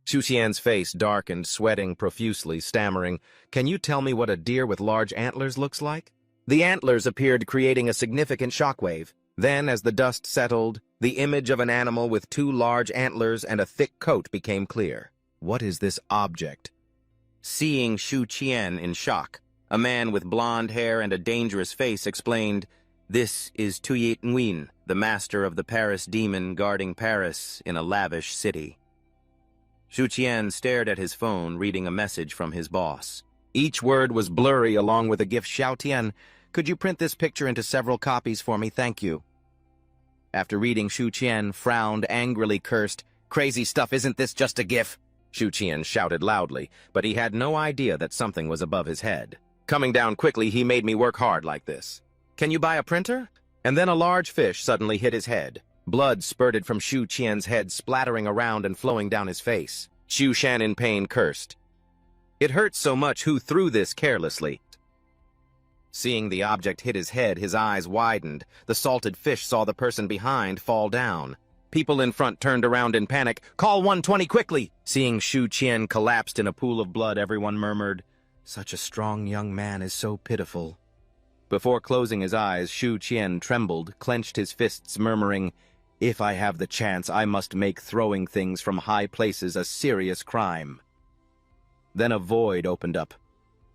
Xu Qian's face darkened, sweating profusely, stammering, "Can you tell me what a deer with large antlers looks like?" The antlers appeared, creating a significant shockwave. Then, as the dust settled, the image of an animal with 2 large antlers and a thick coat became clear. What is this object? Seeing Xu Qian in shock, a man with blonde hair and a dangerous face explained, "This is Tuyet Nguyen, the master of the Paris demon guarding Paris in a lavish city." Xu Qian stared at his phone, reading a message from his boss. Each word was blurry, along with a gif. "Xiao Tian, could you print this picture into several copies for me? Thank you." After reading, Xu Qian frowned, angrily cursed. "Crazy stuff, isn't this just a gif?" Xu Qian shouted loudly, but he had no idea that something was above his head. "Coming down quickly, he made me work hard like this. Can you buy a printer?" And then a large fish suddenly hit his head. Blood spurted from Xu Qian's head, splattering around and flowing down his face. Xu Qian in pain cursed. "It hurts so much. Who threw this carelessly?" Seeing the object hit his head, his eyes widened. The salted fish saw the person behind fall down. People in front turned around in panic. "Call 120 quickly!" Seeing Xu Qian collapsed in a pool of blood, everyone murmured, "Such a strong young man is so pitiful." Before closing his eyes, Xu Qian trembled, clenched his fists, murmuring, "If I have the chance, I must make throwing things from high places a serious crime." Then a void opened up.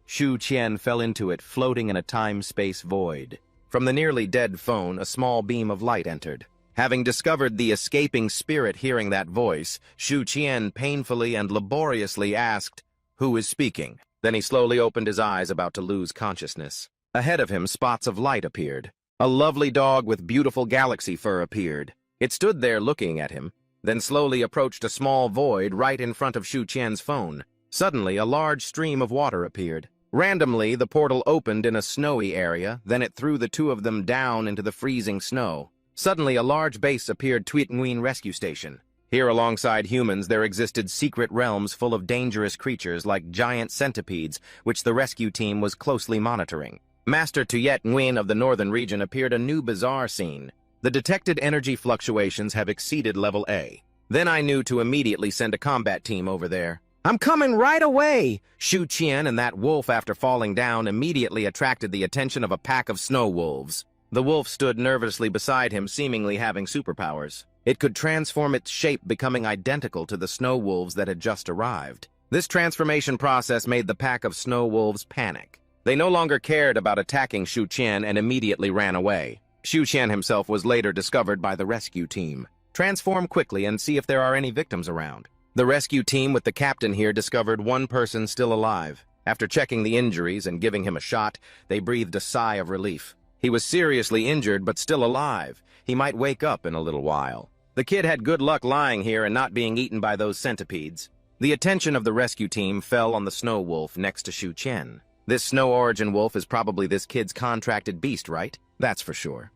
Xu Qian fell into it, floating in a time-space void. From the nearly dead phone, a small beam of light entered. Having discovered the escaping spirit hearing that voice, Xu Qian painfully and laboriously asked, "Who is speaking?" Then he slowly opened his eyes, about to lose consciousness. Ahead of him, spots of light appeared. A lovely dog with beautiful galaxy fur appeared. It stood there looking at him, then slowly approached a small void right in front of Xu Qian's phone. Suddenly, a large stream of water appeared. Randomly, the portal opened in a snowy area, then it threw the 2 of them down into the freezing snow. Suddenly, a large base appeared, Tuyet Nguyen Rescue Station. Here, alongside humans, there existed secret realms full of dangerous creatures like giant centipedes, which the rescue team was closely monitoring. Master Tuyet Nguyen of the northern region appeared a new bizarre scene. The detected energy fluctuations have exceeded level A. Then I knew to immediately send a combat team over there. "I'm coming right away!" Xu Qian and that wolf, after falling down, immediately attracted the attention of a pack of snow wolves. The wolf stood nervously beside him, seemingly having superpowers. It could transform its shape, becoming identical to the snow wolves that had just arrived. This transformation process made the pack of snow wolves panic. They no longer cared about attacking Xu Qian and immediately ran away. Xu Qian himself was later discovered by the rescue team. "Transform quickly and see if there are any victims around." The rescue team with the captain here discovered one person still alive. After checking the injuries and giving him a shot, they breathed a sigh of relief. He was seriously injured but still alive. He might wake up in a little while. The kid had good luck lying here and not being eaten by those centipedes. The attention of the rescue team fell on the snow wolf next to Xu Qian. This snow origin wolf is probably this kid's contracted beast, right? That's for sure.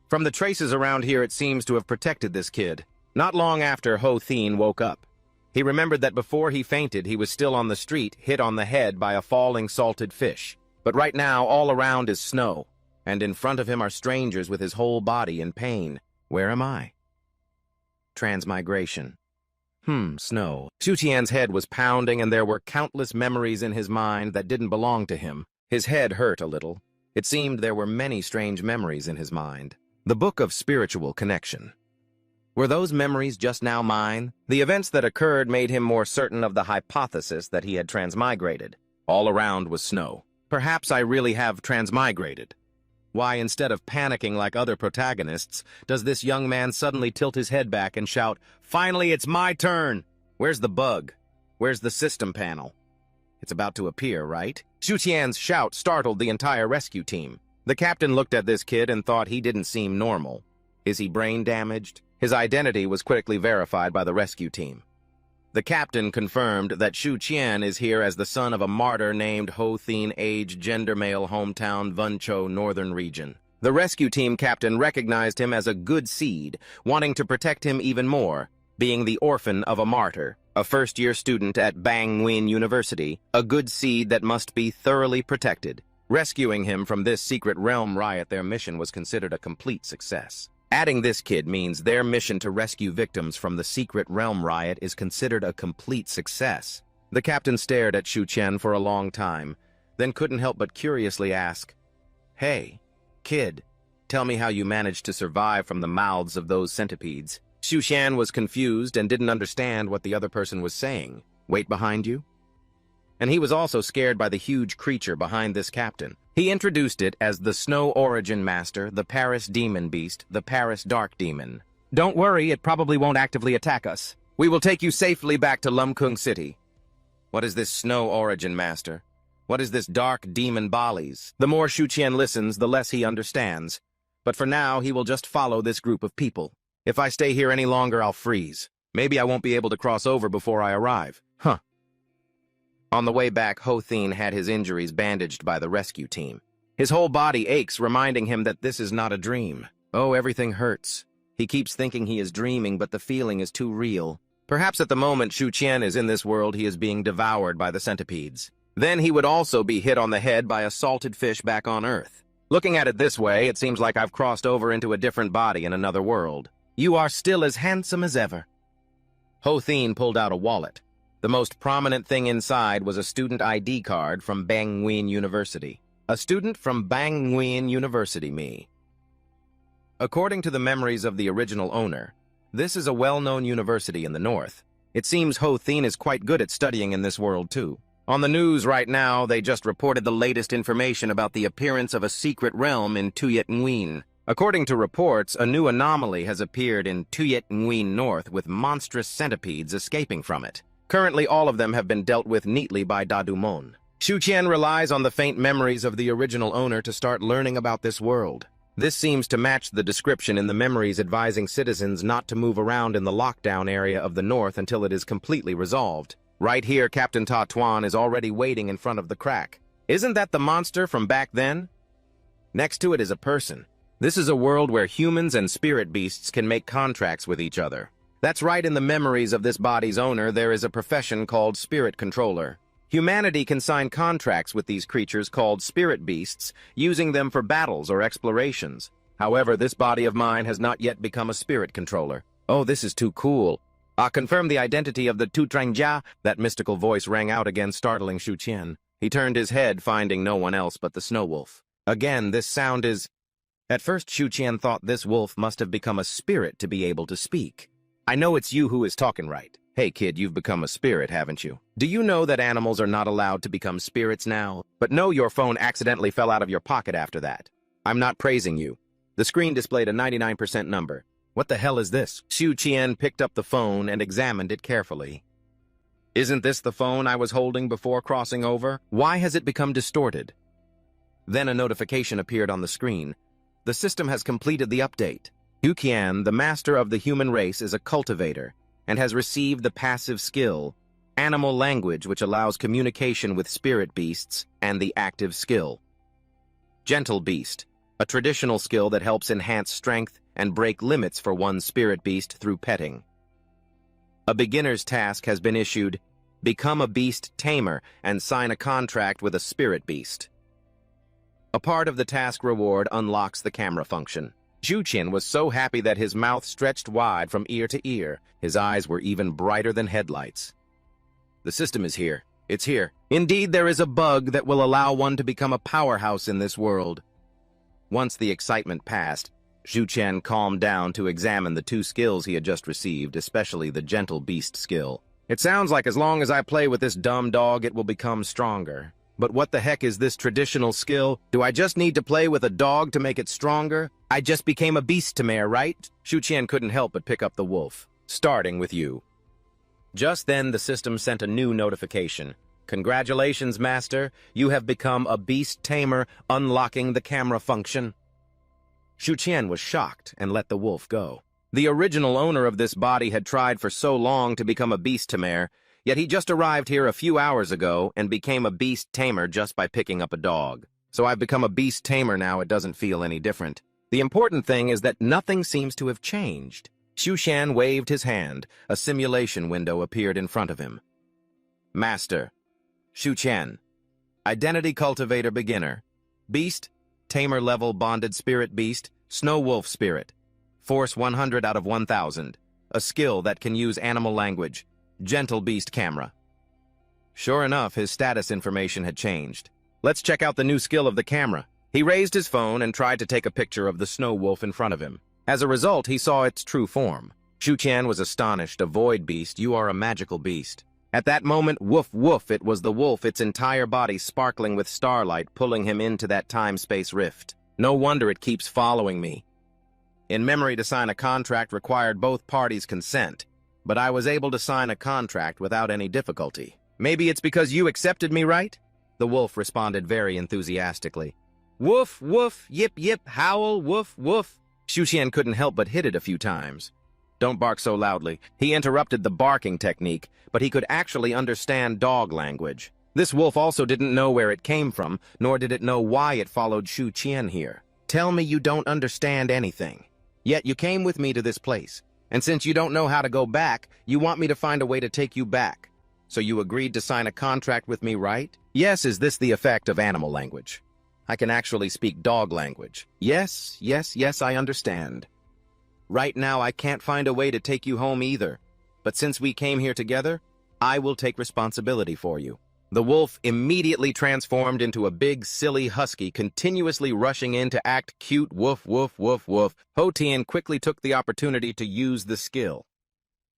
From the traces around here, it seems to have protected this kid. Not long after, Ho Thien woke up. He remembered that before he fainted, he was still on the street, hit on the head by a falling salted fish. But right now, all around is snow, and in front of him are strangers with his whole body in pain. Where am I? Transmigration. Snow. Xu Qian's head was pounding, and there were countless memories in his mind that didn't belong to him. His head hurt a little. It seemed there were many strange memories in his mind. The Book of Spiritual Connection. Were those memories just now mine? The events that occurred made him more certain of the hypothesis that he had transmigrated. All around was snow. Perhaps I really have transmigrated. Why, instead of panicking like other protagonists, does this young man suddenly tilt his head back and shout, "Finally, it's my turn! Where's the bug? Where's the system panel?" It's about to appear, right? Xu Qian's shout startled the entire rescue team. The captain looked at this kid and thought he didn't seem normal. Is he brain damaged? His identity was quickly verified by the rescue team. The captain confirmed that Xu Qian is here as the son of a martyr named Ho Thien, age, gender male, hometown, Vuncho, northern region. The rescue team captain recognized him as a good seed, wanting to protect him even more, being the orphan of a martyr, a first-year student at Bang Nguyen University, a good seed that must be thoroughly protected. Rescuing him from this secret realm riot, their mission was considered a complete success. Adding this kid means their mission to rescue victims from the secret realm riot is considered a complete success. The captain stared at Shu Qian for a long time, then couldn't help but curiously ask, "Hey, kid, tell me how you managed to survive from the mouths of those centipedes." Shu Qian was confused and didn't understand what the other person was saying. Wait behind you? And he was also scared by the huge creature behind this captain. He introduced it as the Snow Origin Master, the Paris Demon Beast, the Paris Dark Demon. Don't worry, it probably won't actively attack us. We will take you safely back to Lumkung City. What is this Snow Origin Master? What is this Dark Demon Balis? The more Shu Qian listens, the less he understands. But for now, he will just follow this group of people. If I stay here any longer, I'll freeze. Maybe I won't be able to cross over before I arrive. Huh. On the way back, Ho Thien had his injuries bandaged by the rescue team. His whole body aches, reminding him that this is not a dream. Oh, everything hurts. He keeps thinking he is dreaming, but the feeling is too real. Perhaps at the moment Shu Qian is in this world, he is being devoured by the centipedes. Then he would also be hit on the head by a salted fish back on Earth. Looking at it this way, it seems like I've crossed over into a different body in another world. You are still as handsome as ever. Ho Thien pulled out a wallet. The most prominent thing inside was a student ID card from Bang Nguyen University. A student from Bang Nguyen University, me. According to the memories of the original owner, this is a well-known university in the north. It seems Ho Thien is quite good at studying in this world, too. On the news right now, they just reported the latest information about the appearance of a secret realm in Tuyet Nguyen. According to reports, a new anomaly has appeared in Tuyet Nguyen North with monstrous centipedes escaping from it. Currently, all of them have been dealt with neatly by Dadumon. Shu Qian relies on the faint memories of the original owner to start learning about this world. This seems to match the description in the memories advising citizens not to move around in the lockdown area of the north until it is completely resolved. Right here, Captain Ta Tuan is already waiting in front of the crack. Isn't that the monster from back then? Next to it is a person. This is a world where humans and spirit beasts can make contracts with each other. That's right, in the memories of this body's owner, there is a profession called spirit controller. Humanity can sign contracts with these creatures called spirit beasts, using them for battles or explorations. However, this body of mine has not yet become a spirit controller. Oh, this is too cool. Confirm the identity of the Tu Trangjia. That mystical voice rang out again, startling Shu Qian. He turned his head, finding no one else but the snow wolf. Again, this sound is... At first, Shu Qian thought this wolf must have become a spirit to be able to speak. I know it's you who is talking right. Hey kid, you've become a spirit, haven't you? Do you know that animals are not allowed to become spirits now? But no, your phone accidentally fell out of your pocket after that. I'm not praising you. The screen displayed a 99% number. What the hell is this? Shu Qian picked up the phone and examined it carefully. Isn't this the phone I was holding before crossing over? Why has it become distorted? Then a notification appeared on the screen. The system has completed the update. Shu Qian, the master of the human race, is a cultivator and has received the passive skill, Animal Language, which allows communication with spirit beasts, and the active skill, Gentle Beast, a traditional skill that helps enhance strength and break limits for one's spirit beast through petting. A beginner's task has been issued, become a beast tamer and sign a contract with a spirit beast. A part of the task reward unlocks the camera function. Shu Qian was so happy that his mouth stretched wide from ear to ear. His eyes were even brighter than headlights. The system is here. It's here. Indeed, there is a bug that will allow one to become a powerhouse in this world. Once the excitement passed, Shu Qian calmed down to examine the two skills he had just received, especially the Gentle Beast skill. It sounds like as long as I play with this dumb dog, it will become stronger. But what the heck is this traditional skill? Do I just need to play with a dog to make it stronger? I just became a beast tamer, right? Shu Qian couldn't help but pick up the wolf. Starting with you. Just then, the system sent a new notification. Congratulations, Master. You have become a beast tamer, unlocking the camera function. Shu Qian was shocked and let the wolf go. The original owner of this body had tried for so long to become a beast tamer, yet he just arrived here a few hours ago and became a beast tamer just by picking up a dog. So I've become a beast tamer now, it doesn't feel any different. The important thing is that nothing seems to have changed. Shu Qian waved his hand. A simulation window appeared in front of him. Master. Shu Qian. Identity Cultivator Beginner. Beast. Tamer level Bonded Spirit Beast. Snow Wolf Spirit. Force 100 out of 1000. A skill that can use animal language. Gentle beast camera. Sure enough, his status information had changed. Let's check out the new skill of the camera. He raised his phone and tried to take a picture of the snow wolf in front of him. As a result, he saw its true form. Shu Qian was astonished. A void beast, you are a magical beast. At that moment, woof woof, it was the wolf, its entire body sparkling with starlight, pulling him into that time-space rift. No wonder it keeps following me. In memory, to sign a contract required both parties' consent, but I was able to sign a contract without any difficulty. Maybe it's because you accepted me, right? The wolf responded very enthusiastically. Woof, woof, yip, yip, howl, woof, woof. Shu Qian couldn't help but hit it a few times. Don't bark so loudly. He interrupted the barking technique, but he could actually understand dog language. This wolf also didn't know where it came from, nor did it know why it followed Shu Qian here. Tell me you don't understand anything. Yet you came with me to this place, and since you don't know how to go back, you want me to find a way to take you back. So you agreed to sign a contract with me, right? Yes, is this the effect of animal language? I can actually speak dog language. Yes, yes, yes, I understand. Right now, I can't find a way to take you home either. But since we came here together, I will take responsibility for you. The wolf immediately transformed into a big, silly husky, continuously rushing in to act cute. Woof, woof, woof, woof. Ho Tien quickly took the opportunity to use the skill.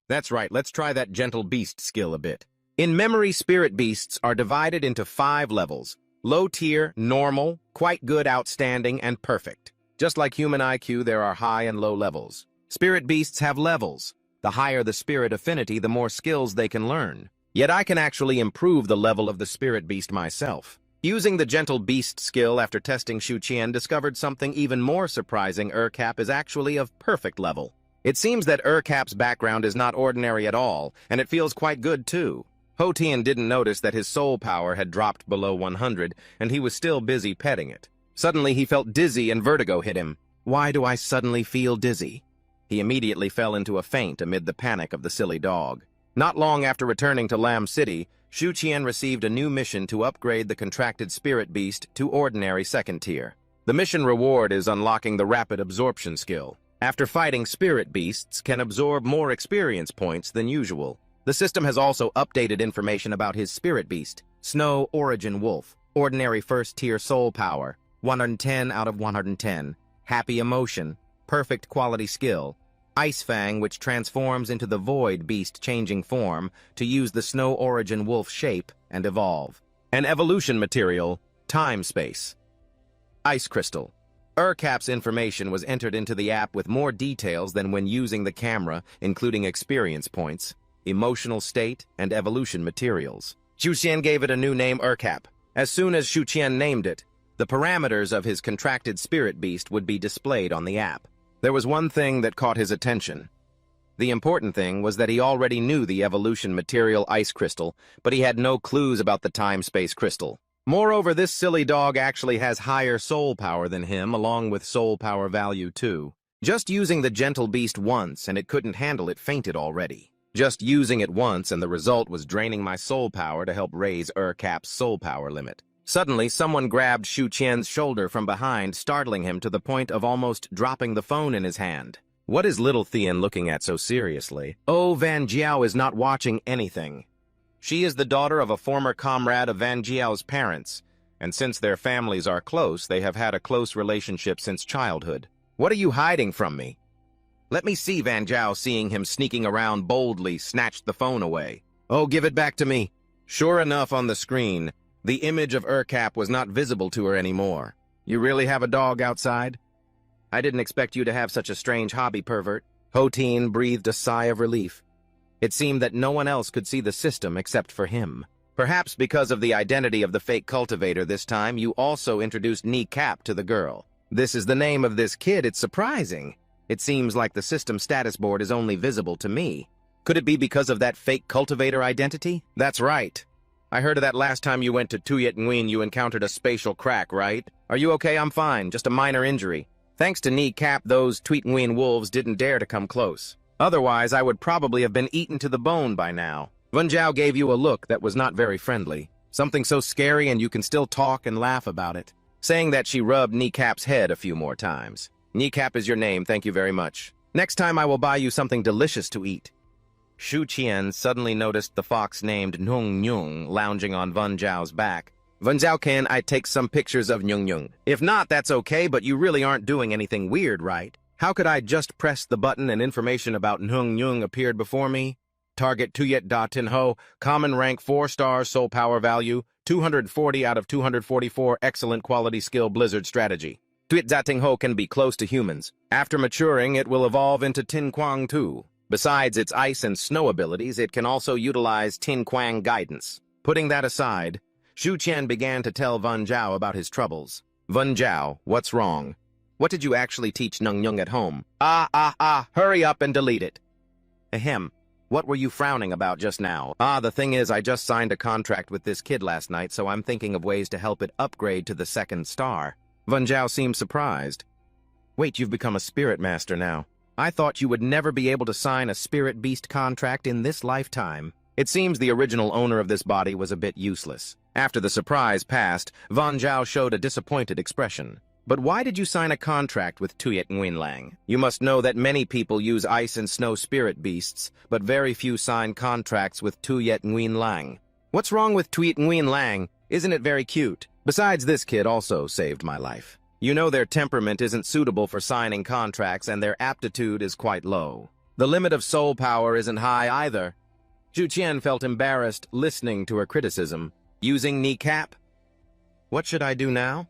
That's right, let's try that gentle beast skill a bit. In memory, spirit beasts are divided into 5 levels. Low tier, normal, quite good, outstanding, and perfect. Just like human IQ, there are high and low levels. Spirit beasts have levels. The higher the spirit affinity, the more skills they can learn. Yet I can actually improve the level of the spirit beast myself. Using the gentle beast skill after testing, Shu Qian discovered something even more surprising. Cap is actually of perfect level. It seems that Cap's background is not ordinary at all, and it feels quite good too. Ho Tien didn't notice that his soul power had dropped below 100, and he was still busy petting it. Suddenly he felt dizzy and vertigo hit him. Why do I suddenly feel dizzy? He immediately fell into a faint amid the panic of the silly dog. Not long after returning to Lam City, Shu Qian received a new mission to upgrade the contracted spirit beast to ordinary 2nd tier. The mission reward is unlocking the rapid absorption skill. After fighting, spirit beasts can absorb more experience points than usual. The system has also updated information about his spirit beast. Snow Origin Wolf, ordinary 1st tier soul power, 110 out of 110. Happy emotion, perfect quality skill. Ice Fang, which transforms into the void beast changing form to use the Snow Origin Wolf shape and evolve. An evolution material, time space. Ice Crystal. Cap's information was entered into the app with more details than when using the camera, including experience points, emotional state, and evolution materials. Shu Qian gave it a new name, Cap. As soon as Shu Qian named it, the parameters of his contracted spirit beast would be displayed on the app. There was one thing that caught his attention. The important thing was that he already knew the evolution material Ice Crystal, but he had no clues about the time-space crystal. Moreover, this silly dog actually has higher soul power than him, along with soul power value too. Just using the gentle beast once and it couldn't handle it fainted already. Just using it once and the result was draining my soul power to help raise Cap's soul power limit. Suddenly, someone grabbed Shu Qian's shoulder from behind, startling him to the point of almost dropping the phone in his hand. What is little Thien looking at so seriously? Oh, Van Jiao is not watching anything. She is the daughter of a former comrade of Van Jiao's parents, and since their families are close, they have had a close relationship since childhood. What are you hiding from me? Let me see. Van Jiao, seeing him sneaking around boldly, snatched the phone away. Oh, give it back to me. Sure enough, on the screen, the image of Cap was not visible to her anymore. You really have a dog outside? I didn't expect you to have such a strange hobby, pervert. Ho Tien breathed a sigh of relief. It seemed that no one else could see the system except for him. Perhaps because of the identity of the fake cultivator this time, you also introduced Cap to the girl. This is the name of this kid. It's surprising. It seems like the system status board is only visible to me. Could it be because of that fake cultivator identity? That's right. I heard of that last time you went to Tuyet Nguyen. You encountered a spatial crack, right? Are you okay? I'm fine. Just a minor injury. Thanks to Cap, those Tuyet Nguyen wolves didn't dare to come close. Otherwise, I would probably have been eaten to the bone by now. Wen Jiao gave you a look that was not very friendly. Something so scary and you can still talk and laugh about it. Saying that, she rubbed Cap's head a few more times. Cap is your name, thank you very much. Next time I will buy you something delicious to eat. Shu Qian suddenly noticed the fox named Nung Nyung lounging on Wen Zhao's back. Wen Zhao, can I take some pictures of Nyung Nyung? If not, that's okay, but you really aren't doing anything weird, right? How could I just press the button and information about Nyung Nyung appeared before me? Target Tuyet Da Tin Ho, common rank 4 stars, soul power value, 240 out of 244, excellent quality skill, blizzard strategy. Tuyet Da Tin Ho can be close to humans. After maturing, it will evolve into Tin Quang too. Besides its ice and snow abilities, it can also utilize Tin Quang guidance. Putting that aside, Shu Qian began to tell Wen Zhao about his troubles. Wen Zhao, what's wrong? What did you actually teach Nyung Nyung at home? Hurry up and delete it. Ahem. What were you frowning about just now? The thing is, I just signed a contract with this kid last night, so I'm thinking of ways to help it upgrade to the 2nd star. Wen Zhao seemed surprised. Wait, you've become a spirit master now. I thought you would never be able to sign a spirit beast contract in this lifetime. It seems the original owner of this body was a bit useless. After the surprise passed, Wen Zhao showed a disappointed expression. But why did you sign a contract with Tuyet Nguyen? You must know that many people use ice and snow spirit beasts, but very few sign contracts with Tuyet Nguyen. What's wrong with Tuyet Nguyen? Isn't it very cute? Besides, this kid also saved my life. You know their temperament isn't suitable for signing contracts and their aptitude is quite low. The limit of soul power isn't high either. Shu Qian felt embarrassed listening to her criticism. Using kneecap? What should I do now?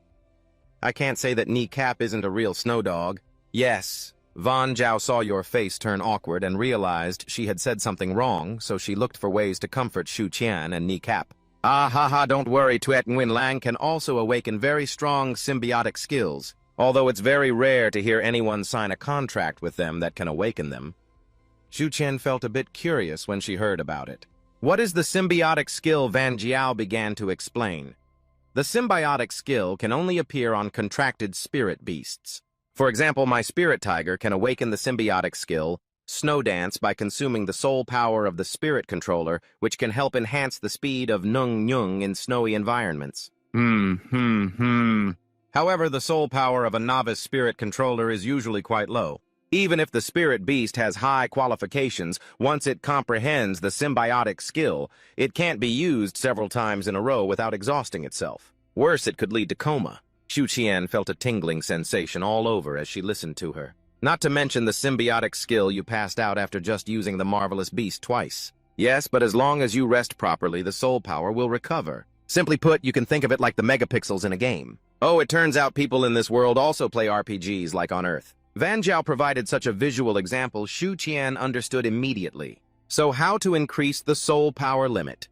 I can't say that kneecap isn't a real snow dog. Yes. Wen Zhao saw your face turn awkward and realized she had said something wrong, so she looked for ways to comfort Shu Qian and kneecap. Don't worry, Tuyet Nguyen can also awaken very strong symbiotic skills, although it's very rare to hear anyone sign a contract with them that can awaken them. Shu Qian felt a bit curious when she heard about it. What is the symbiotic skill? Wen Zhao began to explain. The symbiotic skill can only appear on contracted spirit beasts. For example, my spirit tiger can awaken the symbiotic skill, Snow Dance, by consuming the soul power of the spirit controller, which can help enhance the speed of Nyung Nyung in snowy environments. However, the soul power of a novice spirit controller is usually quite low. Even if the spirit beast has high qualifications, once it comprehends the symbiotic skill, it can't be used several times in a row without exhausting itself. Worse, it could lead to coma. Shu Qian felt a tingling sensation all over as she listened to her. Not to mention the symbiotic skill you passed out after just using the marvelous beast twice. Yes, but as long as you rest properly, the soul power will recover. Simply put, you can think of it like the megapixels in a game. Oh, it turns out people in this world also play RPGs like on Earth. Wen Zhao provided such a visual example Shu Qian understood immediately. So how to increase the soul power limit?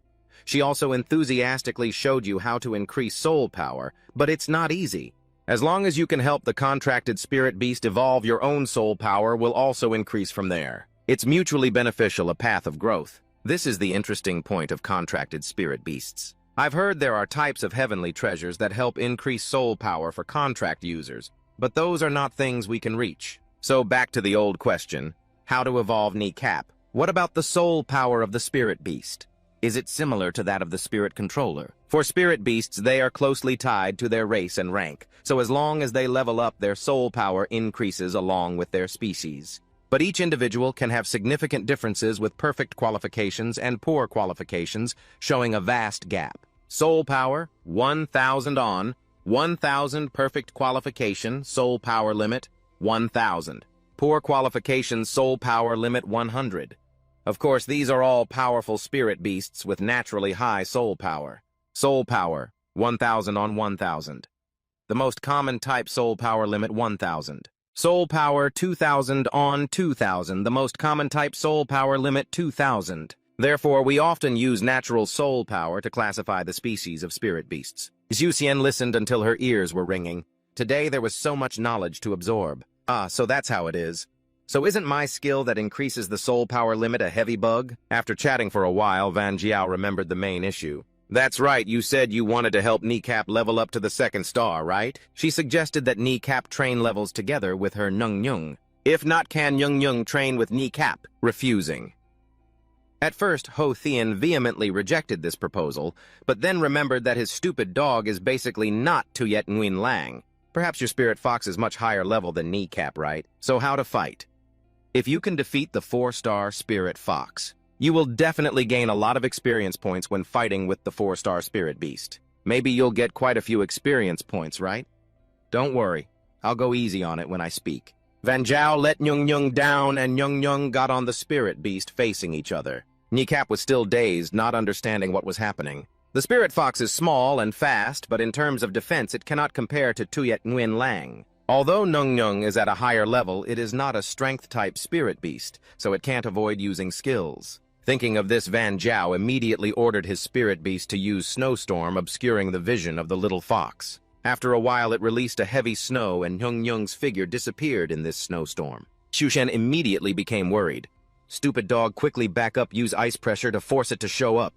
She also enthusiastically showed you how to increase soul power, but it's not easy. As long as you can help the contracted spirit beast evolve, your own soul power will also increase from there. It's mutually beneficial, a path of growth. This is the interesting point of contracted spirit beasts. I've heard there are types of heavenly treasures that help increase soul power for contract users, but those are not things we can reach. So back to the old question, how to evolve kneecap? What about the soul power of the spirit beast? Is it similar to that of the spirit controller? For spirit beasts, they are closely tied to their race and rank, so as long as they level up, their soul power increases along with their species. But each individual can have significant differences with perfect qualifications and poor qualifications, showing a vast gap. Soul power, 1,000 on, 1,000 perfect qualification, soul power limit, 1,000. Poor qualification, soul power limit, 100. Of course, these are all powerful spirit beasts with naturally high soul power. Soul power, 1,000 on 1,000. The most common type soul power limit, 1,000. Soul power, 2,000 on 2,000. The most common type soul power limit, 2,000. Therefore, we often use natural soul power to classify the species of spirit beasts. Shu Qian listened until her ears were ringing. Today there was so much knowledge to absorb. So that's how it is. So isn't my skill that increases the soul power limit a heavy bug? After chatting for a while, Wen Zhao remembered the main issue. That's right, you said you wanted to help Kneecap level up to the 2nd star, right? She suggested that Kneecap train levels together with her Nyung Nyung. If not, can Nyung Nyung train with Kneecap? Refusing. At first, Ho Thien vehemently rejected this proposal, but then remembered that his stupid dog is basically not Tuyet Nguyen Lang. Perhaps your spirit fox is much higher level than Kneecap, right? So how to fight? If you can defeat the 4-star Spirit Fox, you will definitely gain a lot of experience points when fighting with the 4-star Spirit Beast. Maybe you'll get quite a few experience points, right? Don't worry, I'll go easy on it when I speak. Van Jiao let Nyung Nyung down, and Nyung Nyung got on the Spirit Beast facing each other. Kneecap was still dazed, not understanding what was happening. The Spirit Fox is small and fast, but in terms of defense it cannot compare to Tuyet Nguyen Lang. Although Nyung Nyung is at a higher level, it is not a strength-type Spirit Beast, so it can't avoid using skills. Thinking of this, Van Jiao immediately ordered his Spirit Beast to use Snowstorm, obscuring the vision of the little fox. After a while, it released a heavy snow, and Nyung Nyung's figure disappeared in this snowstorm. Xu immediately became worried. Stupid dog, quickly back up, use ice pressure to force it to show up.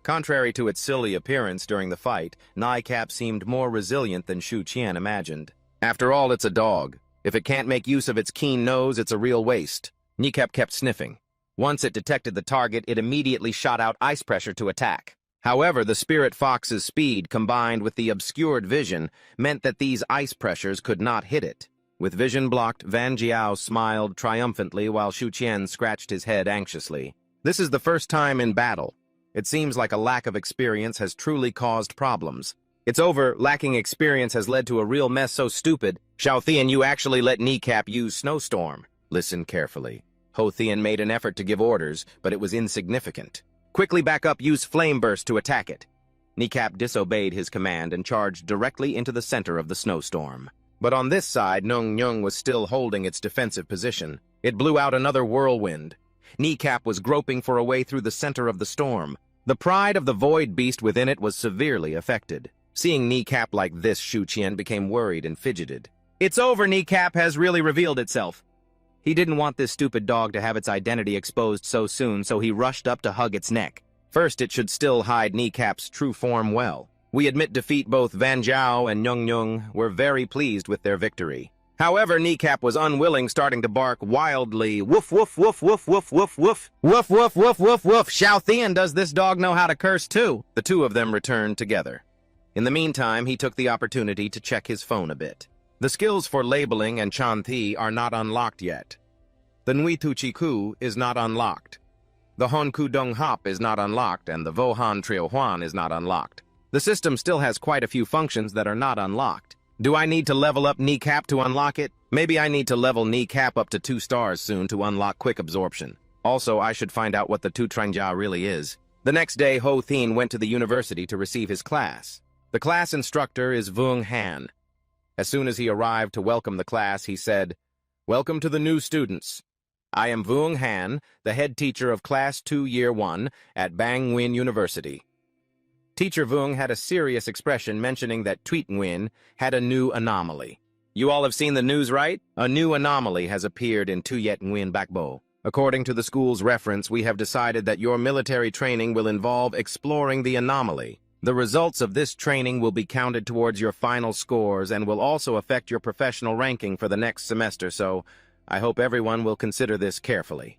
Contrary to its silly appearance during the fight, Kneecap seemed more resilient than Xu Qian imagined. After all, it's a dog. If it can't make use of its keen nose, it's a real waste. Kneecap kept sniffing. Once it detected the target, it immediately shot out ice pressure to attack. However, the Spirit Fox's speed, combined with the obscured vision, meant that these ice pressures could not hit it. With vision blocked, Van Jiao smiled triumphantly while Xu Qian scratched his head anxiously. This is the first time in battle. It seems like a lack of experience has truly caused problems. It's over. Lacking experience has led to a real mess so stupid. Xiao Thian, you actually let Kneecap use Snowstorm. Listen carefully. Ho Thian made an effort to give orders, but it was insignificant. Quickly back up, use Flame Burst to attack it. Kneecap disobeyed his command and charged directly into the center of the snowstorm. But on this side, Nyung Nyung was still holding its defensive position. It blew out another whirlwind. Kneecap was groping for a way through the center of the storm. The pride of the void beast within it was severely affected. Seeing Kneecap like this, Xu Qian became worried and fidgeted. It's over, Kneecap has really revealed itself. He didn't want this stupid dog to have its identity exposed so soon, so he rushed up to hug its neck. First, it should still hide Kneecap's true form well. We admit defeat. Both Van Jiao and Nyung Nyung were very pleased with their victory. However, Kneecap was unwilling, starting to bark wildly. Woof, woof, woof, woof, woof, woof, woof. Woof, woof, woof, woof, woof. Xiao Thian, does this dog know how to curse too? The two of them returned together. In the meantime, he took the opportunity to check his phone a bit. The skills for labeling and Chanti are not unlocked yet. The Nui Tu Chi Ku is not unlocked. The Hon Ku Dong Hop is not unlocked, and the Vohan Trio Huan is not unlocked. The system still has quite a few functions that are not unlocked. Do I need to level up Kneecap to unlock it? Maybe I need to level Kneecap up to 2 stars soon to unlock quick absorption. Also, I should find out what the Tu Trangjia really is. The next day, Ho Thien went to the university to receive his class. The class instructor is Vung Han. As soon as he arrived to welcome the class, he said, "Welcome to the new students. I am Vung Han, the head teacher of Class 2 Year 1 at Bang Nguyen University." Teacher Vung had a serious expression mentioning that Tweet Nguyen had a new anomaly. You all have seen the news, right? A new anomaly has appeared in Tuyet Nguyen Bakbo. According to the school's reference, we have decided that your military training will involve exploring the anomaly. The results of this training will be counted towards your final scores and will also affect your professional ranking for the next semester, so I hope everyone will consider this carefully.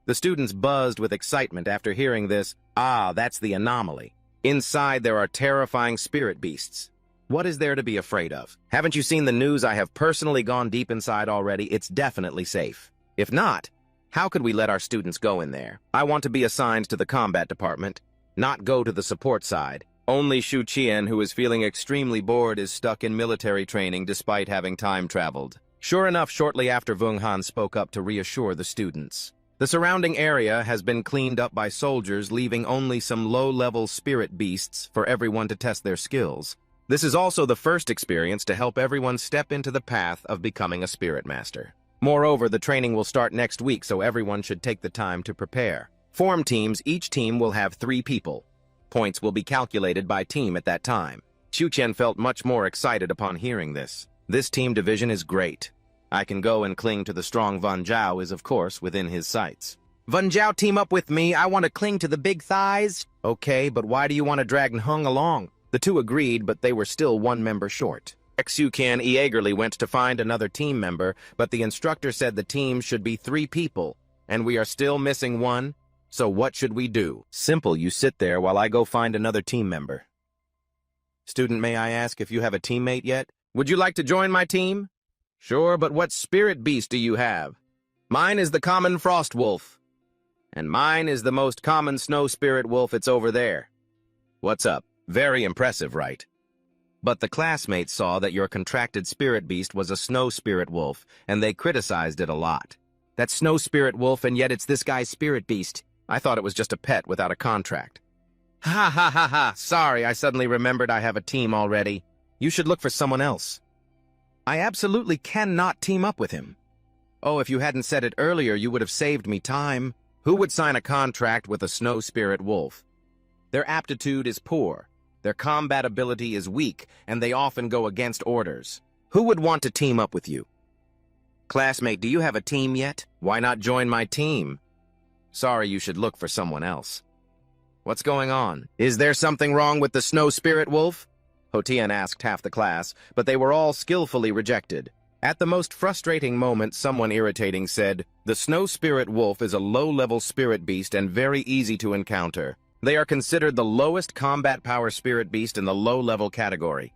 The students buzzed with excitement after hearing this. Ah, that's the anomaly. Inside there are terrifying spirit beasts. What is there to be afraid of? Haven't you seen the news? I have personally gone deep inside already. It's definitely safe. If not, how could we let our students go in there? I want to be assigned to the combat department, not go to the support side. Only Xu Qian, who is feeling extremely bored, is stuck in military training despite having time traveled. Sure enough, shortly after, Vung Han spoke up to reassure the students. The surrounding area has been cleaned up by soldiers, leaving only some low-level spirit beasts for everyone to test their skills. This is also the first experience to help everyone step into the path of becoming a spirit master. Moreover, the training will start next week, so everyone should take the time to prepare. Form teams. Each team will have 3 people. Points will be calculated by team at that time. Xu Qian felt much more excited upon hearing this. This team division is great. I can go and cling to the strong. Van Jiao is, of course, within his sights. Van Jiao, team up with me. I want to cling to the big thighs. Okay, but why do you want to drag Nhung along? The two agreed, but they were still 1 member short. Xu Qian eagerly went to find another team member, but the instructor said the team should be 3 people, and we are still missing 1. So what should we do? Simple, you sit there while I go find another team member. Student, may I ask if you have a teammate yet? Would you like to join my team? Sure, but what spirit beast do you have? Mine is the common frost wolf. And mine is the most common snow spirit wolf. It's over there. What's up? Very impressive, right? But the classmates saw that your contracted spirit beast was a snow spirit wolf, and they criticized it a lot. That snow spirit wolf, and yet it's this guy's spirit beast. I thought it was just a pet without a contract. Ha ha ha ha! Sorry, I suddenly remembered I have a team already. You should look for someone else. I absolutely cannot team up with him. Oh, if you hadn't said it earlier, you would have saved me time. Who would sign a contract with a snow spirit wolf? Their aptitude is poor. Their combat ability is weak, and they often go against orders. Who would want to team up with you? Classmate, do you have a team yet? Why not join my team? Sorry, you should look for someone else. What's going on? Is there something wrong with the snow spirit wolf? Hotian asked half the class, but they were all skillfully rejected. At the most frustrating moment, someone irritating said, "The snow spirit wolf is a low-level spirit beast and very easy to encounter. They are considered the lowest combat power spirit beast in the low-level category."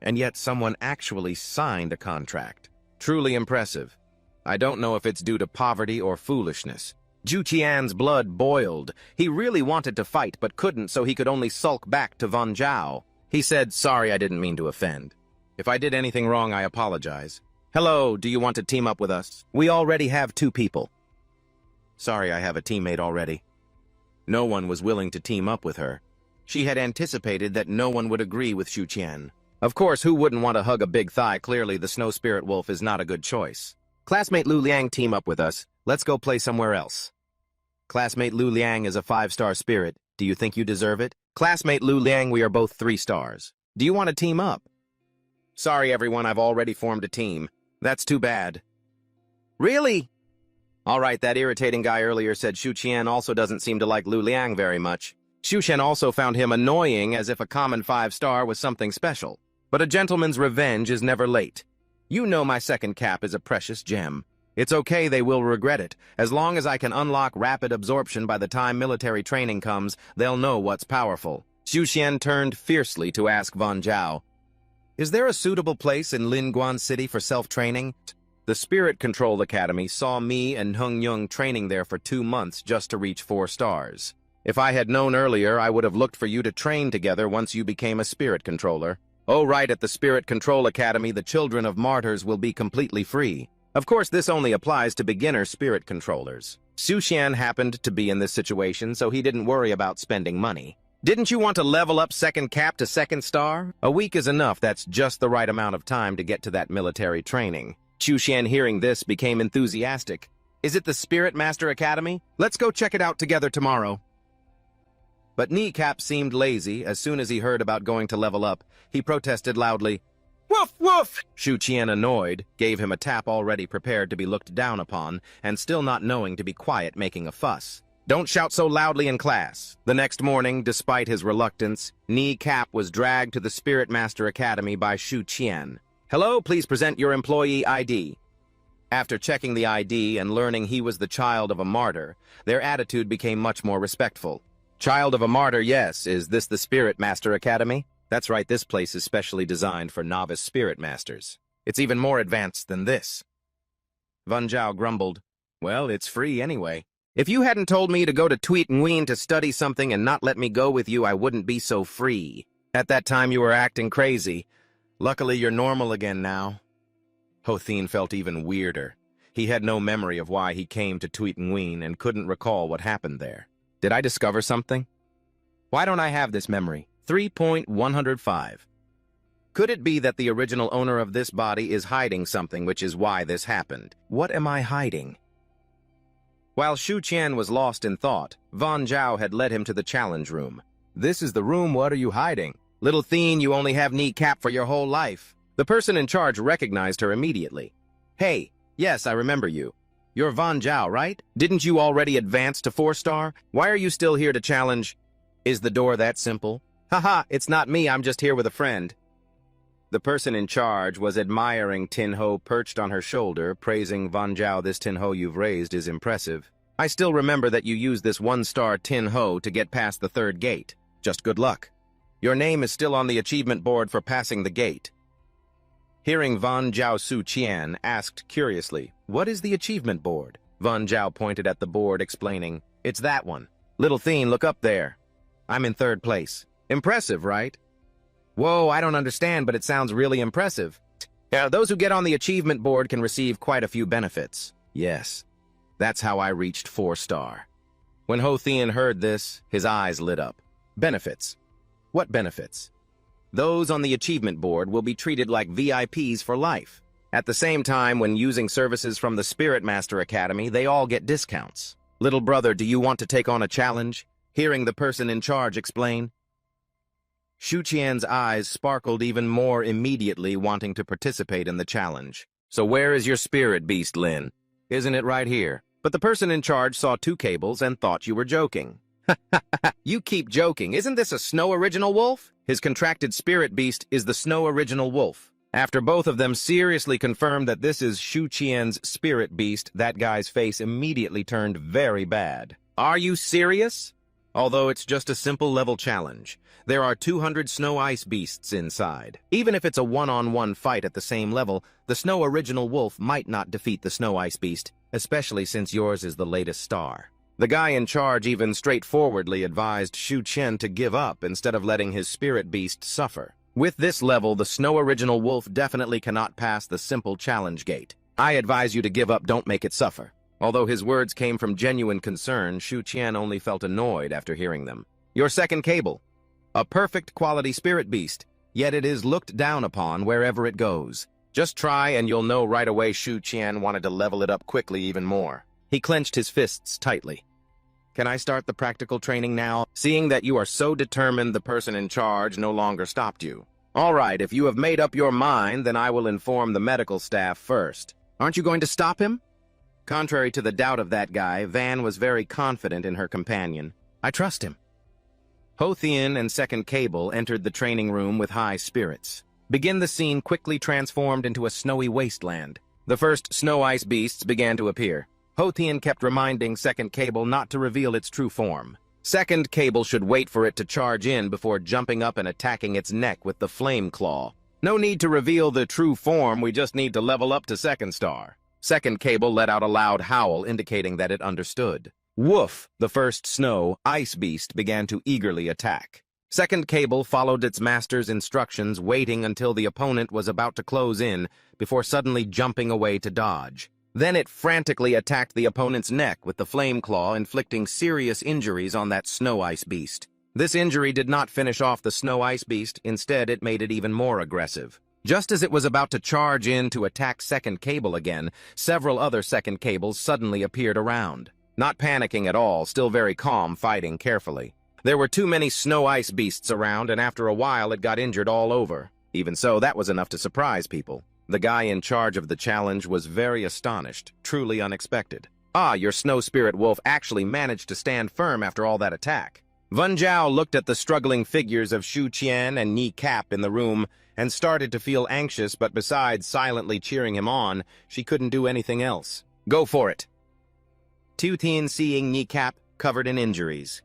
And yet someone actually signed a contract. Truly impressive. I don't know if it's due to poverty or foolishness. Zhu Qian's blood boiled. He really wanted to fight but couldn't, so he could only sulk back to Van Zhao. He said, "Sorry, I didn't mean to offend. If I did anything wrong, I apologize. Hello, do you want to team up with us? We already have 2 people." Sorry, I have a teammate already. No one was willing to team up with her. She had anticipated that no one would agree with Zhu Qian. Of course, who wouldn't want to hug a big thigh? Clearly, the snow spirit wolf is not a good choice. Classmate Lu Liang, team up with us. Let's go play somewhere else. Classmate Lu Liang is a 5-star spirit. Do you think you deserve it? Classmate Lu Liang, we are both 3 stars. Do you want to team up? Sorry, everyone, I've already formed a team. That's too bad. Really? All right, that irritating guy earlier said Zhu Qian also doesn't seem to like Lu Liang very much. Zhu Qian also found him annoying, as if a common 5-star was something special. But a gentleman's revenge is never late. You know my second cap is a precious gem. It's okay, they will regret it. As long as I can unlock rapid absorption by the time military training comes, they'll know what's powerful. Zhu Qian turned fiercely to ask Van Zhao, "Is there a suitable place in Linguan City for self-training?" The Spirit Control Academy saw me and Hung Yung training there for 2 months just to reach 4 stars. If I had known earlier, I would have looked for you to train together once you became a Spirit Controller. Oh, right, at the Spirit Control Academy, the children of martyrs will be completely free. Of course, this only applies to beginner Spirit Controllers. Zhu Qian happened to be in this situation, so he didn't worry about spending money. Didn't you want to level up second cap to 2nd star? A week is enough. That's just the right amount of time to get to that military training. Zhu Qian, hearing this, became enthusiastic. Is it the Spirit Master Academy? Let's go check it out together tomorrow. But Kneecap seemed lazy. As soon as he heard about going to level up, he protested loudly. "Woof, woof!" Zhu Qian, annoyed, gave him a tap, already prepared to be looked down upon, and still not knowing to be quiet, making a fuss. Don't shout so loudly in class. The next morning, despite his reluctance, Kneecap was dragged to the Spirit Master Academy by Zhu Qian. "Hello, please present your employee ID." After checking the ID and learning he was the child of a martyr, their attitude became much more respectful. "Child of a martyr, yes. Is this the Spirit Master Academy?" That's right, this place is specially designed for novice Spirit Masters. It's even more advanced than this. Van Zhao grumbled. "Well, it's free anyway. If you hadn't told me to go to Tweet Nguyen to study something and not let me go with you, I wouldn't be so free. At that time you were acting crazy. Luckily you're normal again now." Hothin felt even weirder. He had no memory of why he came to Tweet Nguyen and couldn't recall what happened there. Did I discover something? Why don't I have this memory? 3.105. Could it be that the original owner of this body is hiding something, which is why this happened? What am I hiding? While Zhu Qian was lost in thought, Van Zhao had led him to the challenge room. "This is the room, what are you hiding? Little Thien, you only have Kneecap for your whole life." The person in charge recognized her immediately. "Hey, yes, I remember you. You're Van Zhao, right? Didn't you already advance to 4-star? Why are you still here to challenge? Is the door that simple?" "Haha, it's not me, I'm just here with a friend." The person in charge was admiring Tin Ho perched on her shoulder, praising Van Zhao. "This Tin Ho you've raised is impressive. I still remember that you used this 1-star Tin Ho to get past the 3rd gate. Just good luck. Your name is still on the achievement board for passing the gate." Hearing Van Jiao Su Qian asked curiously, "What is the achievement board?" Van Jiao pointed at the board, explaining, "It's that one. Little Thien, look up there. I'm in 3rd place. Impressive, right?" "Whoa, I don't understand, but it sounds really impressive." "Yeah, those who get on the achievement board can receive quite a few benefits." "Yes, that's how I reached 4-star. When Ho Thien heard this, his eyes lit up. "Benefits? What benefits?" "Those on the achievement board will be treated like VIPs for life. At the same time, when using services from the Spirit Master Academy, they all get discounts." "Little brother, do you want to take on a challenge?" Hearing the person in charge explain. Shu Qian's eyes sparkled even more immediately, wanting to participate in the challenge. "So where is your spirit beast, Lin?" "Isn't it right here?" But the person in charge saw 2 cables and thought you were joking. "You keep joking. Isn't this a Snow Original Wolf?" His contracted spirit beast is the Snow Original Wolf. After both of them seriously confirmed that this is Shu Qian's spirit beast, that guy's face immediately turned very bad. "Are you serious?" Although it's just a simple level challenge, there are 200 Snow Ice Beasts inside. Even if it's a one-on-one fight at the same level, the Snow Original Wolf might not defeat the Snow Ice Beast, especially since yours is the latest star. The guy in charge even straightforwardly advised Shu Qian to give up instead of letting his spirit beast suffer. With this level, the Snow Original Wolf definitely cannot pass the simple challenge gate. "I advise you to give up, don't make it suffer." Although his words came from genuine concern, Shu Qian only felt annoyed after hearing them. "Your second cable. A perfect quality spirit beast, yet it is looked down upon wherever it goes. Just try and you'll know right away." Shu Qian wanted to level it up quickly even more. He clenched his fists tightly. "Can I start the practical training now?" Seeing that you are so determined, the person in charge no longer stopped you. "All right, if you have made up your mind, then I will inform the medical staff first." "Aren't you going to stop him?" Contrary to the doubt of that guy, Van was very confident in her companion. "I trust him." Ho Thien and Second Cable entered the training room with high spirits. The scene quickly transformed into a snowy wasteland. The first snow ice beasts began to appear. Ho Thien kept reminding Second Cable not to reveal its true form. Second Cable should wait for it to charge in before jumping up and attacking its neck with the flame claw. "No need to reveal the true form, we just need to level up to 2nd star. Second Cable let out a loud howl, indicating that it understood. Woof! The first snow ice beast began to eagerly attack. Second Cable followed its master's instructions, waiting until the opponent was about to close in, before suddenly jumping away to dodge. Then it frantically attacked the opponent's neck with the flame claw, inflicting serious injuries on that snow ice beast. This injury did not finish off the snow ice beast, instead it made it even more aggressive. Just as it was about to charge in to attack Second Cable again, several other Second Cables suddenly appeared around. Not panicking at all, still very calm, fighting carefully. There were too many snow ice beasts around, and after a while it got injured all over. Even so, that was enough to surprise people. The guy in charge of the challenge was very astonished, truly unexpected. "Ah, your snow spirit wolf actually managed to stand firm after all that attack." Wen Zhao looked at the struggling figures of Shu Qian and Ni Cap in the room and started to feel anxious, but besides silently cheering him on, she couldn't do anything else. "Go for it." Tu Tien, seeing Ni Cap covered in injuries.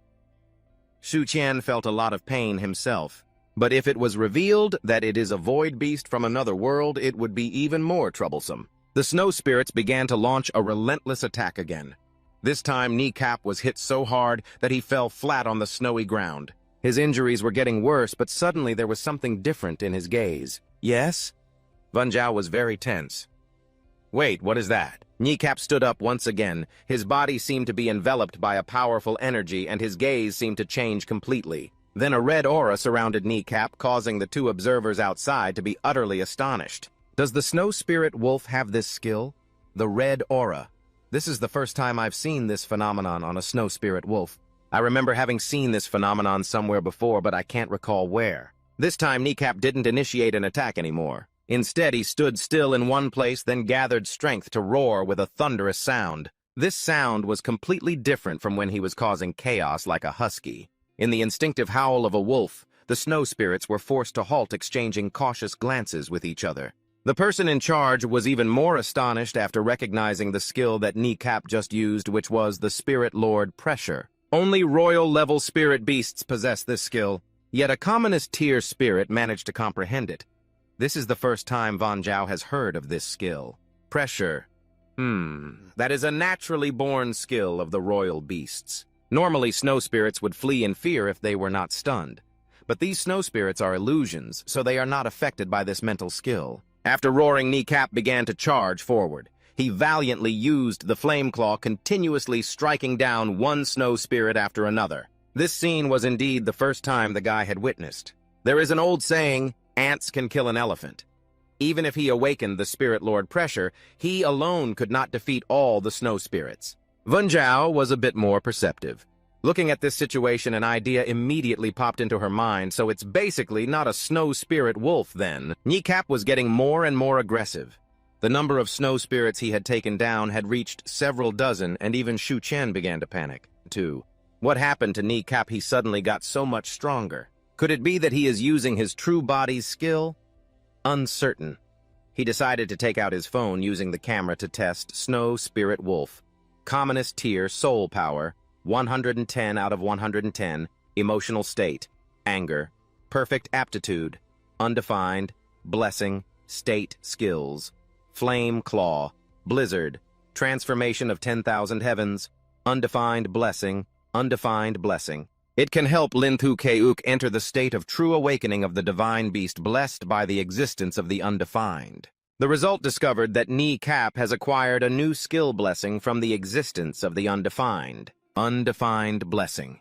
Shu Qian felt a lot of pain himself, but if it was revealed that it is a void beast from another world, it would be even more troublesome. The snow spirits began to launch a relentless attack again. This time, Ni Cap was hit so hard that he fell flat on the snowy ground. His injuries were getting worse, but suddenly there was something different in his gaze. "Yes?" Wen Zhao was very tense. "Wait, what is that?" Ni Cap stood up once again. His body seemed to be enveloped by a powerful energy, and his gaze seemed to change completely. Then a red aura surrounded Ni Cap, causing the 2 observers outside to be utterly astonished. Does the snow spirit wolf have this skill? The red aura. This is the first time I've seen this phenomenon on a snow spirit wolf. I remember having seen this phenomenon somewhere before, but I can't recall where. This time, Ni Cap didn't initiate an attack anymore. Instead, he stood still in one place, then gathered strength to roar with a thunderous sound. This sound was completely different from when he was causing chaos like a husky. In the instinctive howl of a wolf, the snow spirits were forced to halt, exchanging cautious glances with each other. The person in charge was even more astonished after recognizing the skill that Ni Cap just used, which was the Spirit Lord Pressure. Only royal-level spirit beasts possess this skill, yet a commonest tier spirit managed to comprehend it. This is the first time Van Zhao has heard of this skill. Pressure. That is a naturally born skill of the royal beasts. Normally, snow spirits would flee in fear if they were not stunned. But these snow spirits are illusions, so they are not affected by this mental skill. After roaring, Kneecap began to charge forward. He valiantly used the flame claw, continuously striking down one snow spirit after another. This scene was indeed the first time the guy had witnessed. There is an old saying, ants can kill an elephant. Even if he awakened the Spirit Lord Pressure, he alone could not defeat all the snow spirits. Van Zhao was a bit more perceptive. Looking at this situation, an idea immediately popped into her mind, so it's basically not a snow spirit wolf then. Kneecap was getting more and more aggressive. The number of snow spirits he had taken down had reached several dozen, and even Shu Chen began to panic, too. What happened to Kneecap? He suddenly got so much stronger. Could it be that he is using his true body's skill? Uncertain. He decided to take out his phone using the camera to test Snow Spirit Wolf. Commonest tier, soul power, 110 out of 110, emotional state, anger, perfect aptitude, undefined, blessing, state, skills, flame claw, blizzard, transformation of 10,000 heavens, undefined blessing, undefined blessing. It can help Linthu Keuk enter the state of true awakening of the divine beast blessed by the existence of the undefined. The result discovered that Kneecap has acquired a new skill blessing from the existence of the undefined. Undefined blessing.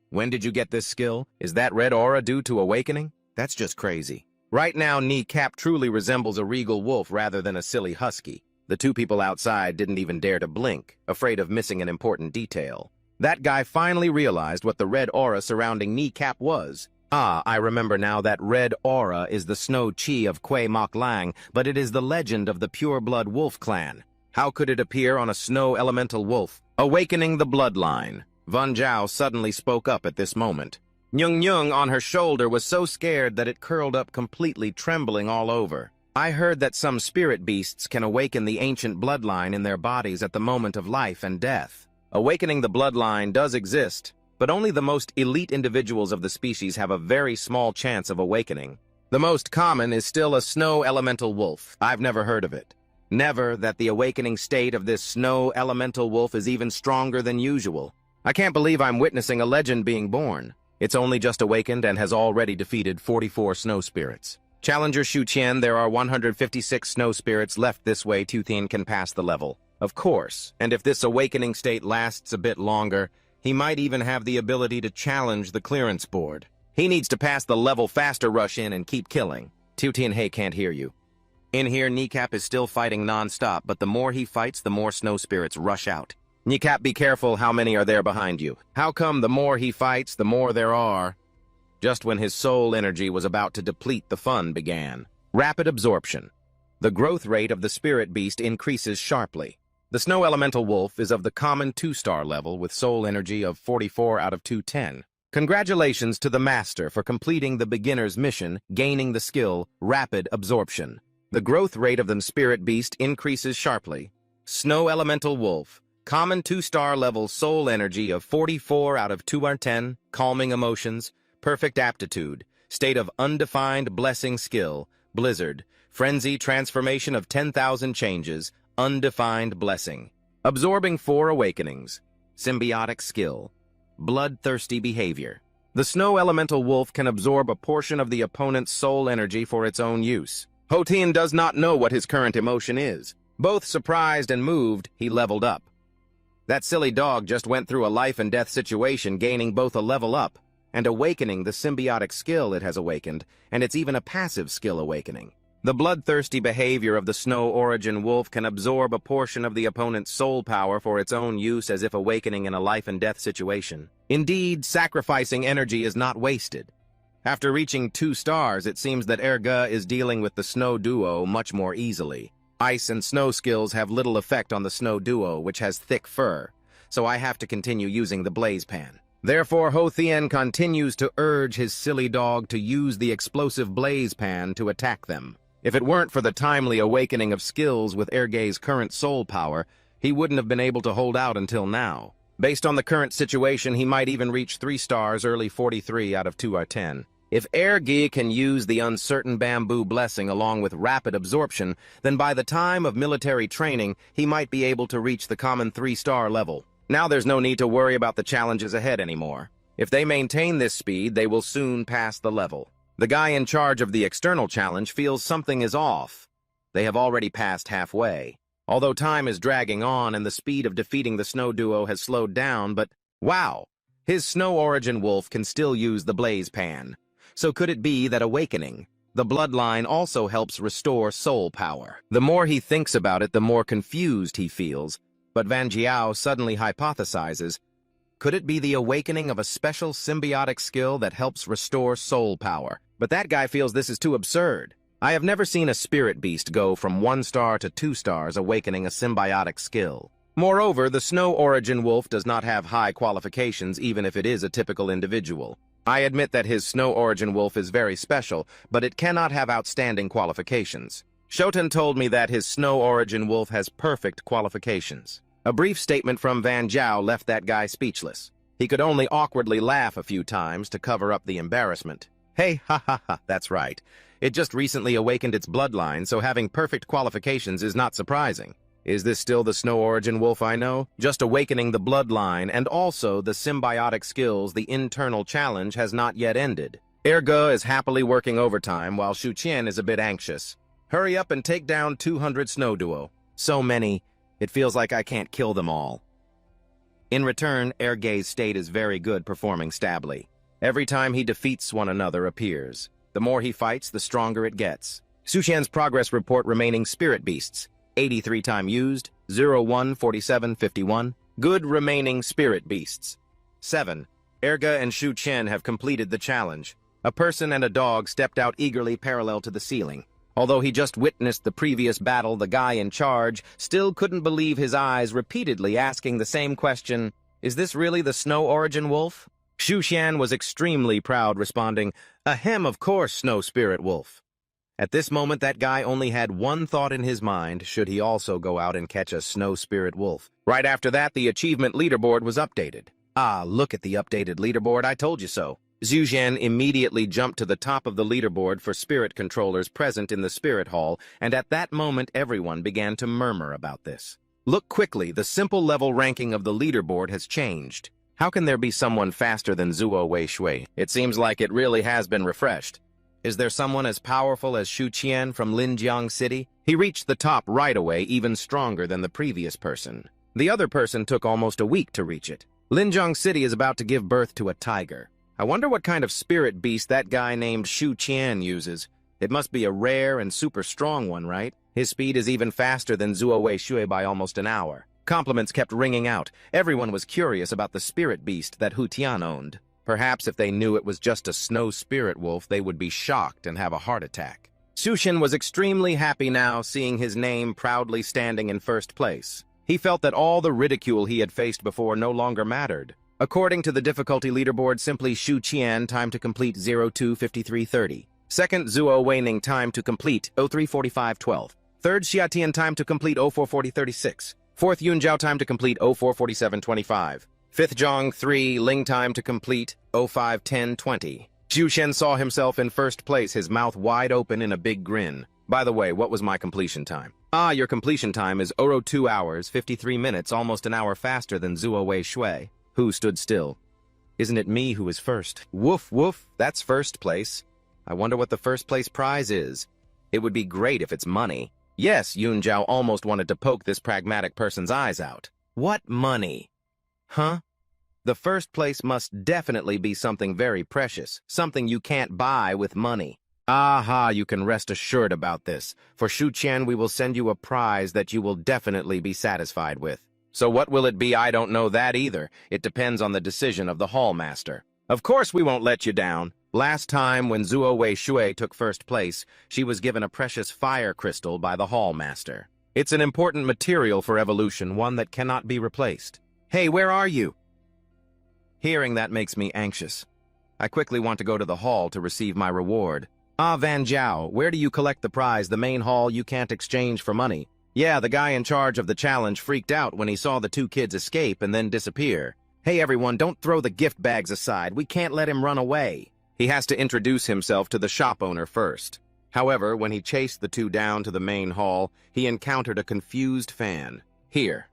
When did you get this skill? Is that red aura due to awakening? That's just crazy. Right now, Kneecap truly resembles a regal wolf rather than a silly husky. The two people outside didn't even dare to blink, afraid of missing an important detail. That guy finally realized what the red aura surrounding Kneecap was. Ah, I remember now, that red aura is the snow chi of Kuei Mok Lang, but it is the legend of the pure-blood wolf clan. How could it appear on a snow elemental wolf? Awakening the bloodline. Van Zhao suddenly spoke up at this moment. Nyung on her shoulder was so scared that it curled up completely, trembling all over. I heard that some spirit beasts can awaken the ancient bloodline in their bodies at the moment of life and death. Awakening the bloodline does exist, but only the most elite individuals of the species have a very small chance of awakening. The most common is still a snow elemental wolf. I've never heard of it. Never that the awakening state of this snow elemental wolf is even stronger than usual. I can't believe I'm witnessing a legend being born. It's only just awakened and has already defeated 44 snow spirits. Challenger Shu Qian, there are 156 snow spirits left this way. Tuthin can pass the level. Of course, and if this awakening state lasts a bit longer, he might even have the ability to challenge the clearance board. He needs to pass the level faster, rush in, and keep killing. Tuthin He can't hear you. In here, Kneecap is still fighting non-stop, but the more he fights, the more snow spirits rush out. Kneecap, be careful how many are there behind you. How come the more he fights, the more there are? Just when his soul energy was about to deplete, the fun began. Rapid absorption. The growth rate of the spirit beast increases sharply. The snow elemental wolf is of the common 2-star level with soul energy of 44 out of 210. Congratulations to the master for completing the beginner's mission, gaining the skill, rapid absorption. The growth rate of the spirit beast increases sharply. Snow elemental wolf, common 2-star level soul energy of 44 out of 210, calming emotions, perfect aptitude, state of undefined blessing skill, blizzard, frenzy transformation of 10,000 changes, undefined blessing, absorbing 4 awakenings, symbiotic skill, bloodthirsty behavior. The snow elemental wolf can absorb a portion of the opponent's soul energy for its own use. Hotian does not know what his current emotion is. Both surprised and moved, he leveled up. That silly dog just went through a life and death situation, gaining both a level up and awakening the symbiotic skill it has awakened, and it's even a passive skill awakening. The bloodthirsty behavior of the snow origin wolf can absorb a portion of the opponent's soul power for its own use as if awakening in a life and death situation. Indeed, sacrificing energy is not wasted. After reaching 2 stars, it seems that Erga is dealing with the snow duo much more easily. Ice and snow skills have little effect on the snow duo, which has thick fur, so I have to continue using the blaze pan. Therefore, Hothien continues to urge his silly dog to use the explosive blaze pan to attack them. If it weren't for the timely awakening of skills with Erge's current soul power, he wouldn't have been able to hold out until now. Based on the current situation, he might even reach 3 stars, early 43 out of 2 are 10. If Ergi can use the uncertain bamboo blessing along with rapid absorption, then by the time of military training, he might be able to reach the common 3-star level. Now there's no need to worry about the challenges ahead anymore. If they maintain this speed, they will soon pass the level. The guy in charge of the external challenge feels something is off. They have already passed halfway. Although time is dragging on and the speed of defeating the snow duo has slowed down, but wow! His snow origin wolf can still use the blaze pan. So could it be that awakening, the bloodline, also helps restore soul power? The more he thinks about it, the more confused he feels. But Van Jiao suddenly hypothesizes, could it be the awakening of a special symbiotic skill that helps restore soul power? But that guy feels this is too absurd. I have never seen a spirit beast go from 1 star to 2 stars awakening a symbiotic skill. Moreover, the snow origin wolf does not have high qualifications even if it is a typical individual. I admit that his snow origin wolf is very special, but it cannot have outstanding qualifications. Shoten told me that his snow origin wolf has perfect qualifications. A brief statement from Van Jiao left that guy speechless. He could only awkwardly laugh a few times to cover up the embarrassment. Hey, ha ha ha, that's right. It just recently awakened its bloodline, so having perfect qualifications is not surprising. Is this still the snow origin wolf I know? Just awakening the bloodline and also the symbiotic skills, the internal challenge has not yet ended. Erge is happily working overtime while Shu Qian is a bit anxious. Hurry up and take down 200 snow duo. So many, it feels like I can't kill them all. In return, Erge's state is very good, performing stably. Every time he defeats one another appears. The more he fights, the stronger it gets. Su Qian's progress report remaining spirit beasts. 83 time used, 01, 47, 51. Good remaining spirit beasts. 7. Erge and Shu Qian have completed the challenge. A person and a dog stepped out eagerly parallel to the ceiling. Although he just witnessed the previous battle, the guy in charge still couldn't believe his eyes, repeatedly asking the same question, is this really the snow origin wolf? Shu Qian was extremely proud, responding, ahem, of course, snow spirit wolf. At this moment, that guy only had one thought in his mind, should he also go out and catch a snow spirit wolf. Right after that, the achievement leaderboard was updated. Ah, look at the updated leaderboard, I told you so. Zhu Zhan immediately jumped to the top of the leaderboard for spirit controllers present in the spirit hall, and at that moment everyone began to murmur about this. Look quickly, the simple level ranking of the leaderboard has changed. How can there be someone faster than Zuo Weishui? It seems like it really has been refreshed. Is there someone as powerful as Shu Qian from Linjiang City? He reached the top right away, even stronger than the previous person. The other person took almost a week to reach it. Linjiang City is about to give birth to a tiger. I wonder what kind of spirit beast that guy named Shu Qian uses. It must be a rare and super strong one, right? His speed is even faster than Zuo Weishui by almost an hour. Compliments kept ringing out. Everyone was curious about the spirit beast that Hu Tian owned. Perhaps if they knew it was just a snow spirit wolf, they would be shocked and have a heart attack. Su Xin was extremely happy now, seeing his name proudly standing in first place. He felt that all the ridicule he had faced before no longer mattered. According to the difficulty leaderboard, simply Shu Qian time to complete 02:53:30. Second, Zuo Weining time to complete 03:45:12. Third, Xia Tian time to complete 04:40:36. Fourth, Yun Zhao time to complete 04:47:25. Fifth, Zhang 3, Ling time to complete 05:10:20. Zhu Shen saw himself in first place, his mouth wide open in a big grin. By the way, what was my completion time? Ah, your completion time is 2 hours, 53 minutes, almost an hour faster than Zuo Weishui, who stood still. Isn't it me who is first? Woof, woof, that's first place. I wonder what the first place prize is. It would be great if it's money. Yes, Yun Zhao almost wanted to poke this pragmatic person's eyes out. What money? Huh? The first place must definitely be something very precious, something you can't buy with money. Aha, you can rest assured about this. For Shu Qian, we will send you a prize that you will definitely be satisfied with. So what will it be? I don't know that either. It depends on the decision of the hall master. Of course we won't let you down. Last time when Zuo Weishui took first place, she was given a precious fire crystal by the hall master. It's an important material for evolution, one that cannot be replaced. Hey, where are you? Hearing that makes me anxious. I quickly want to go to the hall to receive my reward. Ah, Van Jiao, where do you collect the prize? The main hall you can't exchange for money. Yeah, the guy in charge of the challenge freaked out when he saw the 2 kids escape and then disappear. Hey everyone, don't throw the gift bags aside. We can't let him run away. He has to introduce himself to the shop owner first. However, when he chased the two down to the main hall, he encountered a confused fan. Here.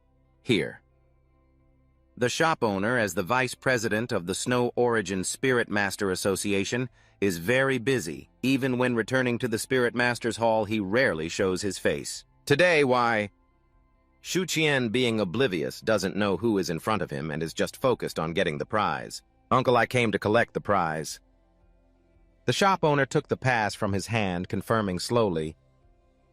The shop owner, as the vice president of the Snow Origin Spirit Master Association, is very busy. Even when returning to the Spirit Master's Hall, he rarely shows his face. Today, why? Shu Qian, being oblivious, doesn't know who is in front of him and is just focused on getting the prize. Uncle, I came to collect the prize. The shop owner took the pass from his hand, confirming slowly.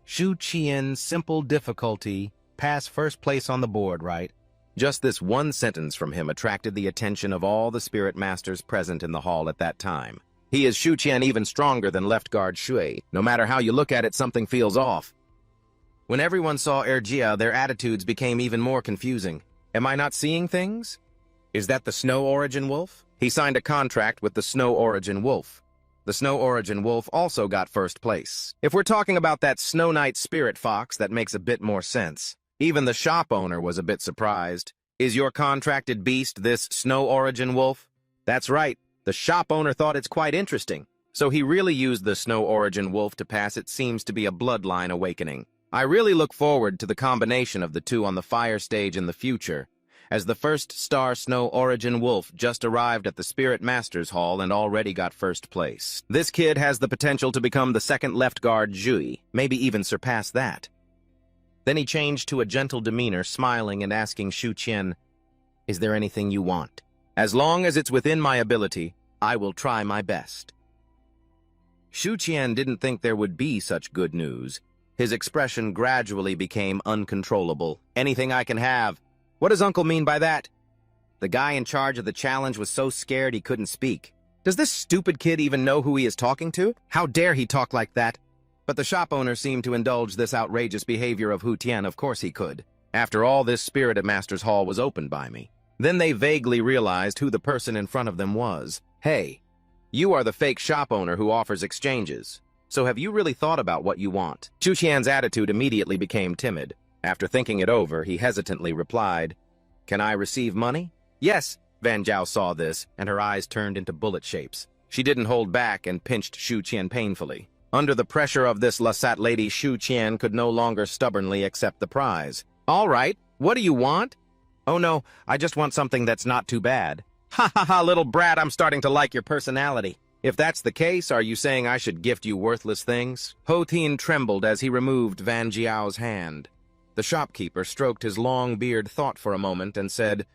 Shu Qian, simple difficulty, pass first place on the board, right? Just this one sentence from him attracted the attention of all the spirit masters present in the hall at that time. He is Shu Qian, even stronger than left guard Shui. No matter how you look at it, something feels off. When everyone saw Erjia, their attitudes became even more confusing. Am I not seeing things? Is that the Snow Origin Wolf? He signed a contract with the Snow Origin Wolf. The Snow Origin Wolf also got first place. If we're talking about that Snow Knight Spirit Fox, that makes a bit more sense. Even the shop owner was a bit surprised. Is your contracted beast this Snow Origin Wolf? That's right. The shop owner thought it's quite interesting. So he really used the Snow Origin Wolf to pass. It seems to be a bloodline awakening. I really look forward to the combination of the two on the fire stage in the future, as the first star Snow Origin Wolf just arrived at the Spirit Masters Hall and already got first place. This kid has the potential to become the second left guard Zhui, maybe even surpass that. Then he changed to a gentle demeanor, smiling and asking Shu Qian, "Is there anything you want? As long as it's within my ability, I will try my best." Shu Qian didn't think there would be such good news. His expression gradually became uncontrollable. "Anything I can have." What does Uncle mean by that? The guy in charge of the challenge was so scared he couldn't speak. Does this stupid kid even know who he is talking to? How dare he talk like that? But the shop owner seemed to indulge this outrageous behavior of Hu Tian. Of course he could. After all, this Spirit Master's Hall was opened by me. Then they vaguely realized who the person in front of them was. Hey, you are the fake shop owner who offers exchanges. So have you really thought about what you want? Shu Qian's attitude immediately became timid. After thinking it over, he hesitantly replied, "Can I receive money?" "Yes." Van Jiao saw this, and her eyes turned into bullet shapes. She didn't hold back and pinched Shu Qian painfully. Under the pressure of this Lasat lady, Shu Qian could no longer stubbornly accept the prize. "All right, what do you want?" "Oh no, I just want something that's not too bad." "Ha ha ha, little brat, I'm starting to like your personality. If that's the case, are you saying I should gift you worthless things?" Ho Tin trembled as he removed Van Jiao's hand. The shopkeeper stroked his long beard thought for a moment and said,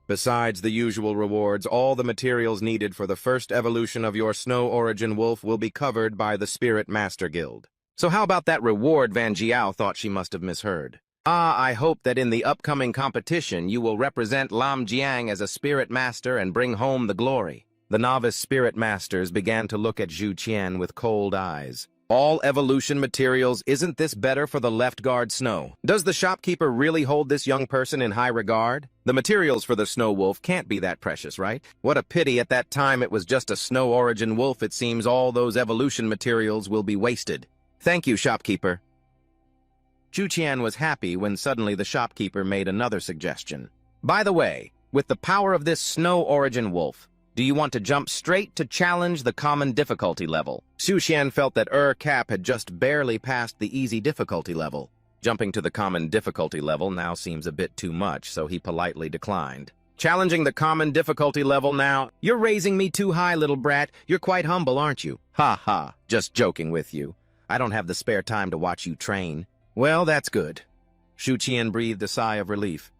"Besides the usual rewards, all the materials needed for the first evolution of your Snow Origin Wolf will be covered by the Spirit Master Guild." "So how about that reward?" Van Jiao thought she must have misheard. "Ah, I hope that in the upcoming competition you will represent Lam Jiang as a Spirit Master and bring home the glory." The novice Spirit Masters began to look at Shu Qian with cold eyes. "All evolution materials, isn't this better for the left guard Snow? Does the shopkeeper really hold this young person in high regard? The materials for the Snow Wolf can't be that precious, right? What a pity at that time it was just a Snow Origin Wolf. It seems all those evolution materials will be wasted." "Thank you, shopkeeper." Shu Qian was happy when suddenly the shopkeeper made another suggestion. "By the way, with the power of this Snow Origin Wolf, do you want to jump straight to challenge the common difficulty level?" Shu Qian felt that Cap had just barely passed the easy difficulty level. Jumping to the common difficulty level now seems a bit too much, so he politely declined. "Challenging the common difficulty level now? You're raising me too high, little brat. You're quite humble, aren't you?" "Ha ha, just joking with you. I don't have the spare time to watch you train." "Well, that's good." Shu Qian breathed a sigh of relief.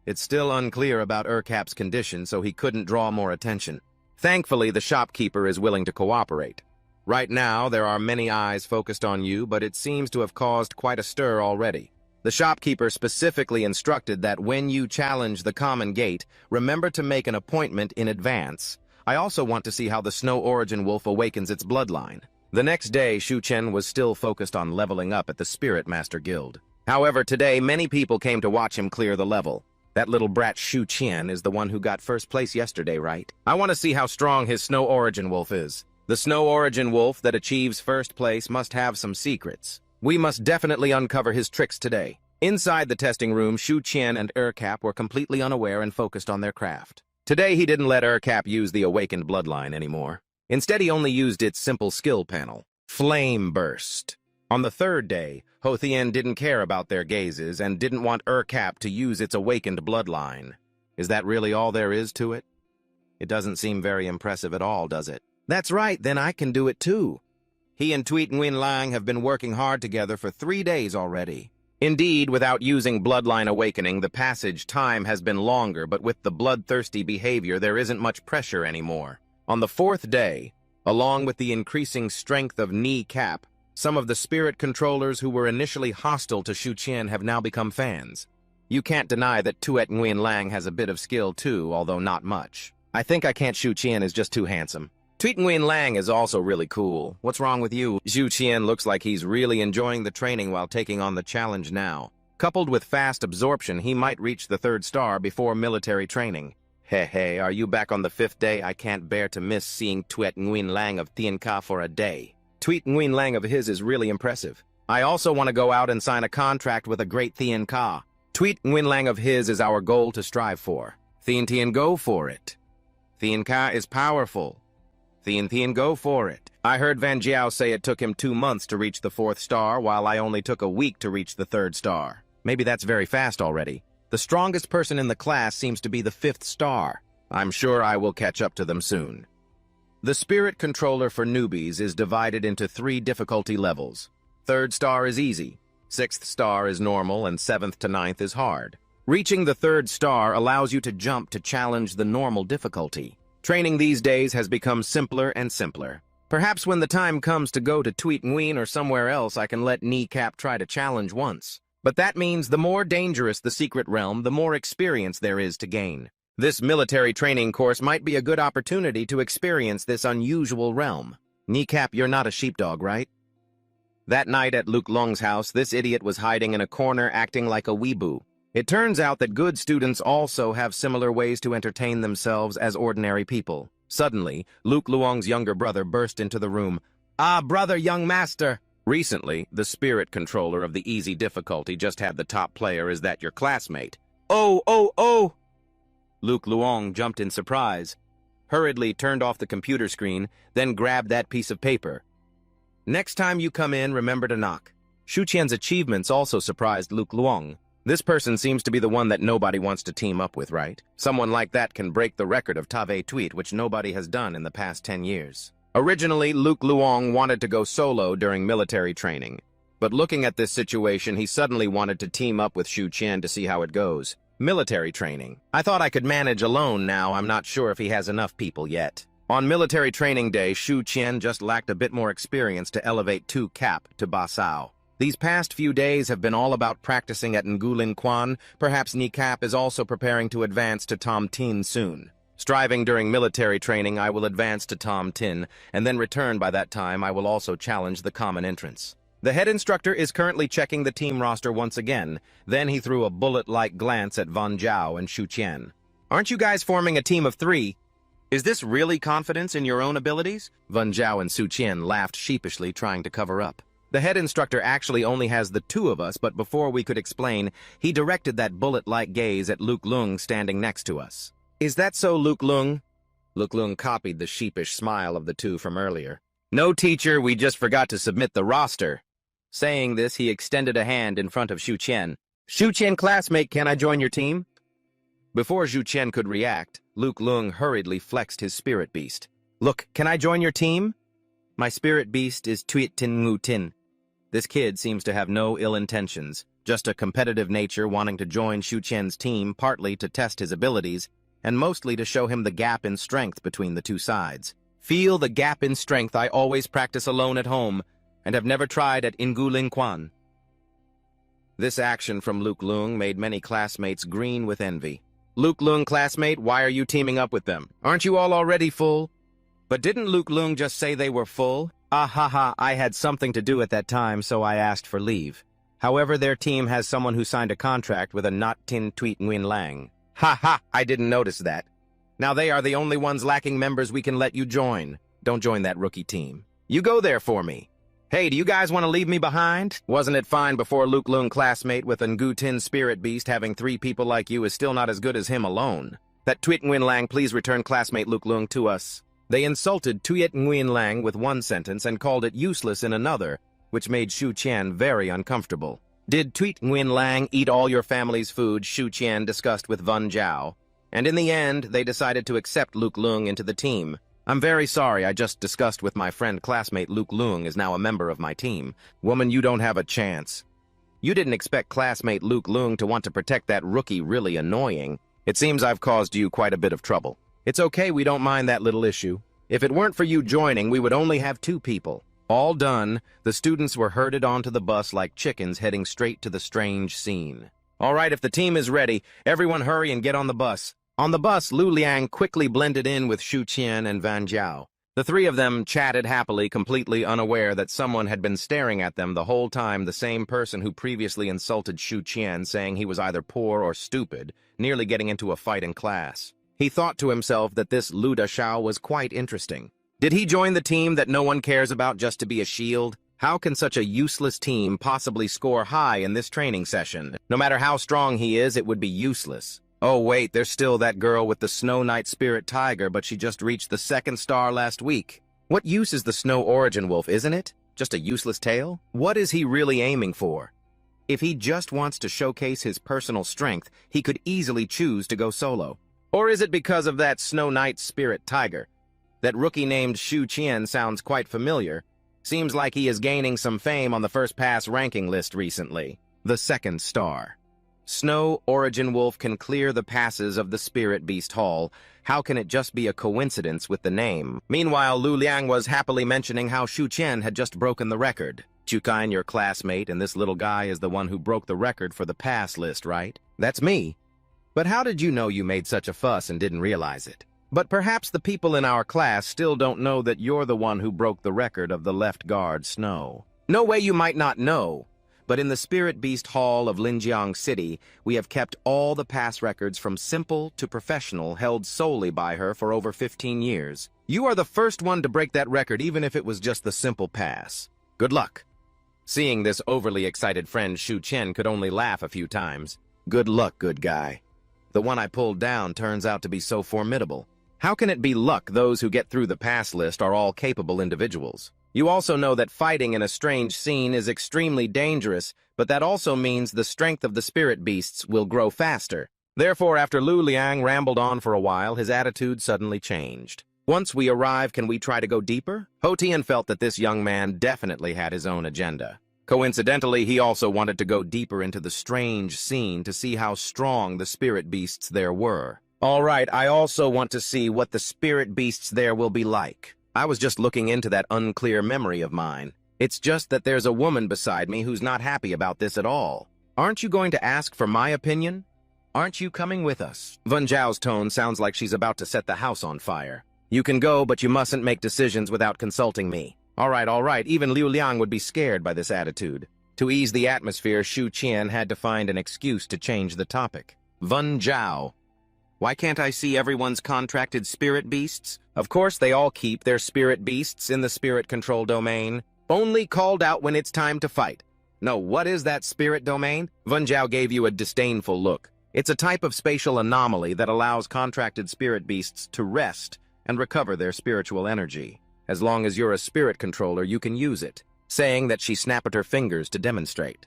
It's still unclear about Cap's condition, so he couldn't draw more attention. Thankfully, the shopkeeper is willing to cooperate. Right now, there are many eyes focused on you, but it seems to have caused quite a stir already. The shopkeeper specifically instructed that when you challenge the common gate, remember to make an appointment in advance. I also want to see how the Snow Origin Wolf awakens its bloodline. The next day, Shu Qian was still focused on leveling up at the Spirit Master Guild. However, today, many people came to watch him clear the level. That little brat Shu Qian is the one who got first place yesterday, right? I want to see how strong his Snow Origin Wolf is. The Snow Origin Wolf that achieves first place must have some secrets. We must definitely uncover his tricks today. Inside the testing room, Shu Qian and Cap were completely unaware and focused on their craft. Today he didn't let Cap use the awakened bloodline anymore. Instead, he only used its simple skill panel, Flame Burst. On the third day, Hothian didn't care about their gazes and didn't want Cap to use its awakened bloodline. Is that really all there is to it? It doesn't seem very impressive at all, does it? That's right, then I can do it too. He and Tweet Nguyen Lang have been working hard together for 3 days already. Indeed, without using Bloodline Awakening, the passage time has been longer, but with the bloodthirsty behavior, there isn't much pressure anymore. On the 4th day, along with the increasing strength of Cap, some of the spirit controllers who were initially hostile to Shu Qian have now become fans. You can't deny that Tuet Nguyen Lang has a bit of skill too, although not much. I think I can't. Shu Qian is just too handsome. Tweet Nguyen Lang is also really cool. What's wrong with you? Shu Qian looks like he's really enjoying the training while taking on the challenge now. Coupled with fast absorption, he might reach the 3rd star before military training. Hey, are you back on the 5th day? I can't bear to miss seeing Tuet Nguyen Lang of Tien Ka for a day. Tweet Nguyen Lang of his is really impressive. I also want to go out and sign a contract with a great Tien Ka. Tweet Nguyen Lang of his is our goal to strive for. Tien go for it. Tien Ka is powerful. Tien go for it. I heard Van Jiao say it took him 2 months to reach the 4th star, while I only took a week to reach the 3rd star. Maybe that's very fast already. The strongest person in the class seems to be the 5th star. I'm sure I will catch up to them soon. The spirit controller for newbies is divided into 3 difficulty levels. 3rd star is easy, 6th star is normal, and 7th to 9th is hard. Reaching the 3rd star allows you to jump to challenge the normal difficulty. Training these days has become simpler and simpler. Perhaps when the time comes to go to Tweet Nguyen or somewhere else, I can let Cap try to challenge once. But that means the more dangerous the secret realm, the more experience there is to gain. This military training course might be a good opportunity to experience this unusual realm. Cap, you're not a sheepdog, right? That night at Luke Lung's house, this idiot was hiding in a corner acting like a weeboo. It turns out that good students also have similar ways to entertain themselves as ordinary people. Suddenly, Luke Luong's younger brother burst into the room. "Ah, brother, young master!" Recently, the spirit controller of the easy difficulty just had the top player. Is that your classmate? Oh! Luke Luong jumped in surprise, hurriedly turned off the computer screen, then grabbed that piece of paper. "Next time you come in, remember to knock." Shu Qian's achievements also surprised Luke Luong. This person seems to be the one that nobody wants to team up with, right? Someone like that can break the record of Tave Tweet, which nobody has done in the past 10 years. Originally, Luke Luong wanted to go solo during military training. But looking at this situation, he suddenly wanted to team up with Shu Qian to see how it goes. Military training. I thought I could manage alone now. I'm not sure if he has enough people yet. On military training day, Shu Qian just lacked a bit more experience to elevate 2 Cap to Basao. These past few days have been all about practicing at Ngulin Quan. Perhaps Cap is also preparing to advance to Tom Tin soon. Striving during military training, I will advance to Tom Tin, and then return. By that time. I will also challenge the common entrance. The head instructor is currently checking the team roster once again. Then he threw a bullet-like glance at Van Jiao and Shu Qian. "Aren't you guys forming a team of 3? Is this really confidence in your own abilities?" Van Jiao and Shu Qian laughed sheepishly, trying to cover up. The head instructor actually only has the 2 of us, but before we could explain, he directed that bullet-like gaze at Luke Lung standing next to us. "Is that so, Luke Lung?" Luke Lung copied the sheepish smile of the 2 from earlier. "No, teacher, we just forgot to submit the roster." Saying this, he extended a hand in front of Shu Qian. "Shu Qian, classmate, can I join your team?" Before Shu Qian could react, Luke Lung hurriedly flexed his spirit beast. "Look, can I join your team? My spirit beast is Tuit Tin Ngu Tin." This kid seems to have no ill intentions, just a competitive nature wanting to join Shu Qian's team, partly to test his abilities, and mostly to show him the gap in strength between the 2 sides. "Feel the gap in strength I always practice alone at home, and have never tried at Ngulin Quan." This action from Luke Lung made many classmates green with envy. "Luke Lung, classmate, why are you teaming up with them? Aren't you all already full?" "But didn't Luke Lung just say they were full?" "Ah ha ha, I had something to do at that time, so I asked for leave. However, their team has someone who signed a contract with a not Tin Tweet Nguyen Lang." "Ha ha, I didn't notice that. Now they are the only ones lacking members we can let you join. Don't join that rookie team. You go there for me. Hey, do you guys want to leave me behind? Wasn't it fine before Luke Lung, classmate, with a Ngu Tin spirit beast? Having 3 people like you is still not as good as him alone. That Tweet Nguyen Lang, please return classmate Luke Lung to us." They insulted Tuyet Nguyen Lang with one sentence and called it useless in another, which made Shu Qian very uncomfortable. Did Tuyet Nguyen Lang eat all your family's food? Shu Qian discussed with Wen Zhao, and in the end, they decided to accept Luke Lung into the team. I'm very sorry, I just discussed with my friend classmate Luke Lung is now a member of my team. Woman, you don't have a chance. You didn't expect classmate Luke Lung to want to protect that rookie. Really annoying. It seems I've caused you quite a bit of trouble. It's okay, we don't mind that little issue. If it weren't for you joining, we would only have 2 people. All done, the students were herded onto the bus like chickens heading straight to the strange scene. All right, if the team is ready, everyone hurry and get on the bus. On the bus, Lu Liang quickly blended in with Shu Qian and Wen Zhao. The 3 of them chatted happily, completely unaware that someone had been staring at them the whole time, the same person who previously insulted Shu Qian, saying he was either poor or stupid, nearly getting into a fight in class. He thought to himself that this Lu Dashao was quite interesting. Did he join the team that no one cares about just to be a shield? How can such a useless team possibly score high in this training session? No matter how strong he is, it would be useless. Oh wait, there's still that girl with the Snow Knight Spirit Tiger, but she just reached the 2nd star last week. What use is the Snow Origin Wolf, isn't it? Just a useless tail? What is he really aiming for? If he just wants to showcase his personal strength, he could easily choose to go solo. Or is it because of that Snow Knight Spirit Tiger? That rookie named Shu Qian sounds quite familiar. Seems like he is gaining some fame on the first pass ranking list recently. The 2nd star. Snow Origin Wolf can clear the passes of the Spirit Beast Hall. How can it just be a coincidence with the name? Meanwhile, Lu Liang was happily mentioning how Shu Qian had just broken the record. Chukain, your classmate, and this little guy is the one who broke the record for the pass list, right? That's me. But how did you know you made such a fuss and didn't realize it? But perhaps the people in our class still don't know that you're the one who broke the record of the left guard, Snow. No way you might not know. But in the Spirit Beast Hall of Linjiang City, we have kept all the pass records from simple to professional held solely by her for over 15 years. You are the first one to break that record, even if it was just the simple pass. Good luck. Seeing this overly excited friend, Shu Qian could only laugh a few times. Good luck, good guy. The one I pulled down turns out to be so formidable. How can it be luck those who get through the pass list are all capable individuals? You also know that fighting in a strange scene is extremely dangerous, but that also means the strength of the spirit beasts will grow faster. Therefore, after Lu Liang rambled on for a while, his attitude suddenly changed. Once we arrive, can we try to go deeper? Ho Tian felt that this young man definitely had his own agenda. Coincidentally, he also wanted to go deeper into the strange scene to see how strong the spirit beasts there were. All right, I also want to see what the spirit beasts there will be like. I was just looking into that unclear memory of mine. It's just that there's a woman beside me who's not happy about this at all. Aren't you going to ask for my opinion? Aren't you coming with us? Wen Zhao's tone sounds like she's about to set the house on fire. You can go, but you mustn't make decisions without consulting me. All right. Even Liu Liang would be scared by this attitude. To ease the atmosphere, Shu Qian had to find an excuse to change the topic. Wen Zhao. Why can't I see everyone's contracted spirit beasts? Of course, they all keep their spirit beasts in the spirit control domain. Only called out when it's time to fight. No, what is that spirit domain? Wen Zhao gave you a disdainful look. It's a type of spatial anomaly that allows contracted spirit beasts to rest and recover their spiritual energy. As long as you're a spirit controller, you can use it, saying that she snapped her fingers to demonstrate.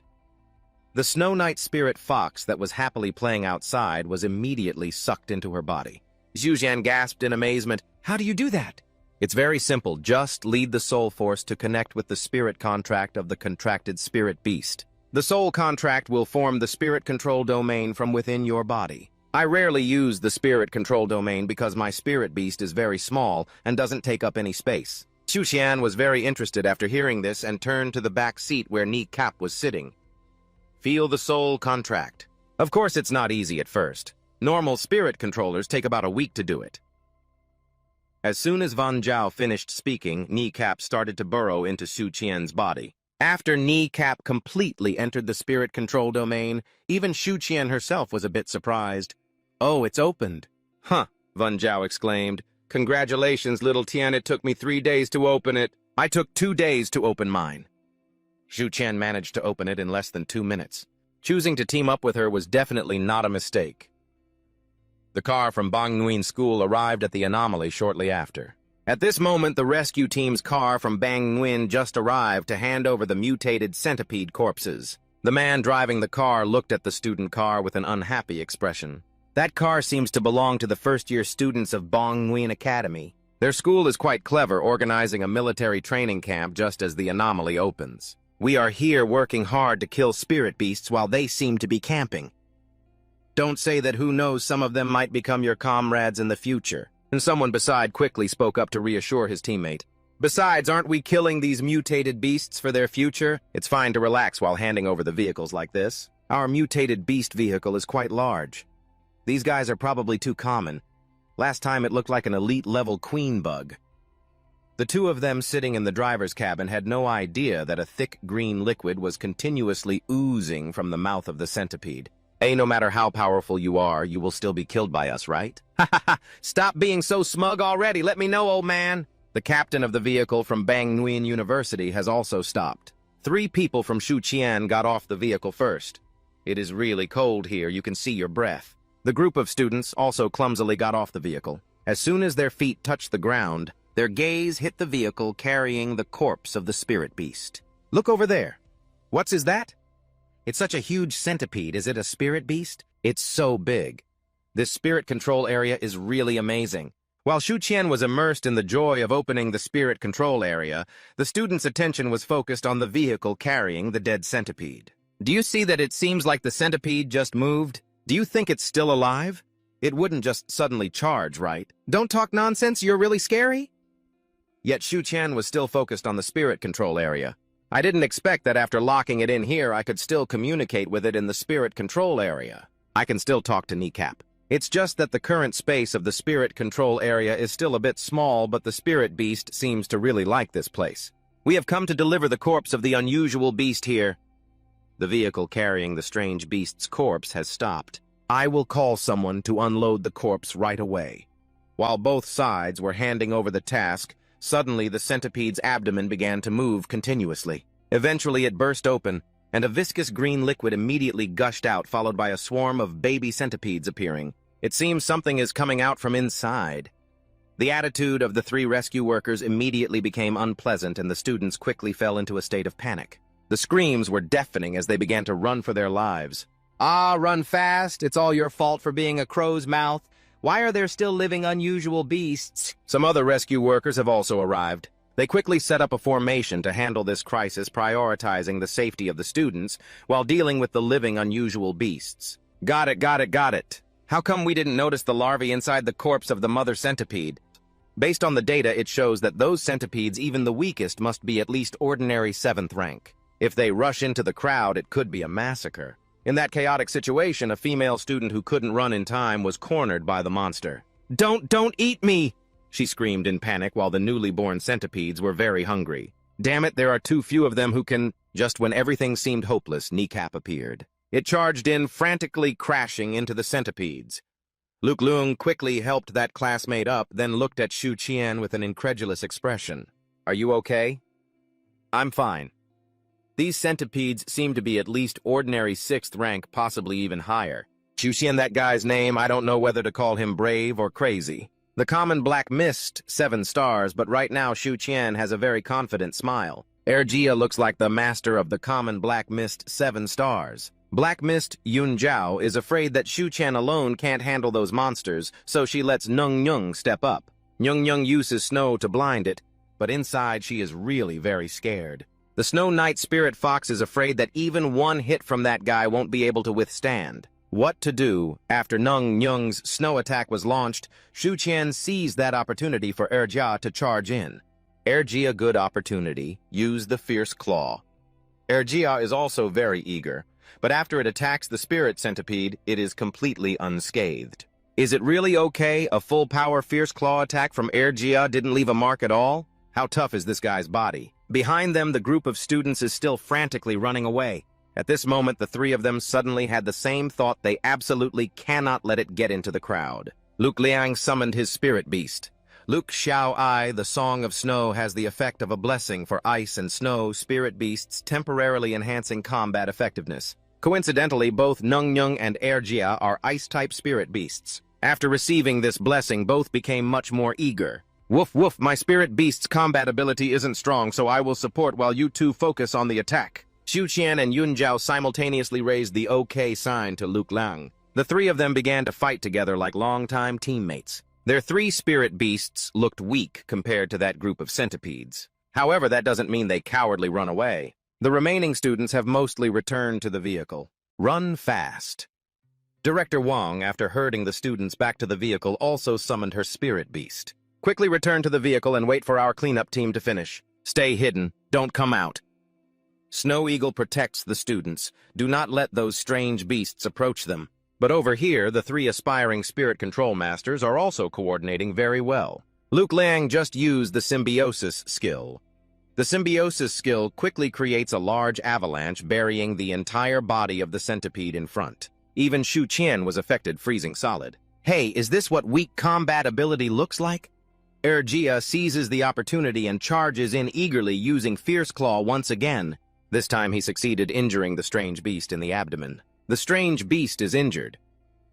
The Snow Knight spirit fox that was happily playing outside was immediately sucked into her body. Zhu Jian gasped in amazement. How do you do that? It's very simple. Just lead the soul force to connect with the spirit contract of the contracted spirit beast. The soul contract will form the spirit control domain from within your body. I rarely use the spirit control domain because my spirit beast is very small and doesn't take up any space. Xu Xian was very interested after hearing this and turned to the back seat where Ni Cap was sitting. Feel the soul contract. Of course, it's not easy at first. Normal spirit controllers take about a week to do it. As soon as Wen Zhao finished speaking, Ni Cap started to burrow into Xu Qian's body. After Ni Cap completely entered the spirit control domain, even Xu Qian herself was a bit surprised. Oh, it's opened. Huh, Wen Zhao exclaimed. Congratulations, little Tian, it took me 3 days to open it. I took 2 days to open mine. Xu Qian managed to open it in less than 2 minutes. Choosing to team up with her was definitely not a mistake. The car from Bang Nguyen School arrived at the anomaly shortly after. At this moment, the rescue team's car from Bang Nguyen just arrived to hand over the mutated centipede corpses. The man driving the car looked at the student car with an unhappy expression. That car seems to belong to the first-year students of Bang Nguyen Academy. Their school is quite clever, organizing a military training camp just as the anomaly opens. We are here working hard to kill spirit beasts while they seem to be camping. Don't say that who knows, some of them might become your comrades in the future. And someone beside quickly spoke up to reassure his teammate. Besides, aren't we killing these mutated beasts for their future? It's fine to relax while handing over the vehicles like this. Our mutated beast vehicle is quite large. These guys are probably too common. Last time it looked like an elite-level queen bug. The two of them sitting in the driver's cabin had no idea that a thick green liquid was continuously oozing from the mouth of the centipede. No matter how powerful you are, you will still be killed by us, right? Ha ha ha! Stop being so smug already, let me know, old man! The captain of the vehicle from Bang Nguyen University has also stopped. 3 people from Shuqian got off the vehicle first. It is really cold here, you can see your breath. The group of students also clumsily got off the vehicle. As soon as their feet touched the ground, their gaze hit the vehicle carrying the corpse of the spirit beast. Look over there. What's is that? It's such a huge centipede. Is it a spirit beast? It's so big. This spirit control area is really amazing. While Shu Qian was immersed in the joy of opening the spirit control area, the student's attention was focused on the vehicle carrying the dead centipede. Do you see that it seems like the centipede just moved? Do you think it's still alive? It wouldn't just suddenly charge, right? Don't talk nonsense, you're really scary? Yet Shu Qian was still focused on the spirit control area. I didn't expect that after locking it in here, I could still communicate with it in the spirit control area. I can still talk to Kneecap. It's just that the current space of the spirit control area is still a bit small, but the spirit beast seems to really like this place. We have come to deliver the corpse of the unusual beast here. The vehicle carrying the strange beast's corpse has stopped. I will call someone to unload the corpse right away. While both sides were handing over the task, suddenly the centipede's abdomen began to move continuously. Eventually it burst open, and a viscous green liquid immediately gushed out, followed by a swarm of baby centipedes appearing. It seems something is coming out from inside. The attitude of the 3 rescue workers immediately became unpleasant, and the students quickly fell into a state of panic. The screams were deafening as they began to run for their lives. Ah, run fast! It's all your fault for being a crow's mouth. Why are there still living unusual beasts? Some other rescue workers have also arrived. They quickly set up a formation to handle this crisis, prioritizing the safety of the students while dealing with the living unusual beasts. Got it. How come we didn't notice the larvae inside the corpse of the mother centipede? Based on the data, it shows that those centipedes, even the weakest, must be at least ordinary 7th rank. If they rush into the crowd, it could be a massacre. In that chaotic situation, a female student who couldn't run in time was cornered by the monster. Don't eat me! She screamed in panic while the newly born centipedes were very hungry. Damn it, there are too few of them who can... Just when everything seemed hopeless, Kneecap appeared. It charged in, frantically crashing into the centipedes. Luke Leung quickly helped that classmate up, then looked at Shu Qian with an incredulous expression. Are you okay? I'm fine. These centipedes seem to be at least ordinary 6th rank, possibly even higher. Shu Qian, that guy's name, I don't know whether to call him brave or crazy. The common black mist, 7 stars, but right now Shu Qian has a very confident smile. Ergia looks like the master of the common black mist, 7 stars. Black Mist Yun Jiao is afraid that Shu Qian alone can't handle those monsters, so she lets Nung Nyung step up. Nung Nyung uses snow to blind it, but inside she is really very scared. The Snow Knight Spirit Fox is afraid that even one hit from that guy won't be able to withstand. What to do? After Nung Nyung's snow attack was launched, Shu Qian seized that opportunity for Erjia to charge in. Erjia, good opportunity. Use the Fierce Claw. Erjia is also very eager, but after it attacks the spirit centipede, it is completely unscathed. Is it really okay? A full-power Fierce Claw attack from Erjia didn't leave a mark at all? How tough is this guy's body? Behind them, the group of students is still frantically running away. At this moment, the 3 of them suddenly had the same thought: they absolutely cannot let it get into the crowd. Luke Liang summoned his spirit beast. Luke Xiao Ai, the Song of Snow, has the effect of a blessing for ice and snow spirit beasts, temporarily enhancing combat effectiveness. Coincidentally, both Nung Nyung and Erjia are ice-type spirit beasts. After receiving this blessing, both became much more eager. Woof woof, my spirit beast's combat ability isn't strong, so I will support while you two focus on the attack. Xu Qian and Yun Jiao simultaneously raised the OK sign to Luke Liang. The three of them began to fight together like longtime teammates. Their three spirit beasts looked weak compared to that group of centipedes. However, that doesn't mean they cowardly run away. The remaining students have mostly returned to the vehicle. Run fast. Director Wang, after herding the students back to the vehicle, also summoned her spirit beast. Quickly return to the vehicle and wait for our cleanup team to finish. Stay hidden. Don't come out. Snow Eagle protects the students. Do not let those strange beasts approach them. But over here, the three aspiring spirit control masters are also coordinating very well. Luke Liang just used the symbiosis skill. The symbiosis skill quickly creates a large avalanche burying the entire body of the centipede in front. Even Xu Qian was affected, freezing solid. Hey, is this what weak combat ability looks like? Ergia seizes the opportunity and charges in eagerly using Fierce Claw once again. This time he succeeded injuring the strange beast in the abdomen. The strange beast is injured.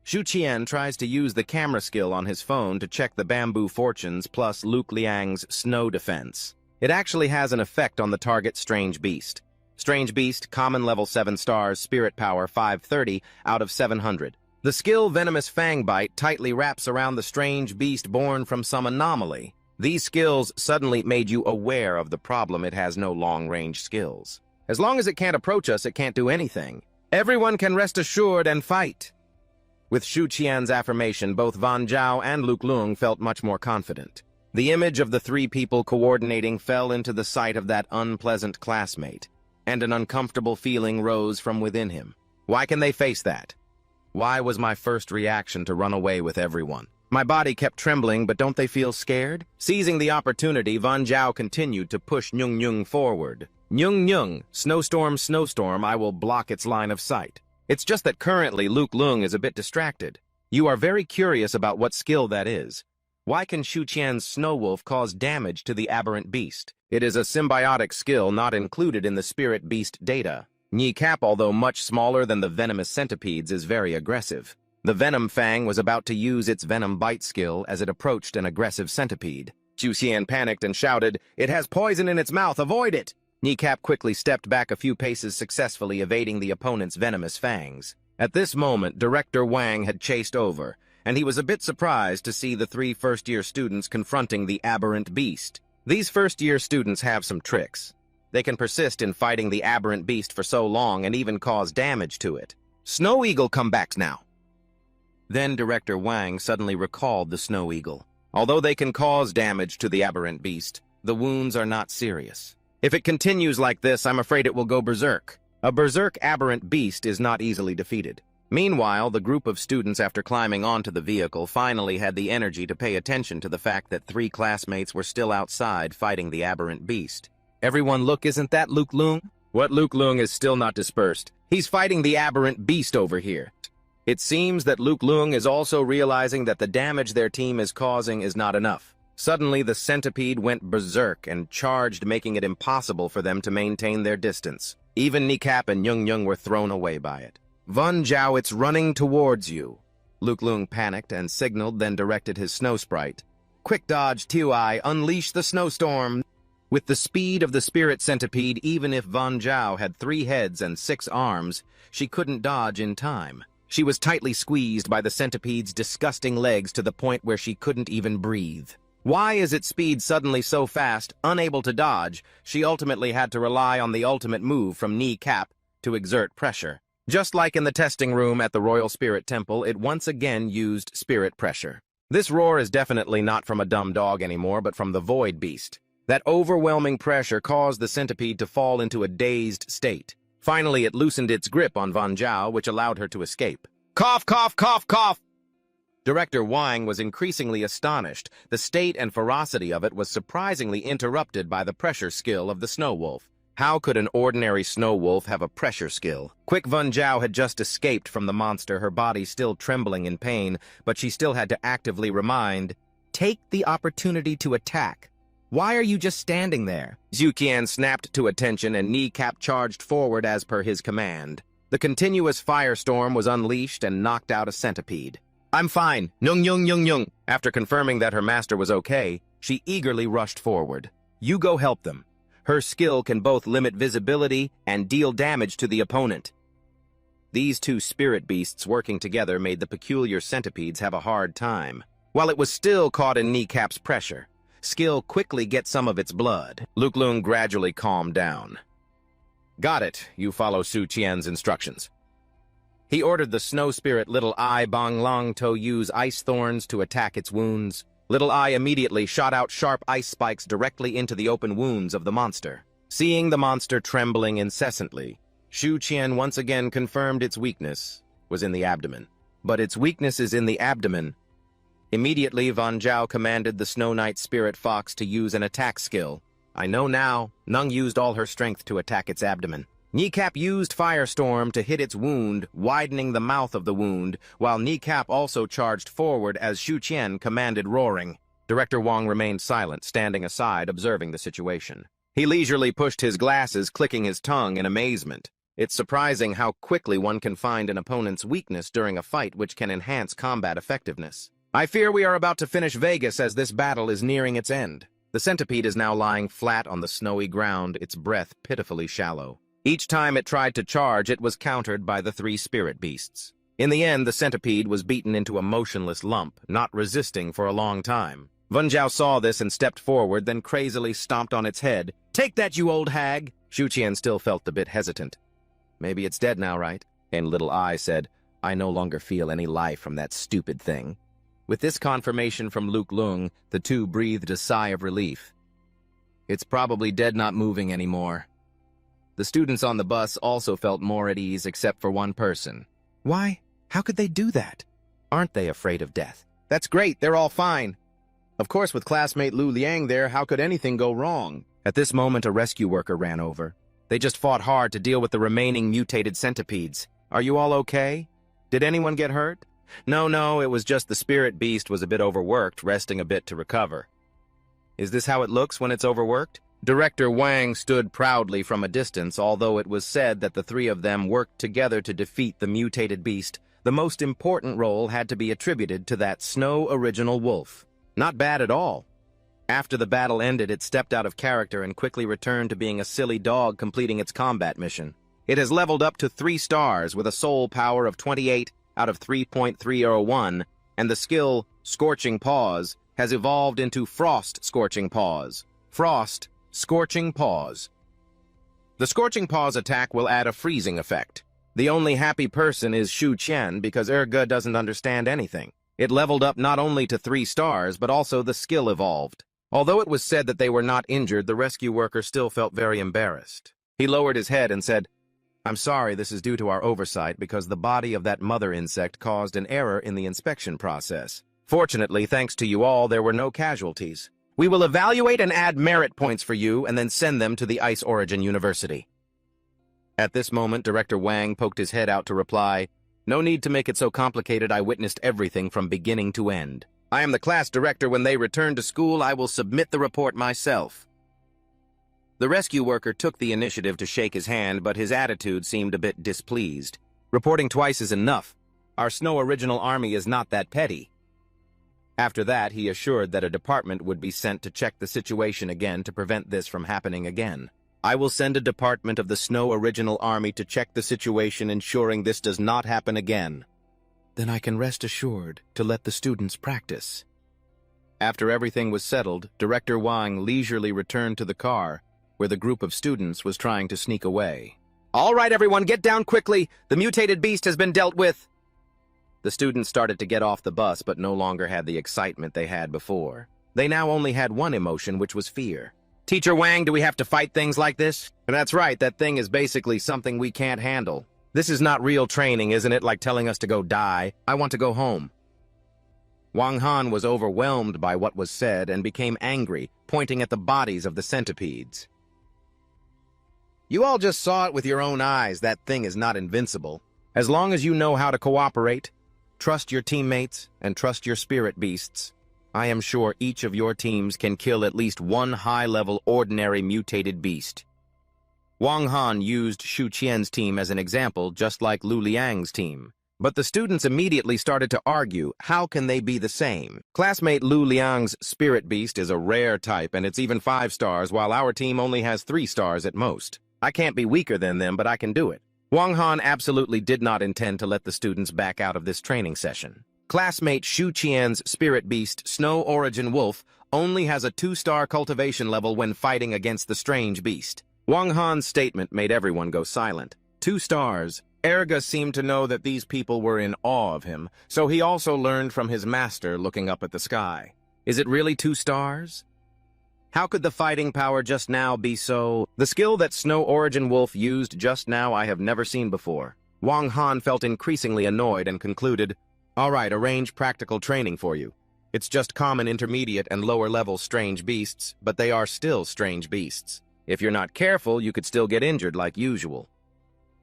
Xu Qian tries to use the camera skill on his phone to check the bamboo fortunes plus Luke Liang's snow defense. It actually has an effect on the target strange beast. Strange beast, common level 7 stars, spirit power 530 out of 700. The skill Venomous Fang Bite tightly wraps around the strange beast born from some anomaly. These skills suddenly made you aware of the problem. It has no long-range skills. As long as it can't approach us, it can't do anything. Everyone can rest assured and fight. With Xu Qian's affirmation, both Van Zhao and Luke Liang felt much more confident. The image of the three people coordinating fell into the sight of that unpleasant classmate, and an uncomfortable feeling rose from within him. Why can they face that? Why was my first reaction to run away with everyone? My body kept trembling, but don't they feel scared? Seizing the opportunity, Van Zhao continued to push Nyung Nyung forward. Nyung Nyung, snowstorm, snowstorm, I will block its line of sight. It's just that currently Luke Liang is a bit distracted. You are very curious about what skill that is. Why can Xu Qian's Snow Wolf cause damage to the aberrant beast? It is a symbiotic skill not included in the spirit beast data. Kneecap, although much smaller than the venomous centipedes, is very aggressive. The Venom Fang was about to use its Venom Bite skill as it approached an aggressive centipede. Xu Qian panicked and shouted, "It has poison in its mouth, avoid it!" Kneecap quickly stepped back a few paces, successfully evading the opponent's venomous fangs. At this moment, Director Wang had chased over, and he was a bit surprised to see the three first-year students confronting the aberrant beast. These first-year students have some tricks. They can persist in fighting the aberrant beast for so long and even cause damage to it. Snow Eagle, come back now. Then Director Wang suddenly recalled the Snow Eagle. Although they can cause damage to the aberrant beast, the wounds are not serious. If it continues like this, I'm afraid it will go berserk. A berserk aberrant beast is not easily defeated. Meanwhile, the group of students, after climbing onto the vehicle, finally had the energy to pay attention to the fact that three classmates were still outside fighting the aberrant beast. Everyone look, isn't that Luke Liang? What, Luke Liang is still not dispersed? He's fighting the aberrant beast over here. It seems that Luke Liang is also realizing that the damage their team is causing is not enough. Suddenly, the centipede went berserk and charged, making it impossible for them to maintain their distance. Even Kneecap and Nyung Nyung were thrown away by it. Van Zhao, it's running towards you. Luke Liang panicked and signaled, then directed his snow sprite. Quick dodge, Tui, unleash the snowstorm. With the speed of the spirit centipede, even if Van Zhao had 3 heads and 6 arms, she couldn't dodge in time. She was tightly squeezed by the centipede's disgusting legs to the point where she couldn't even breathe. Why is its speed suddenly so fast? Unable to dodge, she ultimately had to rely on the ultimate move from Kneecap to exert pressure. Just like in the testing room at the Royal Spirit Temple, it once again used spirit pressure. This roar is definitely not from a dumb dog anymore, but from the Void Beast. That overwhelming pressure caused the centipede to fall into a dazed state. Finally, it loosened its grip on Van Zhao, which allowed her to escape. Cough, cough, cough, cough! Director Wang was increasingly astonished. The state and ferocity of it was surprisingly interrupted by the pressure skill of the Snow Wolf. How could an ordinary Snow Wolf have a pressure skill? Quick Van Zhao had just escaped from the monster, her body still trembling in pain, but she still had to actively remind, "Take the opportunity to attack. Why are you just standing there?" Xu Qian snapped to attention and Kneecap charged forward as per his command. The continuous firestorm was unleashed and knocked out a centipede. I'm fine. Nyung nyung nyung nyung. After confirming that her master was okay, she eagerly rushed forward. You go help them. Her skill can both limit visibility and deal damage to the opponent. These two spirit beasts working together made the peculiar centipedes have a hard time. While it was still caught in Kneecap's pressure, skill quickly gets some of its blood. Luke Lung gradually calmed down. Got it. You follow Su Qian's instructions. He ordered the snow spirit Little Eye Bong Long to use ice thorns to attack its wounds. Little Eye immediately shot out sharp ice spikes directly into the open wounds of the monster. Seeing the monster trembling incessantly, Shu Qian once again confirmed its weakness was in the abdomen. But its weakness is in the abdomen. Immediately, Van Zhao commanded the Snow Knight Spirit Fox to use an attack skill. I know now, Nung used all her strength to attack its abdomen. Kneecap used Firestorm to hit its wound, widening the mouth of the wound, while Kneecap also charged forward as Shu Qian commanded Roaring. Director Wang remained silent, standing aside, observing the situation. He leisurely pushed his glasses, clicking his tongue in amazement. It's surprising how quickly one can find an opponent's weakness during a fight which can enhance combat effectiveness. I fear we are about to finish Vegas as this battle is nearing its end. The centipede is now lying flat on the snowy ground, its breath pitifully shallow. Each time it tried to charge, it was countered by the three spirit beasts. In the end, the centipede was beaten into a motionless lump, not resisting for a long time. Van Zhao saw this and stepped forward, then crazily stomped on its head. Take that, you old hag! Shu Qian still felt a bit hesitant. Maybe it's dead now, right? And Little Eye said, I no longer feel any life from that stupid thing. With this confirmation from Luke Lung, the two breathed a sigh of relief. It's probably dead, not moving anymore. The students on the bus also felt more at ease except for one person. Why? How could they do that? Aren't they afraid of death? That's great, they're all fine. Of course, with classmate Lu Liang there, how could anything go wrong? At this moment, a rescue worker ran over. They just fought hard to deal with the remaining mutated centipedes. Are you all okay? Did anyone get hurt? No, it was just the spirit beast was a bit overworked, resting a bit to recover. Is this how it looks when it's overworked? Director Wang stood proudly from a distance, although it was said that the three of them worked together to defeat the mutated beast. The most important role had to be attributed to that Snow original wolf. Not bad at all. After the battle ended, it stepped out of character and quickly returned to being a silly dog completing its combat mission. It has leveled up to 3 stars with a soul power of 28 out of 3.301, and the skill Scorching Paws has evolved into Frost Scorching Paws. Frost Scorching Paws. The Scorching Paws attack will add a freezing effect. The only happy person is Shu Qian because Erga doesn't understand anything. It leveled up not only to 3 stars, but also the skill evolved. Although it was said that they were not injured, the rescue worker still felt very embarrassed. He lowered his head and said, I'm sorry, this is due to our oversight because the body of that mother insect caused an error in the inspection process. Fortunately, thanks to you all, there were no casualties. We will evaluate and add merit points for you and then send them to the Ice Origin University. At this moment, Director Wang poked his head out to reply, No need to make it so complicated. I witnessed everything from beginning to end. I am the class director. When they return to school, I will submit the report myself. The rescue worker took the initiative to shake his hand, but his attitude seemed a bit displeased. Reporting twice is enough. Our Snow Original Army is not that petty. After that, he assured that a department would be sent to check the situation again to prevent this from happening again. I will send a department of the Snow Original Army to check the situation, ensuring this does not happen again. Then I can rest assured to let the students practice. After everything was settled, Director Wang leisurely returned to the car, where the group of students was trying to sneak away. All right, everyone, get down quickly. The mutated beast has been dealt with. The students started to get off the bus, but no longer had the excitement they had before. They now only had one emotion, which was fear. Teacher Wang, do we have to fight things like this? That's right, that thing is basically something we can't handle. This is not real training, isn't it? Like telling us to go die. I want to go home. Wang Han was overwhelmed by what was said and became angry, pointing at the bodies of the centipedes. You all just saw it with your own eyes. That thing is not invincible. As long as you know how to cooperate, trust your teammates, and trust your spirit beasts, I am sure each of your teams can kill at least one high-level ordinary mutated beast. Wang Han used Shu Qian's team as an example, just like Lu Liang's team. But the students immediately started to argue, how can they be the same? Classmate Lu Liang's spirit beast is a rare type, and it's even 5 stars, while our team only has 3 stars at most. I can't be weaker than them, but I can do it. Wang Han absolutely did not intend to let the students back out of this training session. Classmate Shu Qian's spirit beast, Snow Origin Wolf, only has a 2-star cultivation level when fighting against the strange beast. Wang Han's statement made everyone go silent. 2 stars. Erga seemed to know that these people were in awe of him, so he also learned from his master looking up at the sky. Is it really 2 stars? How could the fighting power just now be so? The skill that Snow Origin Wolf used just now I have never seen before. Wang Han felt increasingly annoyed and concluded, "All right, arrange practical training for you. It's just common intermediate and lower level strange beasts, but they are still strange beasts. If you're not careful, you could still get injured like usual."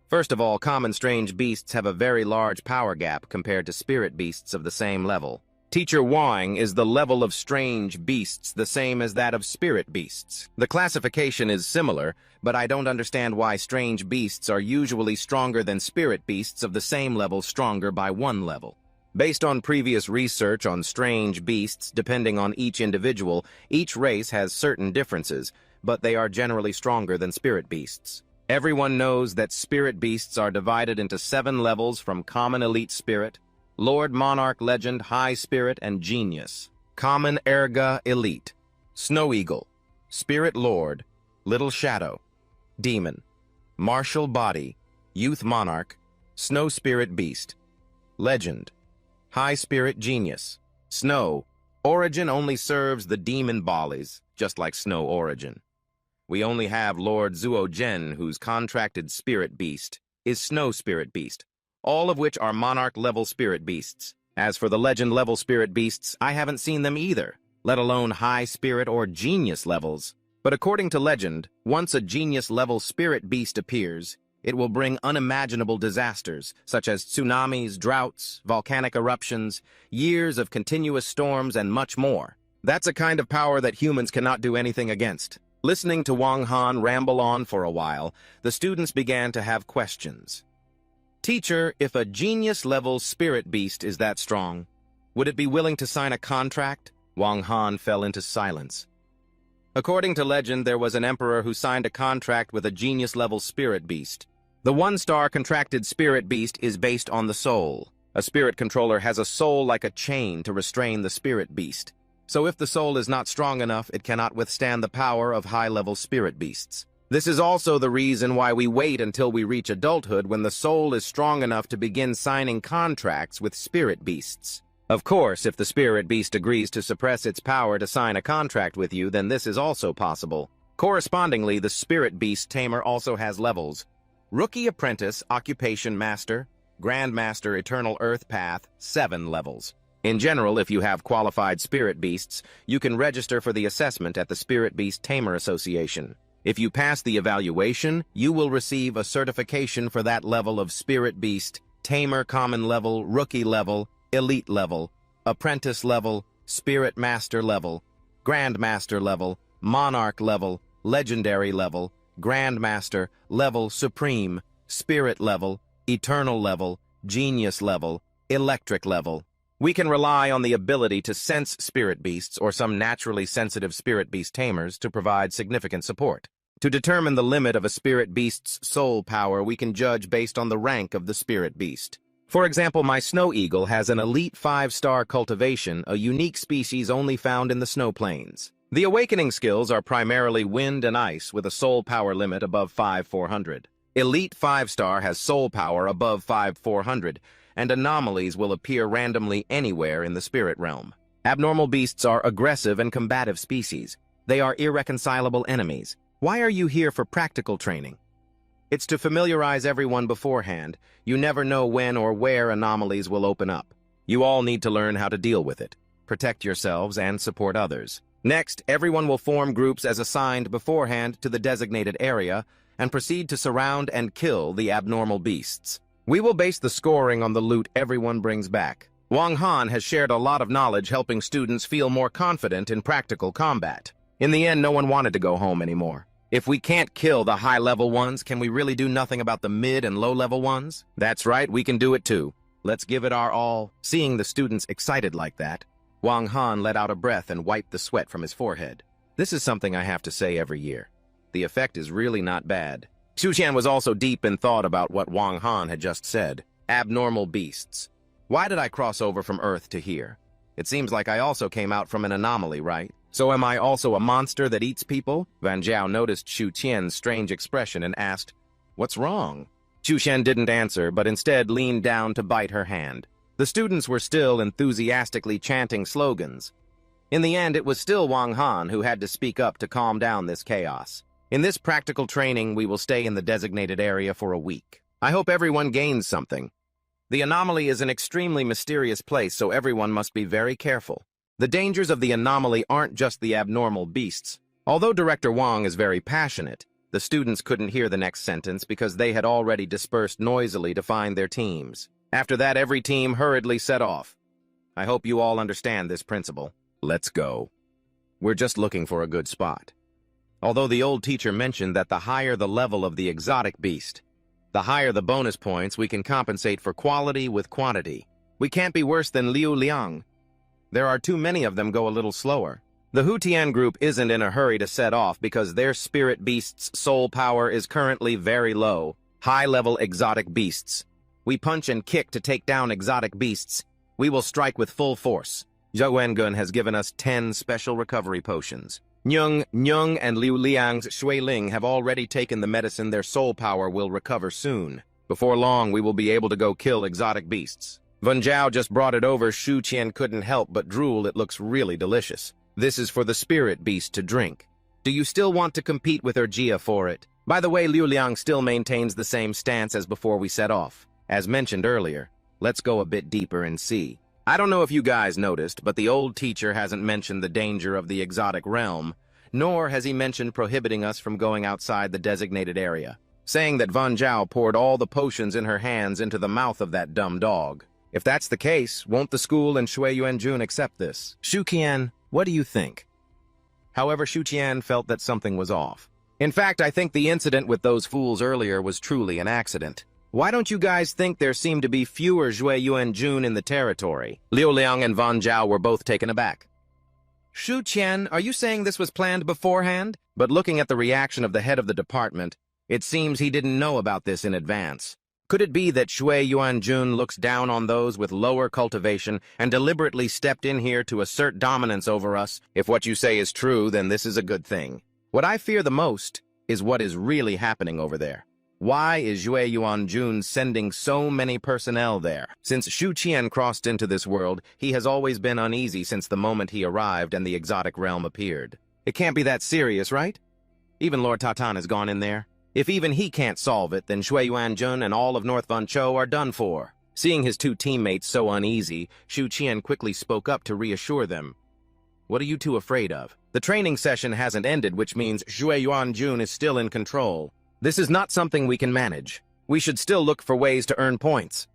First of all, common strange beasts have a very large power gap compared to spirit beasts of the same level. Teacher Wang, is the level of strange beasts the same as that of spirit beasts? The classification is similar, but I don't understand why strange beasts are usually stronger than spirit beasts of the same level stronger by 1 level. Based on previous research on strange beasts, depending on each individual, each race has certain differences, but they are generally stronger than spirit beasts. Everyone knows that spirit beasts are divided into 7 levels from Common Elite Spirit, Lord Monarch Legend High Spirit, and Genius. Common Erga Elite, Snow Eagle, Spirit Lord, Little Shadow, Demon, Martial Body, Youth Monarch, Snow Spirit Beast. Legend, High Spirit Genius. Snow, Origin only serves the demon Bali's, just like Snow Origin. We only have Lord Zuo Zhen, whose contracted spirit beast is Snow Spirit Beast, all of which are Monarch-level spirit beasts. As for the Legend-level spirit beasts, I haven't seen them either, let alone High Spirit or Genius levels. But according to Legend, once a Genius-level spirit beast appears, it will bring unimaginable disasters, such as tsunamis, droughts, volcanic eruptions, years of continuous storms, and much more. That's a kind of power that humans cannot do anything against. Listening to Wang Han ramble on for a while, the students began to have questions. Teacher, if a genius-level spirit beast is that strong, would it be willing to sign a contract? Wang Han fell into silence. According to legend, there was an emperor who signed a contract with a genius-level spirit beast. The 1-star contracted spirit beast is based on the soul. A spirit controller has a soul like a chain to restrain the spirit beast. So if the soul is not strong enough, it cannot withstand the power of high-level spirit beasts. This is also the reason why we wait until we reach adulthood when the soul is strong enough to begin signing contracts with spirit beasts. Of course, if the spirit beast agrees to suppress its power to sign a contract with you, then this is also possible. Correspondingly, the spirit beast Tamer also has levels. Rookie Apprentice, Occupation Master, Grandmaster Eternal Earth Path, 7 levels. In general, if you have qualified spirit beasts, you can register for the assessment at the Spirit Beast Tamer Association. If you pass the evaluation, you will receive a certification for that level of Spirit Beast, Tamer Common Level, Rookie Level, Elite Level, Apprentice Level, Spirit Master Level, Grandmaster Level, Monarch Level, Legendary Level, Grandmaster, Level Supreme, Spirit Level, Eternal Level, Genius Level, Electric Level. We can rely on the ability to sense spirit beasts or some naturally sensitive spirit beast tamers to provide significant support. To determine the limit of a spirit beast's soul power, we can judge based on the rank of the spirit beast. For example, my snow eagle has an elite 5-star cultivation, a unique species only found in the snow plains. The awakening skills are primarily wind and ice with a soul power limit above 5,400. Elite 5-star has soul power above 5,400, and anomalies will appear randomly anywhere in the spirit realm. Abnormal beasts are aggressive and combative species. They are irreconcilable enemies. Why are you here for practical training? It's to familiarize everyone beforehand. You never know when or where anomalies will open up. You all need to learn how to deal with it. Protect yourselves and support others. Next, everyone will form groups as assigned beforehand to the designated area and proceed to surround and kill the abnormal beasts. We will base the scoring on the loot everyone brings back. Wang Han has shared a lot of knowledge helping students feel more confident in practical combat. In the end, no one wanted to go home anymore. If we can't kill the high-level ones, can we really do nothing about the mid- and low-level ones? That's right, we can do it too. Let's give it our all. Seeing the students excited like that, Wang Han let out a breath and wiped the sweat from his forehead. This is something I have to say every year. The effect is really not bad. Xu Qian was also deep in thought about what Wang Han had just said. Abnormal beasts. Why did I cross over from Earth to here? It seems like I also came out from an anomaly, right? So am I also a monster that eats people? Van Jiao noticed Xu Qian's strange expression and asked, "What's wrong?" Xu Qian didn't answer, but instead leaned down to bite her hand. The students were still enthusiastically chanting slogans. In the end, it was still Wang Han who had to speak up to calm down this chaos. In this practical training, we will stay in the designated area for a week. I hope everyone gains something. The anomaly is an extremely mysterious place, so everyone must be very careful. The dangers of the anomaly aren't just the abnormal beasts. Although Director Wang is very passionate, the students couldn't hear the next sentence because they had already dispersed noisily to find their teams. After that, every team hurriedly set off. I hope you all understand this principle. Let's go. We're just looking for a good spot. Although the old teacher mentioned that the higher the level of the exotic beast, the higher the bonus points, we can compensate for quality with quantity. We can't be worse than Liu Liang. There are too many of them. Go a little slower. The Hutian group isn't in a hurry to set off because their spirit beast's soul power is currently very low. High-level exotic beasts. We punch and kick to take down exotic beasts. We will strike with full force. Zhou Wengun has given us 10 special recovery potions. Nyung and Liu Liang's Shui Ling have already taken the medicine. Their soul power will recover soon. Before long, we will be able to go kill exotic beasts. Wen Zhao just brought it over. Xu Qian couldn't help but drool. It looks really delicious. This is for the spirit beast to drink. Do you still want to compete with Ergia for it? By the way, Liu Liang still maintains the same stance as before we set off. As mentioned earlier, let's go a bit deeper and see. I don't know if you guys noticed, but the old teacher hasn't mentioned the danger of the exotic realm, nor has he mentioned prohibiting us from going outside the designated area, saying that Wen Zhao poured all the potions in her hands into the mouth of that dumb dog. If that's the case, won't the school and Shui Yuanjun accept this? Xu Qian, what do you think? However, Xu Qian felt that something was off. In fact, I think the incident with those fools earlier was truly an accident. Why don't you guys think there seemed to be fewer Shui Yuanjun in the territory? Liu Liang and Wen Zhao were both taken aback. Xu Qian, are you saying this was planned beforehand? But looking at the reaction of the head of the department, it seems he didn't know about this in advance. Could it be that Shui Yuanjun looks down on those with lower cultivation and deliberately stepped in here to assert dominance over us? If what you say is true, then this is a good thing. What I fear the most is what is really happening over there. Why is Shui Yuanjun sending so many personnel there? Since Xu Qian crossed into this world, he has always been uneasy since the moment he arrived and the exotic realm appeared. It can't be that serious, right? Even Lord Tatan has gone in there. If even he can't solve it, then Shui Yuanjun and all of North Vanchou are done for. Seeing his two teammates so uneasy, Xu Qian quickly spoke up to reassure them. What are you two afraid of? The training session hasn't ended, which means Shui Yuanjun is still in control. This is not something we can manage. We should still look for ways to earn points.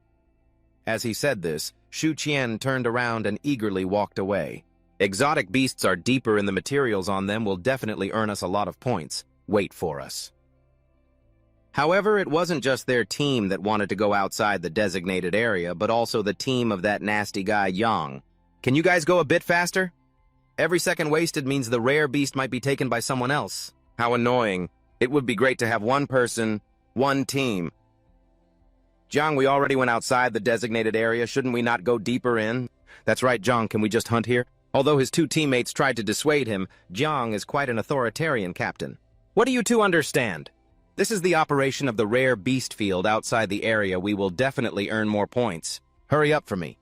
As he said this, Xu Qian turned around and eagerly walked away. Exotic beasts are deeper and the materials on them will definitely earn us a lot of points. Wait for us. However, it wasn't just their team that wanted to go outside the designated area, but also the team of that nasty guy, Yang. Can you guys go a bit faster? Every second wasted means the rare beast might be taken by someone else. How annoying. It would be great to have one person, one team. Jiang, we already went outside the designated area. Shouldn't we not go deeper in? That's right, Jiang, can we just hunt here? Although his two teammates tried to dissuade him, Jiang is quite an authoritarian captain. What do you two understand? This is the operation of the rare beast field outside the area. We will definitely earn more points. Hurry up for me.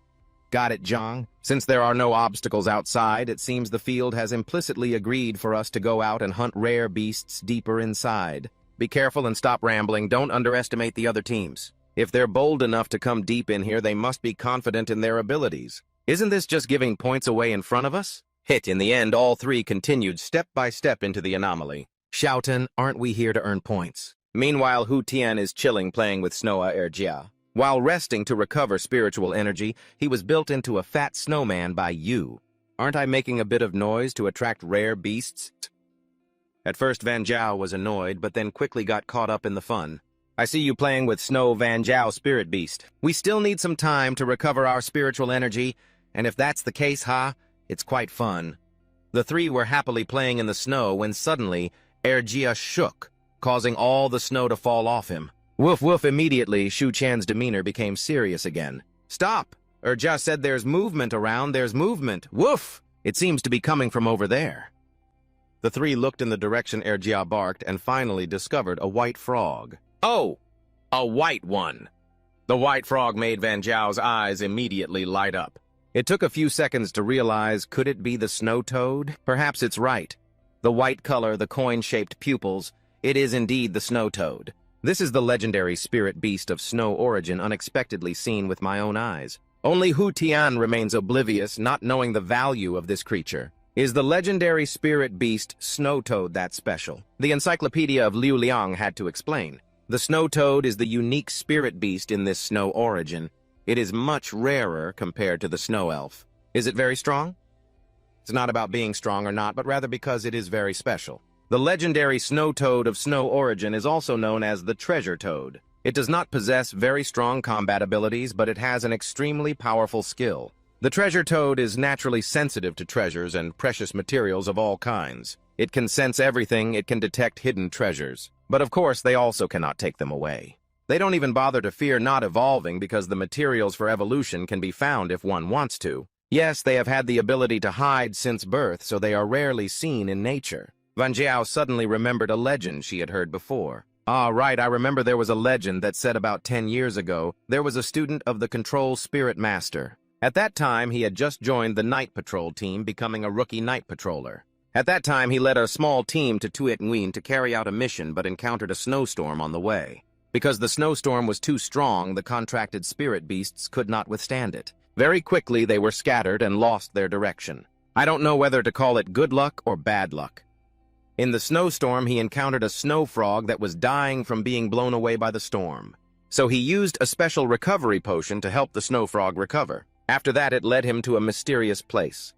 Got it, Jiang. Since there are no obstacles outside, it seems the field has implicitly agreed for us to go out and hunt rare beasts deeper inside. Be careful and stop rambling. Don't underestimate the other teams. If they're bold enough to come deep in here, they must be confident in their abilities. Isn't this just giving points away in front of us? In the end, all three continued step by step into the anomaly. Xiaotan, aren't we here to earn points? Meanwhile, Hu Tian is chilling playing with Snowa Erjia. While resting to recover spiritual energy, he was built into a fat snowman by you. Aren't I making a bit of noise to attract rare beasts? At first, Van Jiao was annoyed, but then quickly got caught up in the fun. I see you playing with Snow Van Jiao Spirit Beast. We still need some time to recover our spiritual energy, and if that's the case, it's quite fun. The three were happily playing in the snow when suddenly, Erjia shook, causing all the snow to fall off him. Woof woof, immediately, Shu Qian's demeanor became serious again. Stop! Erjia said there's movement around, there's movement. Woof! It seems to be coming from over there. The three looked in the direction Erjia barked and finally discovered a white frog. Oh! A white one! The white frog made Van Jiao's eyes immediately light up. It took a few seconds to realize, could it be the snow toad? Perhaps it's right. The white color, the coin-shaped pupils, it is indeed the snow toad. This is the legendary spirit beast of snow origin unexpectedly seen with my own eyes. Only Hu Tian remains oblivious, not knowing the value of this creature. Is the legendary spirit beast snow toad that special? The Encyclopedia of Liu Liang had to explain. The snow toad is the unique spirit beast in this snow origin. It is much rarer compared to the snow elf. Is it very strong? It's not about being strong or not, but rather because it is very special. The legendary snow toad of snow origin is also known as the treasure toad. It does not possess very strong combat abilities, but it has an extremely powerful skill. The treasure toad is naturally sensitive to treasures and precious materials of all kinds. It can sense everything, it can detect hidden treasures. But of course, they also cannot take them away. They don't even bother to fear not evolving because the materials for evolution can be found if one wants to. Yes, they have had the ability to hide since birth, so they are rarely seen in nature. Van Jiao suddenly remembered a legend she had heard before. Ah, right, I remember there was a legend that said about 10 years ago, there was a student of the Control Spirit Master. At that time, he had just joined the Night Patrol team, becoming a rookie night patroller. At that time, he led a small team to Tuet Nguyen to carry out a mission but encountered a snowstorm on the way. Because the snowstorm was too strong, the contracted spirit beasts could not withstand it. Very quickly, they were scattered and lost their direction. I don't know whether to call it good luck or bad luck. In the snowstorm, he encountered a snow frog that was dying from being blown away by the storm. So he used a special recovery potion to help the snow frog recover. After that, it led him to a mysterious place.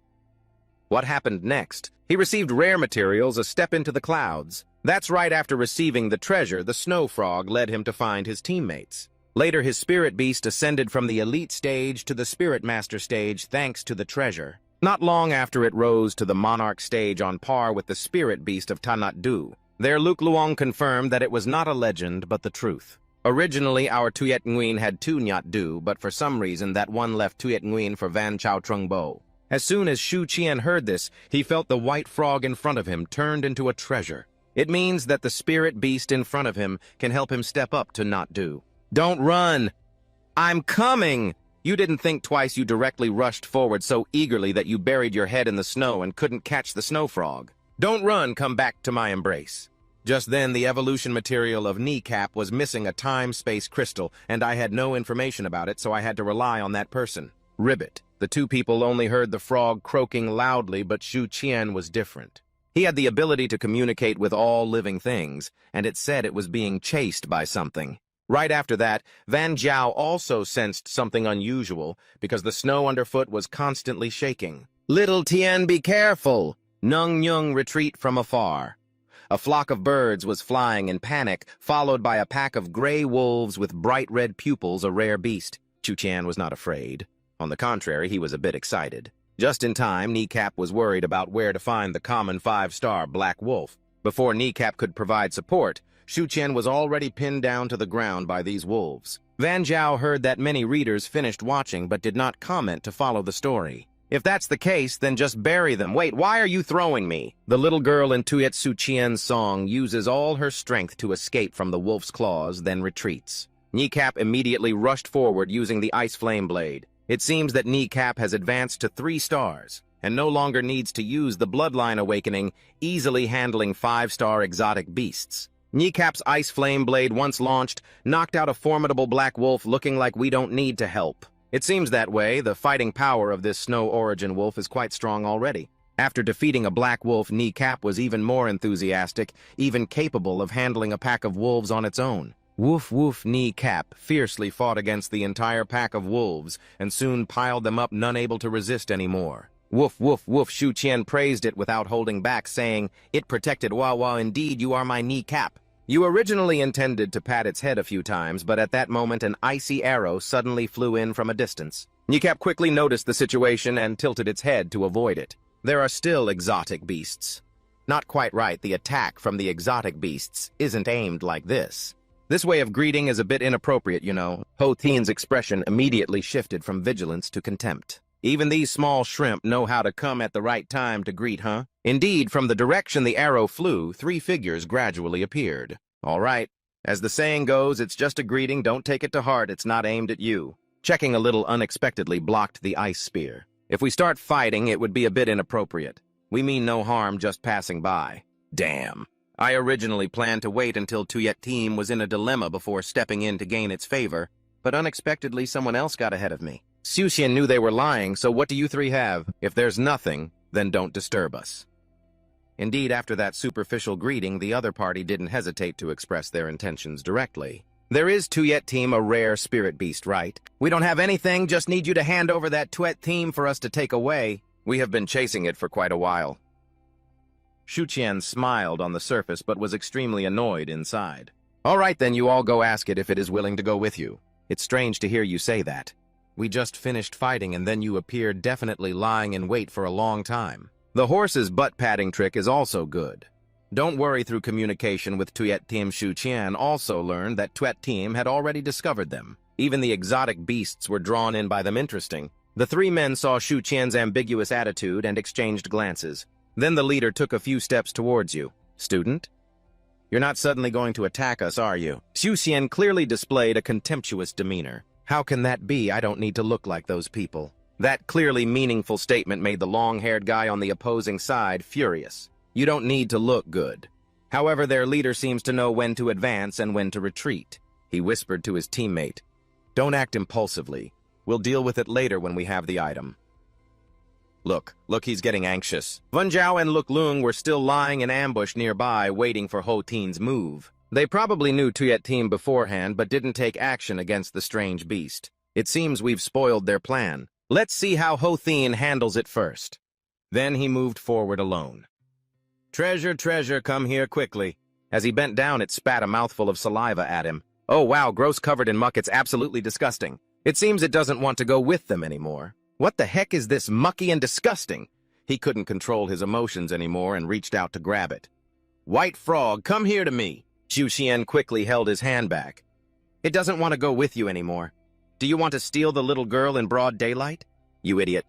What happened next? He received rare materials, a step into the clouds. That's right, after receiving the treasure, the snow frog led him to find his teammates. Later, his spirit beast ascended from the elite stage to the spirit master stage thanks to the treasure. Not long after, it rose to the monarch stage on par with the spirit beast of Tanat Du. There, Luke Luong confirmed that it was not a legend, but the truth. Originally, our Tuet Nguyen had two Nyat Du, but for some reason, that one left Tuet Nguyen for Van Chao Trung Bo. As soon as Shu Qian heard this, he felt the white frog in front of him turned into a treasure. It means that the spirit beast in front of him can help him step up to Not Do. Don't run! I'm coming! You didn't think twice, you directly rushed forward so eagerly that you buried your head in the snow and couldn't catch the snow frog. Don't run, come back to my embrace. Just then, the evolution material of Kneecap was missing a time-space crystal, and I had no information about it, so I had to rely on that person. Ribbit. The two people only heard the frog croaking loudly, but Shu Qian was different. He had the ability to communicate with all living things, and it said it was being chased by something. Right after that, Van Jiao also sensed something unusual, because the snow underfoot was constantly shaking. Little Tian, be careful! Nung Nyung, retreat from afar. A flock of birds was flying in panic, followed by a pack of gray wolves with bright red pupils, a rare beast. Chu Qian was not afraid. On the contrary, he was a bit excited. Just in time, Kneecap was worried about where to find the common 5-star black wolf. Before Kneecap could provide support, Shu Qian was already pinned down to the ground by these wolves. Van Jiao heard that many readers finished watching but did not comment to follow the story. If that's the case, then just bury them. Wait, why are you throwing me? The little girl in Tuet Su Qian's song uses all her strength to escape from the wolf's claws, then retreats. Kneecap immediately rushed forward using the ice flame blade. It seems that Kneecap has advanced to 3 stars, and no longer needs to use the bloodline awakening, easily handling 5-star exotic beasts. Kneecap's ice flame blade, once launched, knocked out a formidable black wolf looking like we don't need to help. It seems that way. The fighting power of this snow origin wolf is quite strong already. After defeating a black wolf, Kneecap was even more enthusiastic, even capable of handling a pack of wolves on its own. Woof woof, Kneecap fiercely fought against the entire pack of wolves and soon piled them up, none able to resist anymore. Woof woof woof, Shu Qian praised it without holding back, saying, "It protected Wawa, indeed you are my Kneecap." You originally intended to pat its head a few times, but at that moment an icy arrow suddenly flew in from a distance. Kneecap quickly noticed the situation and tilted its head to avoid it. There are still exotic beasts. Not quite right, the attack from the exotic beasts isn't aimed like this. This way of greeting is a bit inappropriate, you know. Ho Tien's expression immediately shifted from vigilance to contempt. Even these small shrimp know how to come at the right time to greet, huh? Indeed, from the direction the arrow flew, 3 figures gradually appeared. All right. As the saying goes, it's just a greeting, don't take it to heart, it's not aimed at you. Checking a little unexpectedly blocked the ice spear. If we start fighting, it would be a bit inappropriate. We mean no harm, just passing by. Damn. I originally planned to wait until Tuyet team was in a dilemma before stepping in to gain its favor, but unexpectedly someone else got ahead of me. Xuxian knew they were lying, so what do you 3 have? If there's nothing, then don't disturb us. Indeed, after that superficial greeting, the other party didn't hesitate to express their intentions directly. There is Tuyet team a rare spirit beast, right? We don't have anything, just need you to hand over that Tuyet team for us to take away. We have been chasing it for quite a while. Xuxian smiled on the surface, but was extremely annoyed inside. All right, then you all go ask it if it is willing to go with you. It's strange to hear you say that. We just finished fighting and then you appeared, definitely lying in wait for a long time. The horse's butt-patting trick is also good. Don't worry, through communication with Tuyet team, Xuxian also learned that Tuyet team had already discovered them. Even the exotic beasts were drawn in by them. Interesting. The 3 men saw Xuxian's ambiguous attitude and exchanged glances. Then the leader took a few steps towards you. Student? You're not suddenly going to attack us, are you? Xuxian clearly displayed a contemptuous demeanor. How can that be? I don't need to look like those people. That clearly meaningful statement made the long-haired guy on the opposing side furious. You don't need to look good. However, their leader seems to know when to advance and when to retreat. He whispered to his teammate, "Don't act impulsively. We'll deal with it later when we have the item." Look, he's getting anxious. Wen Zhao and Luk Lung were still lying in ambush nearby, waiting for Ho Tien's move. They probably knew Tuyet team beforehand, but didn't take action against the strange beast. It seems we've spoiled their plan. Let's see how Ho Tien handles it first. Then he moved forward alone. Treasure, treasure, come here quickly. As he bent down, it spat a mouthful of saliva at him. Oh wow, gross, covered in muck, it's absolutely disgusting. It seems it doesn't want to go with them anymore. What the heck is this mucky and disgusting? He couldn't control his emotions anymore and reached out to grab it. White frog, come here to me. Xuxian quickly held his hand back. It doesn't want to go with you anymore. Do you want to steal the little girl in broad daylight? You idiot.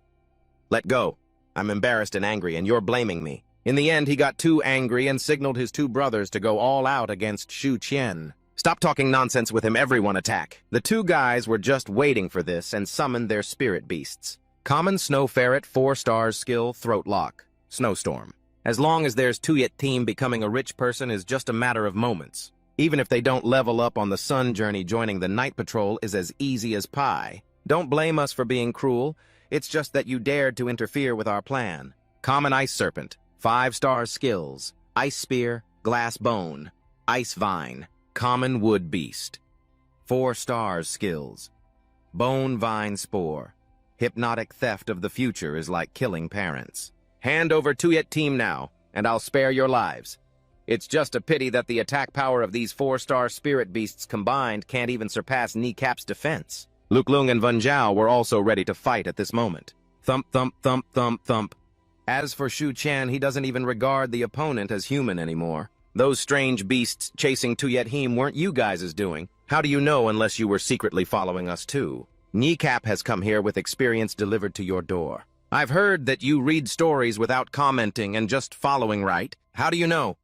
Let go. I'm embarrassed and angry, and you're blaming me. In the end, he got too angry and signaled his 2 brothers to go all out against Xuxian. Stop talking nonsense with him, everyone attack. The 2 guys were just waiting for this and summoned their spirit beasts. Common Snow Ferret, 4 stars skill, Throat Lock. Snowstorm. As long as there's Tuyet team, becoming a rich person is just a matter of moments. Even if they don't level up on the sun journey, joining the night patrol is as easy as pie. Don't blame us for being cruel. It's just that you dared to interfere with our plan. Common Ice Serpent. 5 stars skills. Ice Spear, Glass Bone. Ice Vine. Common Wood Beast. 4 stars skills. Bone Vine Spore. Hypnotic theft of the future is like killing parents. Hand over Tuyet team now, and I'll spare your lives. It's just a pity that the attack power of these 4-star spirit beasts combined can't even surpass Kneecap's defense. Luk Lung and Wen Zhao were also ready to fight at this moment. Thump, thump, thump, thump, thump. As for Xuxian, he doesn't even regard the opponent as human anymore. Those strange beasts chasing Tuyet team weren't you guys' doing. How do you know unless you were secretly following us too? Kneecap has come here with experience delivered to your door. I've heard that you read stories without commenting and just following, right? How do you know?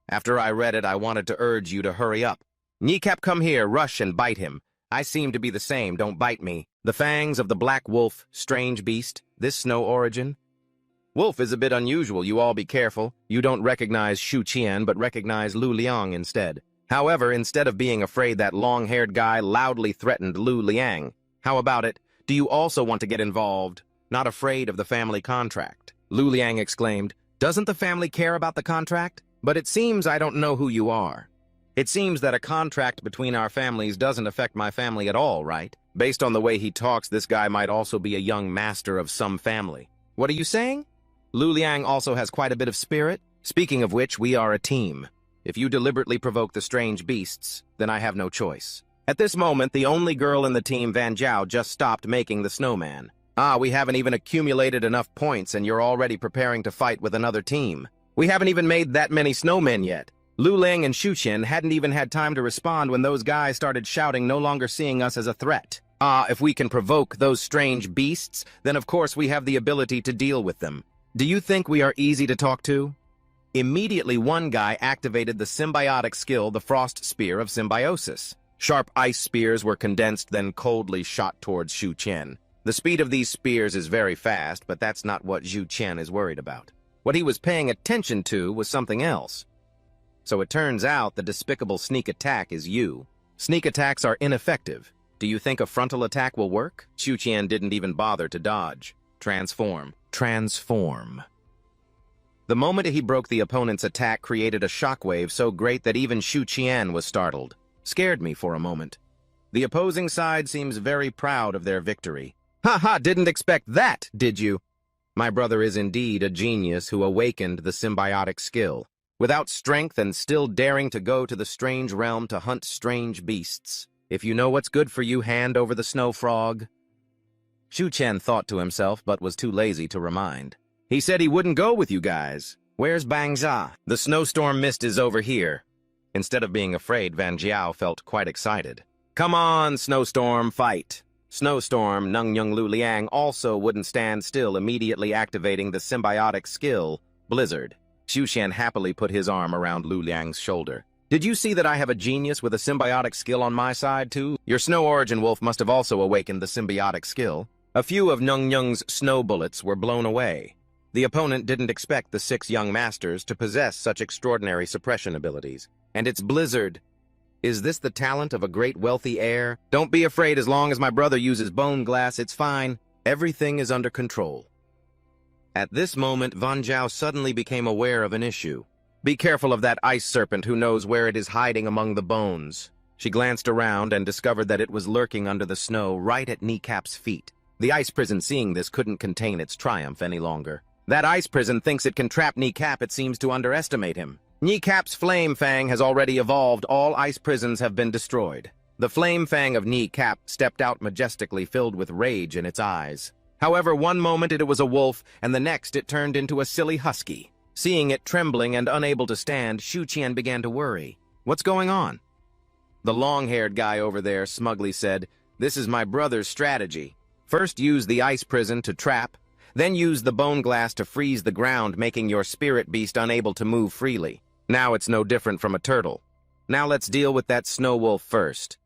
After I read it, I wanted to urge you to hurry up. Kneecap, come here, rush and bite him. I seem to be the same, don't bite me. The fangs of the black wolf, strange beast, this snow origin. Wolf is a bit unusual, you all be careful. You don't recognize Xuxian, but recognize Lu Liang instead. However, instead of being afraid, that long-haired guy loudly threatened Lu Liang. How about it? Do you also want to get involved? Not afraid of the family contract. Lu Liang exclaimed, Doesn't the family care about the contract? But it seems I don't know who you are. It seems that a contract between our families doesn't affect my family at all, right? Based on the way he talks, this guy might also be a young master of some family. What are you saying? Lu Liang also has quite a bit of spirit. Speaking of which, we are a team. If you deliberately provoke the strange beasts, then I have no choice. At this moment, the only girl in the team, Van Jiao, just stopped making the snowman. Ah, we haven't even accumulated enough points and you're already preparing to fight with another team. We haven't even made that many snowmen yet. Lu Ling and Shu Qian hadn't even had time to respond when those guys started shouting, no longer seeing us as a threat. Ah, if we can provoke those strange beasts, then of course we have the ability to deal with them. Do you think we are easy to talk to? Immediately, one guy activated the symbiotic skill, the Frost Spear of Symbiosis. Sharp ice spears were condensed, then coldly shot towards Shu Qian. The speed of these spears is very fast, but that's not what Shu Qian is worried about. What he was paying attention to was something else. So it turns out the despicable sneak attack is you. Sneak attacks are ineffective. Do you think a frontal attack will work? Shu Qian didn't even bother to dodge. Transform. Transform. The moment he broke the opponent's attack created a shockwave so great that even Shu Qian was startled. Scared me for a moment. The opposing side seems very proud of their victory. Ha, didn't expect that, did you? My brother is indeed a genius who awakened the symbiotic skill. Without strength and still daring to go to the strange realm to hunt strange beasts. If you know what's good for you, hand over the snow frog. Shu Qian thought to himself, but was too lazy to remind. He said he wouldn't go with you guys. Where's Bang Jia? The snowstorm mist is over here. Instead of being afraid, Van Jiao felt quite excited. Come on, Snowstorm, fight! Snowstorm, Nungyung Lu Liang also wouldn't stand still, immediately activating the symbiotic skill, Blizzard. Shu Qian happily put his arm around Lu Liang's shoulder. Did you see that I have a genius with a symbiotic skill on my side, too? Your Snow Origin Wolf must have also awakened the symbiotic skill. A few of Nungyung's snow bullets were blown away. The opponent didn't expect the 6 young masters to possess such extraordinary suppression abilities. And it's Blizzard. Is this the talent of a great wealthy heir? Don't be afraid, as long as my brother uses bone glass, it's fine. Everything is under control. At this moment, Van Jiao suddenly became aware of an issue. Be careful of that ice serpent who knows where it is hiding among the bones. She glanced around and discovered that it was lurking under the snow right at Kneecap's feet. The ice prison, seeing this, couldn't contain its triumph any longer. That ice prison thinks it can trap Kneecap. It seems to underestimate him. Kneecap's Flame Fang has already evolved. All ice prisons have been destroyed. The Flame Fang of Kneecap stepped out majestically, filled with rage in its eyes. However, one moment it was a wolf, and the next it turned into a silly husky. Seeing it trembling and unable to stand, Shu Qian began to worry. What's going on? The long-haired guy over there smugly said, "This is my brother's strategy. First use the ice prison to trap, then use the bone glass to freeze the ground, making your spirit beast unable to move freely. Now it's no different from a turtle. Now let's deal with that snow wolf first.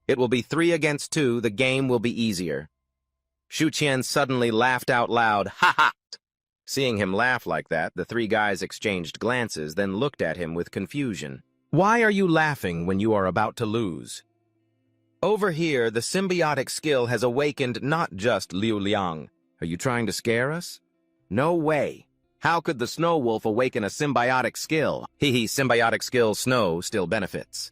It will be 3 against 2, the game will be easier." Shu Qian suddenly laughed out loud, "Ha ha!" Seeing him laugh like that, the 3 guys exchanged glances, then looked at him with confusion. Why are you laughing when you are about to lose? Over here, the symbiotic skill has awakened not just Liu Liang. Are you trying to scare us? No way. How could the snow wolf awaken a symbiotic skill? Symbiotic skill snow still benefits.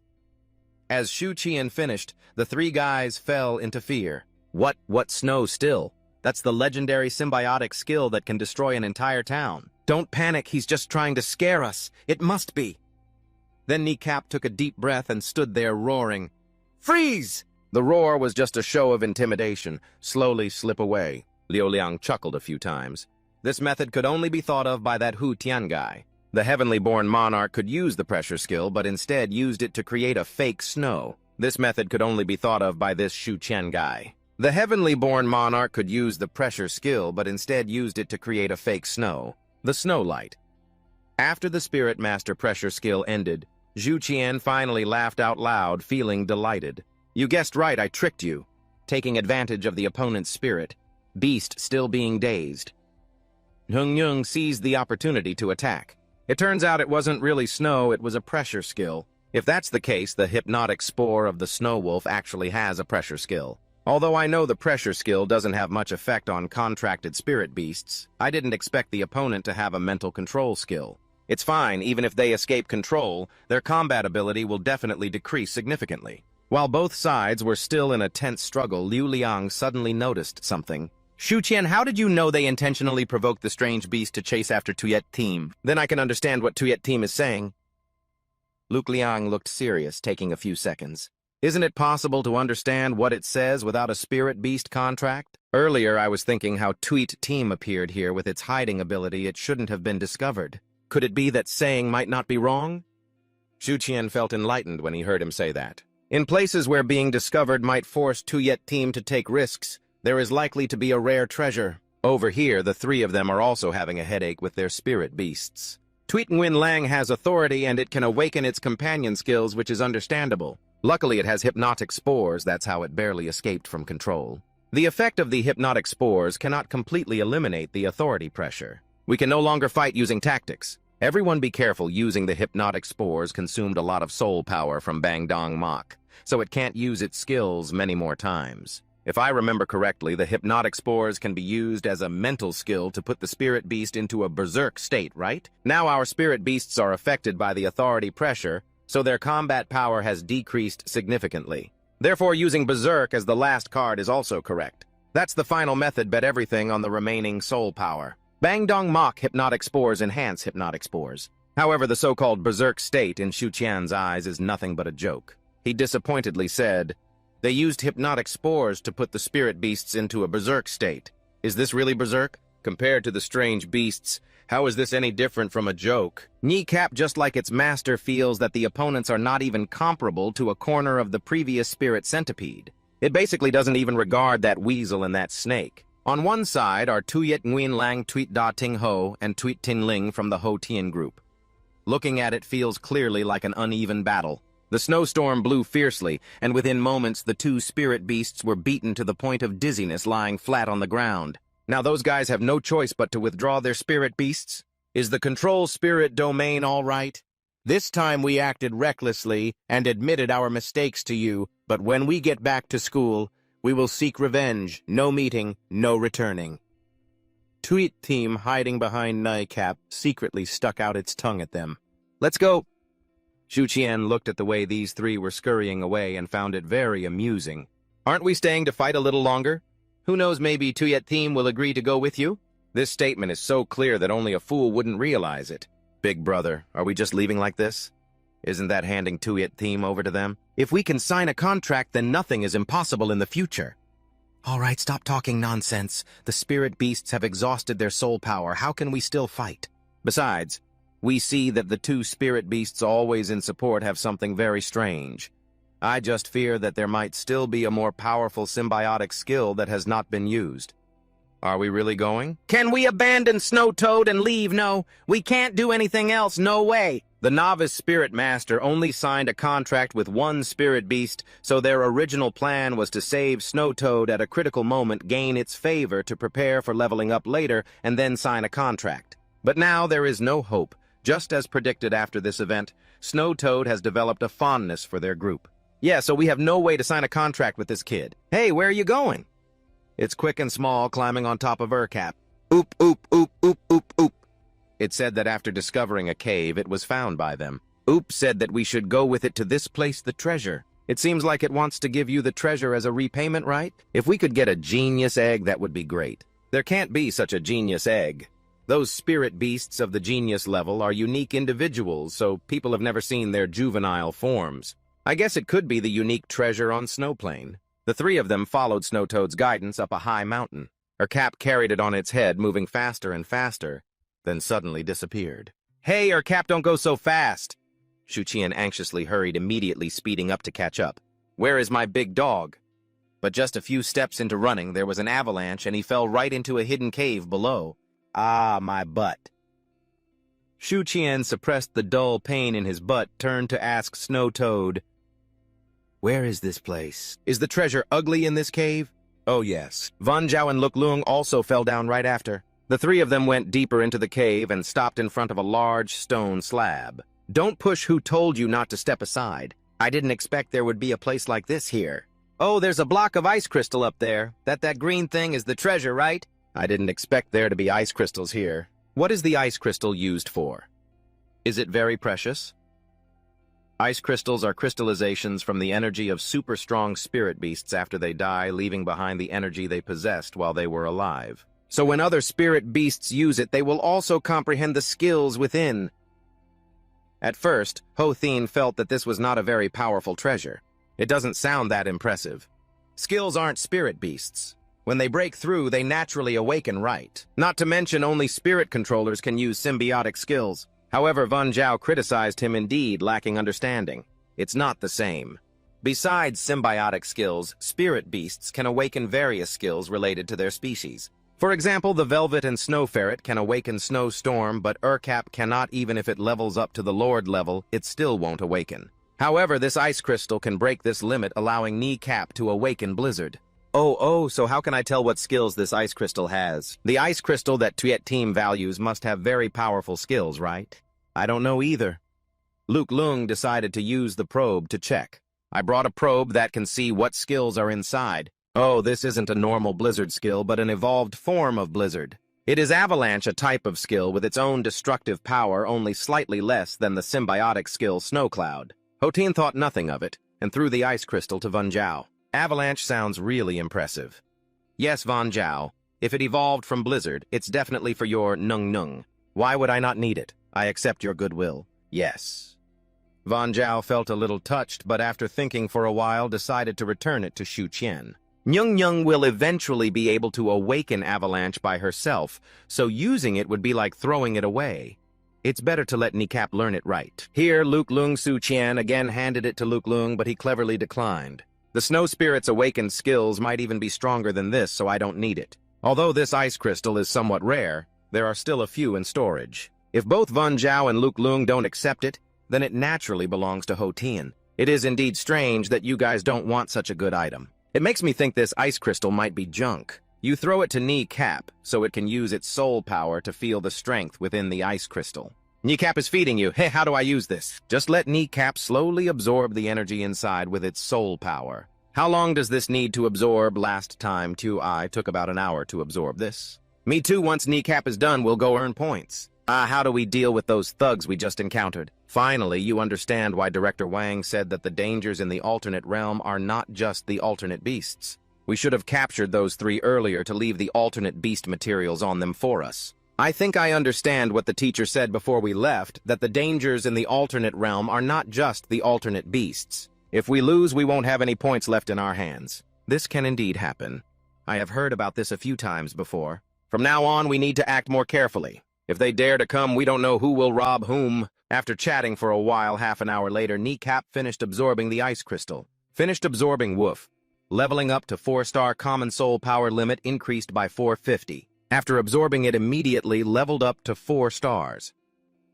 As Shu Qian finished, the 3 guys fell into fear. What snow still? That's the legendary symbiotic skill that can destroy an entire town. Don't panic, he's just trying to scare us. It must be. Then Kneecap took a deep breath and stood there roaring. Freeze! The roar was just a show of intimidation. Slowly slip away. Liu Liang chuckled a few times. This method could only be thought of by that Hu Tian guy. The heavenly-born monarch could use the pressure skill, but instead used it to create a fake snow. This method could only be thought of by this Shu Qian guy. The heavenly-born monarch could use the pressure skill, but instead used it to create a fake snow. The snow light. After the Spirit Master pressure skill ended, Shu Qian finally laughed out loud, feeling delighted. You guessed right, I tricked you. Taking advantage of the opponent's spirit, beast still being dazed. Nungyung seized the opportunity to attack. It turns out it wasn't really snow, it was a pressure skill. If that's the case, the hypnotic spore of the snow wolf actually has a pressure skill. Although I know the pressure skill doesn't have much effect on contracted spirit beasts, I didn't expect the opponent to have a mental control skill. It's fine, even if they escape control, their combat ability will definitely decrease significantly. While both sides were still in a tense struggle, Liu Liang suddenly noticed something. Shu Qian, how did you know they intentionally provoked the strange beast to chase after Tuyet team? Then I can understand what Tuyet team is saying. Luke Liang looked serious, taking a few seconds. Isn't it possible to understand what it says without a spirit beast contract? Earlier, I was thinking how Tweet Team appeared here with its hiding ability. It shouldn't have been discovered. Could it be that saying might not be wrong? Xu Qian felt enlightened when he heard him say that. In places where being discovered might force Tuyet Team to take risks, there is likely to be a rare treasure. Over here, the three of them are also having a headache with their spirit beasts. Tweet Nguyen Lang has authority and it can awaken its companion skills, which is understandable. Luckily, it has hypnotic spores, that's how it barely escaped from control. The effect of the hypnotic spores cannot completely eliminate the authority pressure. We can no longer fight using tactics. Everyone be careful, using the hypnotic spores consumed a lot of soul power from Bang Dong Mok, so it can't use its skills many more times. If I remember correctly, the hypnotic spores can be used as a mental skill to put the spirit beast into a berserk state, right? Now our spirit beasts are affected by the authority pressure, so their combat power has decreased significantly. Therefore, using berserk as the last card is also correct. That's the final method, bet everything on the remaining soul power. Bang Dong Mok hypnotic spores enhance hypnotic spores. However, the so-called berserk state in Xu Qian's eyes is nothing but a joke. He disappointedly said, "They used hypnotic spores to put the spirit beasts into a berserk state. Is this really berserk? Compared to the strange beasts, how is this any different from a joke?" Kneecap, just like its master, feels that the opponents are not even comparable to a corner of the previous spirit centipede. It basically doesn't even regard that weasel and that snake. On one side are Tuyet Nguyen Lang, Tweet Da Ting Ho, and Tweet Tin Ling from the Ho Tien group. Looking at it feels clearly like an uneven battle. The snowstorm blew fiercely, and within moments the two spirit beasts were beaten to the point of dizziness, lying flat on the ground. Now those guys have no choice but to withdraw their spirit beasts. Is the control spirit domain all right? This time we acted recklessly and admitted our mistakes to you, but when we get back to school, we will seek revenge. No meeting, no returning. Tweet Team, hiding behind Kneecap, secretly stuck out its tongue at them. Let's go. Xu Qian looked at the way these three were scurrying away and found it very amusing. Aren't we staying to fight a little longer? Who knows, maybe Tuyet Team will agree to go with you? This statement is so clear that only a fool wouldn't realize it. Big brother, are we just leaving like this? Isn't that handing Tuyet Team over to them? If we can sign a contract, then nothing is impossible in the future. All right, stop talking nonsense. The spirit beasts have exhausted their soul power. How can we still fight? Besides, we see that the two spirit beasts always in support have something very strange. I just fear that there might still be a more powerful symbiotic skill that has not been used. Are we really going? Can we abandon Snow Toad and leave? No, we can't do anything else. No way. The novice spirit master only signed a contract with one spirit beast, so their original plan was to save Snow Toad at a critical moment, gain its favor to prepare for leveling up later, and then sign a contract. But now there is no hope. Just as predicted after this event, Snow Toad has developed a fondness for their group. Yeah, so we have no way to sign a contract with this kid. Hey, where are you going? It's quick and small, climbing on top of Urcap. Oop, oop, oop, oop, oop, oop. It said that after discovering a cave, it was found by them. Oop said that we should go with it to this place, the treasure. It seems like it wants to give you the treasure as a repayment, right? If we could get a genius egg, that would be great. There can't be such a genius egg. Those spirit beasts of the genius level are unique individuals, so people have never seen their juvenile forms. I guess it could be the unique treasure on Snowplane. The three of them followed Snow Toad's guidance up a high mountain. Her cap carried it on its head, moving faster and faster, then suddenly disappeared. Hey, her cap, don't go so fast! Xu Qian anxiously hurried, immediately speeding up to catch up. Where is my big dog? But just a few steps into running, there was an avalanche, and he fell right into a hidden cave below. Ah, my butt. Xu Qian suppressed the dull pain in his butt, turned to ask Snow Toad, "Where is this place? Is the treasure ugly in this cave?" "Oh, yes." Van Zhao and Luk Lung also fell down right after. The three of them went deeper into the cave and stopped in front of a large stone slab. "Don't push. Who told you not to step aside? I didn't expect there would be a place like this here." "Oh, there's a block of ice crystal up there. That green thing is the treasure, right?" "I didn't expect there to be ice crystals here." "What is the ice crystal used for? Is it very precious?" Ice crystals are crystallizations from the energy of super-strong spirit beasts after they die, leaving behind the energy they possessed while they were alive. So when other spirit beasts use it, they will also comprehend the skills within. At first, Ho Thien felt that this was not a very powerful treasure. It doesn't sound that impressive. Skills aren't spirit beasts. When they break through, they naturally awaken, right? Not to mention only spirit controllers can use symbiotic skills. However, Van Zhao criticized him indeed, lacking understanding. It's not the same. Besides symbiotic skills, spirit beasts can awaken various skills related to their species. For example, the Velvet and Snow Ferret can awaken Snowstorm, but Urcap cannot. Even if it levels up to the Lord level, it still won't awaken. However, this ice crystal can break this limit, allowing Kneecap to awaken Blizzard. So how can I tell what skills this ice crystal has? The ice crystal that Tuyet team values must have very powerful skills, right? I don't know either. Luke Lung decided to use the probe to check. I brought a probe that can see what skills are inside. Oh, this isn't a normal Blizzard skill, but an evolved form of Blizzard. It is Avalanche, a type of skill with its own destructive power, only slightly less than the symbiotic skill Snow Cloud. Ho Thien thought nothing of it, and threw the ice crystal to Van Zhao. Avalanche sounds really impressive. Yes, Van Zhao, if it evolved from Blizzard, it's definitely for your nung. Why would I not need it? I accept your goodwill. Yes. Van Zhao felt a little touched, but after thinking for a while, decided to return it to Shu Qian. Nyung will eventually be able to awaken Avalanche by herself, so using it would be like throwing it away. It's better to let Kneecap learn it right. Here, Luke Lung Su Qian again handed it to Luke Lung, but he cleverly declined. The Snow Spirit's awakened skills might even be stronger than this, so I don't need it. Although this ice crystal is somewhat rare, there are still a few in storage. If both Van Zhao and Luke Lung don't accept it, then it naturally belongs to Ho Thien. It is indeed strange that you guys don't want such a good item. It makes me think this ice crystal might be junk. You throw it to Kneecap, so it can use its soul power to feel the strength within the ice crystal. Kneecap is feeding you. Hey, how do I use this? Just let Kneecap slowly absorb the energy inside with its soul power. How long does this need to absorb? Last time, I took about an hour to absorb this. Me too, once Kneecap is done, we'll go earn points. How do we deal with those thugs we just encountered? Finally, you understand why Director Wang said that the dangers in the alternate realm are not just the alternate beasts. We should have captured those three earlier to leave the alternate beast materials on them for us. I think I understand what the teacher said before we left, that the dangers in the alternate realm are not just the alternate beasts. If we lose, we won't have any points left in our hands. This can indeed happen. I have heard about this a few times before. From now on, we need to act more carefully. If they dare to come, we don't know who will rob whom. After chatting for a while, half an hour later, Kneecap finished absorbing the ice crystal. Finished absorbing Woof. Leveling up to 4-star common soul power limit increased by 450. After absorbing it immediately, leveled up to 4 stars.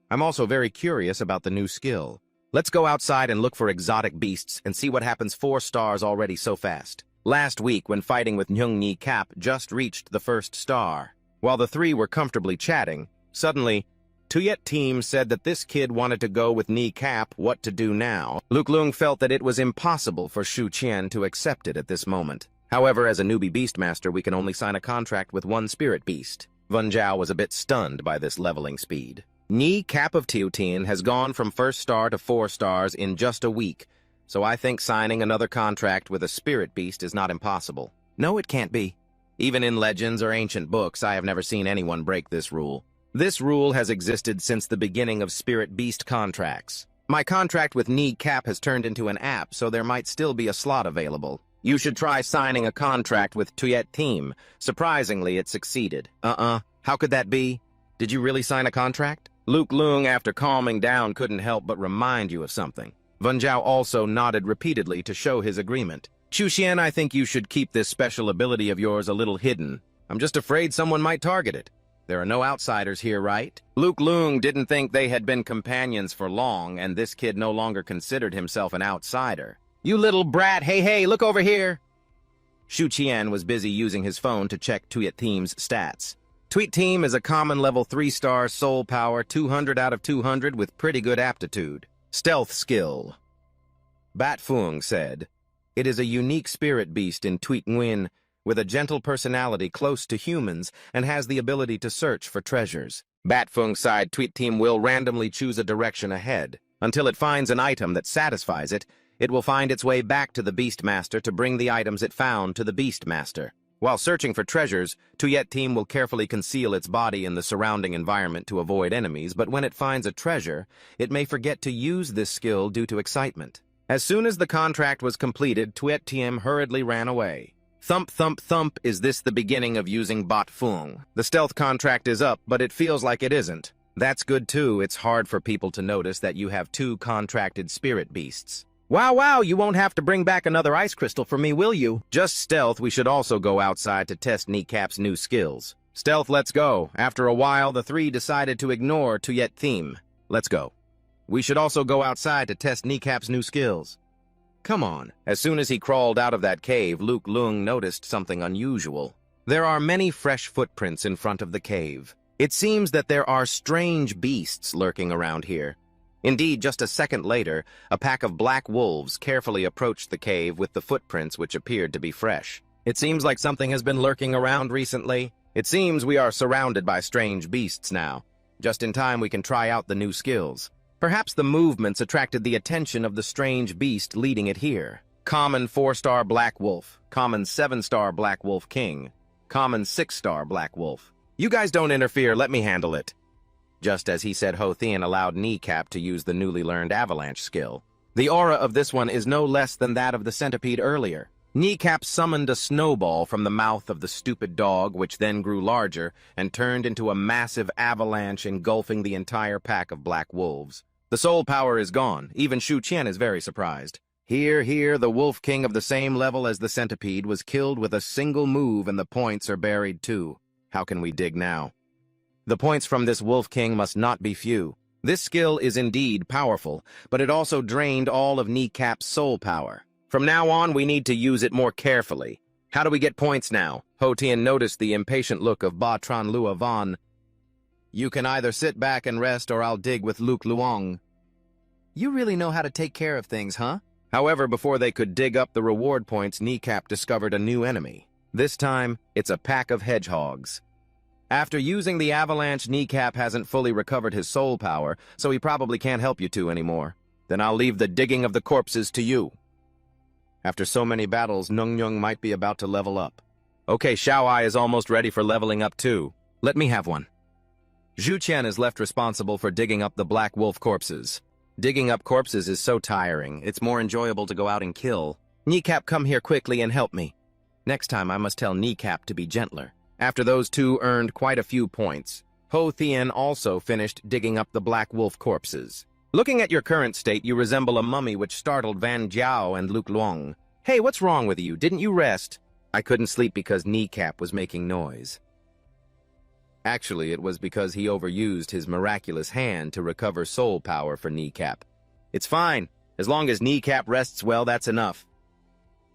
I'm also very curious about the new skill. Let's go outside and look for exotic beasts and see what happens. 4 stars already so fast. Last week, when fighting with Kneecap, just reached the 1st star. While the three were comfortably chatting, suddenly, Tuyet team said that this kid wanted to go with Kneecap. What to do now? Luke Lung felt that it was impossible for Shu Qian to accept it at this moment. However, as a newbie beastmaster, we can only sign a contract with one spirit beast. Van Zhao was a bit stunned by this leveling speed. Kneecap of Teotian has gone from 1st star to 4 stars in just a week, so I think signing another contract with a spirit beast is not impossible. No, it can't be. Even in legends or ancient books, I have never seen anyone break this rule. This rule has existed since the beginning of spirit beast contracts. My contract with Kneecap has turned into an app, so there might still be a slot available. You should try signing a contract with Tuyet team. Surprisingly, it succeeded. How could that be? Did you really sign a contract? Luke Lung, after calming down, couldn't help but remind you of something. Van Zhao also nodded repeatedly to show his agreement. Shu Qian, I think you should keep this special ability of yours a little hidden. I'm just afraid someone might target it. There are no outsiders here, right? Luke Lung didn't think they had been companions for long, and this kid no longer considered himself an outsider. You little brat, hey, look over here! Shu Qian was busy using his phone to check Tuyet Team's stats. Tuyet Team is a common level 3-star soul power, 200 out of 200 with pretty good aptitude. Stealth skill. Bat Fung said, it is a unique spirit beast in Tuyet Nguyen, with a gentle personality close to humans and has the ability to search for treasures. Bat Fung's side Tuyet Team will randomly choose a direction ahead. Until it finds an item that satisfies it, it will find its way back to the Beastmaster to bring the items it found to the Beastmaster. While searching for treasures, Tuyet team will carefully conceal its body in the surrounding environment to avoid enemies, but when it finds a treasure, it may forget to use this skill due to excitement. As soon as the contract was completed, Tuyet team hurriedly ran away. Thump, thump, thump, is this the beginning of using Bot Fung? The stealth contract is up, but it feels like it isn't. That's good too, it's hard for people to notice that you have 2 contracted spirit beasts. Wow, you won't have to bring back another ice crystal for me, will you? Just stealth, we should also go outside to test Kneecap's new skills. Stealth, let's go. After a while, the 3 decided to ignore Tuyet theme. Let's go. We should also go outside to test Kneecap's new skills. Come on. As soon as he crawled out of that cave, Luke Lung noticed something unusual. There are many fresh footprints in front of the cave. It seems that there are strange beasts lurking around here. Indeed, just a second later, a pack of black wolves carefully approached the cave with the footprints which appeared to be fresh. It seems like something has been lurking around recently. It seems we are surrounded by strange beasts now. Just in time we can try out the new skills. Perhaps the movements attracted the attention of the strange beast leading it here. Common 4-star black wolf, common 7-star black wolf king, common 6-star black wolf. You guys don't interfere, let me handle it. Just as he said, Ho Thien allowed Kneecap to use the newly learned avalanche skill. The aura of this one is no less than that of the centipede earlier. Kneecap summoned a snowball from the mouth of the stupid dog, which then grew larger and turned into a massive avalanche engulfing the entire pack of black wolves. The soul power is gone. Even Shu Qian is very surprised. Here, the wolf king of the same level as the centipede was killed with a single move and the points are buried too. How can we dig now? The points from this wolf king must not be few. This skill is indeed powerful, but it also drained all of Kneecap's soul power. From now on, we need to use it more carefully. How do we get points now? Ho Tien noticed the impatient look of Ba Tran Lua Van. You can either sit back and rest or I'll dig with Luke Luong. You really know how to take care of things, huh? However, before they could dig up the reward points, Kneecap discovered a new enemy. This time, it's a pack of hedgehogs. After using the avalanche, Kneecap hasn't fully recovered his soul power, so he probably can't help you two anymore. Then I'll leave the digging of the corpses to you. After so many battles, Nungyung might be about to level up. Okay, Xiaoai is almost ready for leveling up too. Let me have one. Zhu Qian is left responsible for digging up the black wolf corpses. Digging up corpses is so tiring, it's more enjoyable to go out and kill. Kneecap, come here quickly and help me. Next time I must tell Kneecap to be gentler. After those two earned quite a few points, Ho Thien also finished digging up the black wolf corpses. Looking at your current state, you resemble a mummy which startled Van Jiao and Luke Luong. Hey, what's wrong with you? Didn't you rest? I couldn't sleep because Kneecap was making noise. Actually, it was because he overused his miraculous hand to recover soul power for Kneecap. It's fine. As long as Kneecap rests well, that's enough.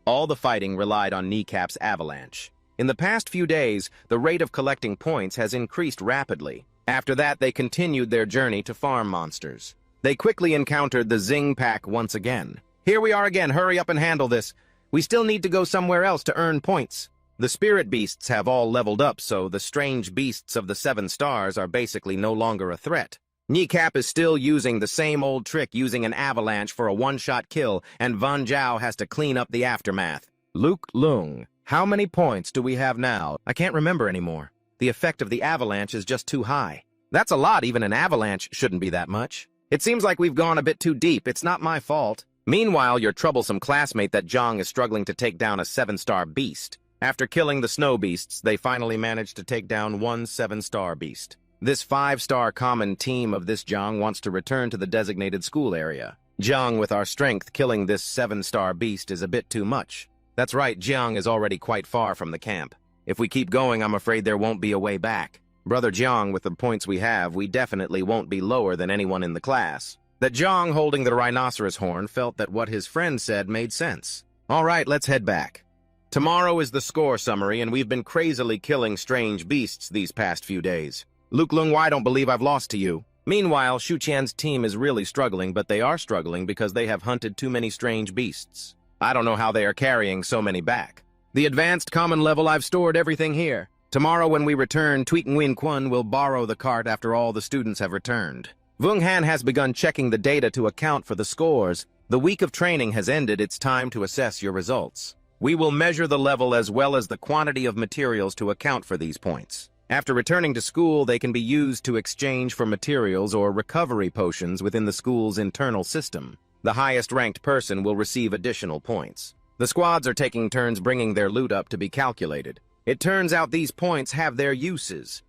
All the fighting relied on Kneecap's avalanche. In the past few days, the rate of collecting points has increased rapidly. After that, they continued their journey to farm monsters. They quickly encountered the Xing pack once again. Here we are again, hurry up and handle this. We still need to go somewhere else to earn points. The spirit beasts have all leveled up, so the strange beasts of the 7 stars are basically no longer a threat. Kneecap is still using the same old trick using an avalanche for a one-shot kill, and Van Jiao has to clean up the aftermath. Luke Lung. How many points do we have now? I can't remember anymore. The effect of the avalanche is just too high. That's a lot, even an avalanche shouldn't be that much. It seems like we've gone a bit too deep, it's not my fault. Meanwhile, your troublesome classmate that Zhang is struggling to take down a 7-star beast. After killing the snow beasts, they finally managed to take down one 7-star beast. This 5-star common team of this Zhang wants to return to the designated school area. Zhang, with our strength, killing this 7-star beast is a bit too much. That's right, Jiang is already quite far from the camp. If we keep going, I'm afraid there won't be a way back. Brother Jiang, with the points we have, we definitely won't be lower than anyone in the class. That Jiang, holding the rhinoceros horn, felt that what his friend said made sense. All right, let's head back. Tomorrow is the score summary, and we've been crazily killing strange beasts these past few days. Luke Lung, I don't believe I've lost to you. Meanwhile, Shu Qian's team is really struggling, but they are struggling because they have hunted too many strange beasts. I don't know how they are carrying so many back. The advanced common level, I've stored everything here. Tomorrow when we return, Tweet Nguyen Quan will borrow the cart after all the students have returned. Vung Han has begun checking the data to account for the scores. The week of training has ended, it's time to assess your results. We will measure the level as well as the quantity of materials to account for these points. After returning to school, they can be used to exchange for materials or recovery potions within the school's internal system. The highest-ranked person will receive additional points. The squads are taking turns bringing their loot up to be calculated. It turns out these points have their uses.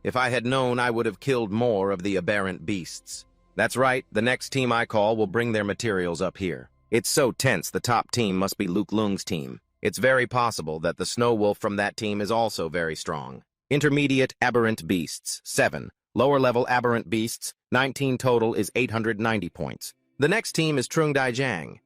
If I had known, I would have killed more of the aberrant beasts. That's right, the next team I call will bring their materials up here. It's so tense, the top team must be Luke Lung's team. It's very possible that the snow wolf from that team is also very strong. Intermediate aberrant beasts, 7. Lower-level aberrant beasts, 19 total is 890 points. The next team is Trung Daijiang.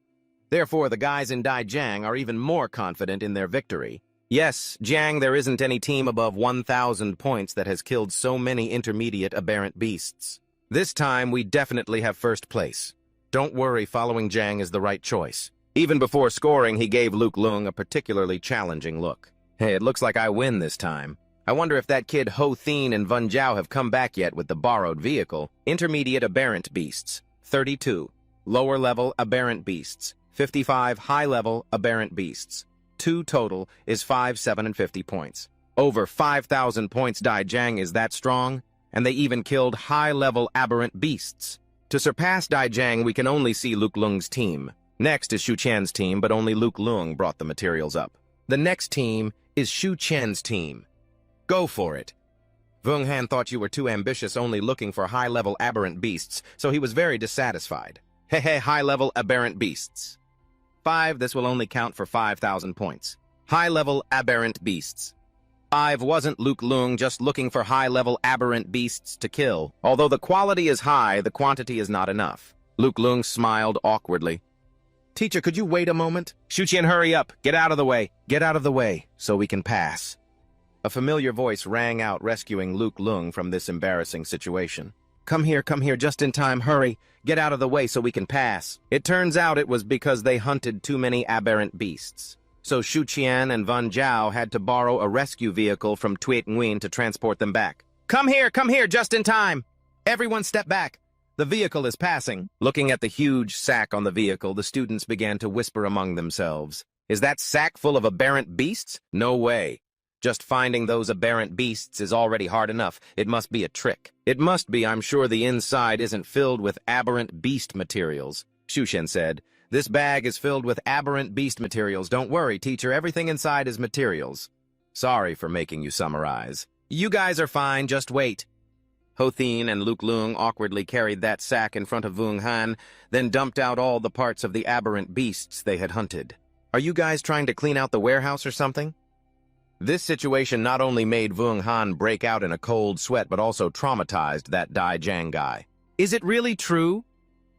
Therefore, the guys in Daijiang are even more confident in their victory. Yes, Jiang, there isn't any team above 1,000 points that has killed so many intermediate aberrant beasts. This time, we definitely have first place. Don't worry, following Jiang is the right choice. Even before scoring, he gave Luke Lung a particularly challenging look. Hey, it looks like I win this time. I wonder if that kid Ho Thien and Vun Jiao have come back yet with the borrowed vehicle. Intermediate aberrant beasts, 32. Lower-level aberrant beasts, 55. High-level aberrant beasts. 2 total is 5,750 points. Over 5,000 points. Daijiang is that strong, and they even killed high-level aberrant beasts. To surpass Daijiang, we can only see Luke Lung's team. Next is Shu Qian's team, but only Luke Lung brought the materials up. The next team is Shu Qian's team. Go for it. Vung Han thought you were too ambitious, only looking for high-level aberrant beasts, so he was very dissatisfied. Hehe, high-level aberrant beasts. 5, this will only count for 5,000 points. High-level aberrant beasts. 5 wasn't Luke Lung just looking for high-level aberrant beasts to kill. Although the quality is high, the quantity is not enough. Luke Lung smiled awkwardly. Teacher, could you wait a moment? Shu Qian, hurry up. Get out of the way. Get out of the way, so we can pass. A familiar voice rang out, rescuing Luke Lung from this embarrassing situation. Come here, just in time, hurry. Get out of the way so we can pass. It turns out it was because they hunted too many aberrant beasts. So Shu Qian and Vun Jiao had to borrow a rescue vehicle from Tuet Nguyen to transport them back. Come here, just in time. Everyone step back. The vehicle is passing. Looking at the huge sack on the vehicle, the students began to whisper among themselves. Is that sack full of aberrant beasts? No way. Just finding those aberrant beasts is already hard enough. It must be a trick. It must be. I'm sure the inside isn't filled with aberrant beast materials. Shu Qian said, this bag is filled with aberrant beast materials. Don't worry, teacher. Everything inside is materials. Sorry for making you summarize. You guys are fine. Just wait. Ho Thien and Luke Lung awkwardly carried that sack in front of Vung Han, then dumped out all the parts of the aberrant beasts they had hunted. Are you guys trying to clean out the warehouse or something? This situation not only made Vung Han break out in a cold sweat, but also traumatized that Daijiang guy. Is it really true?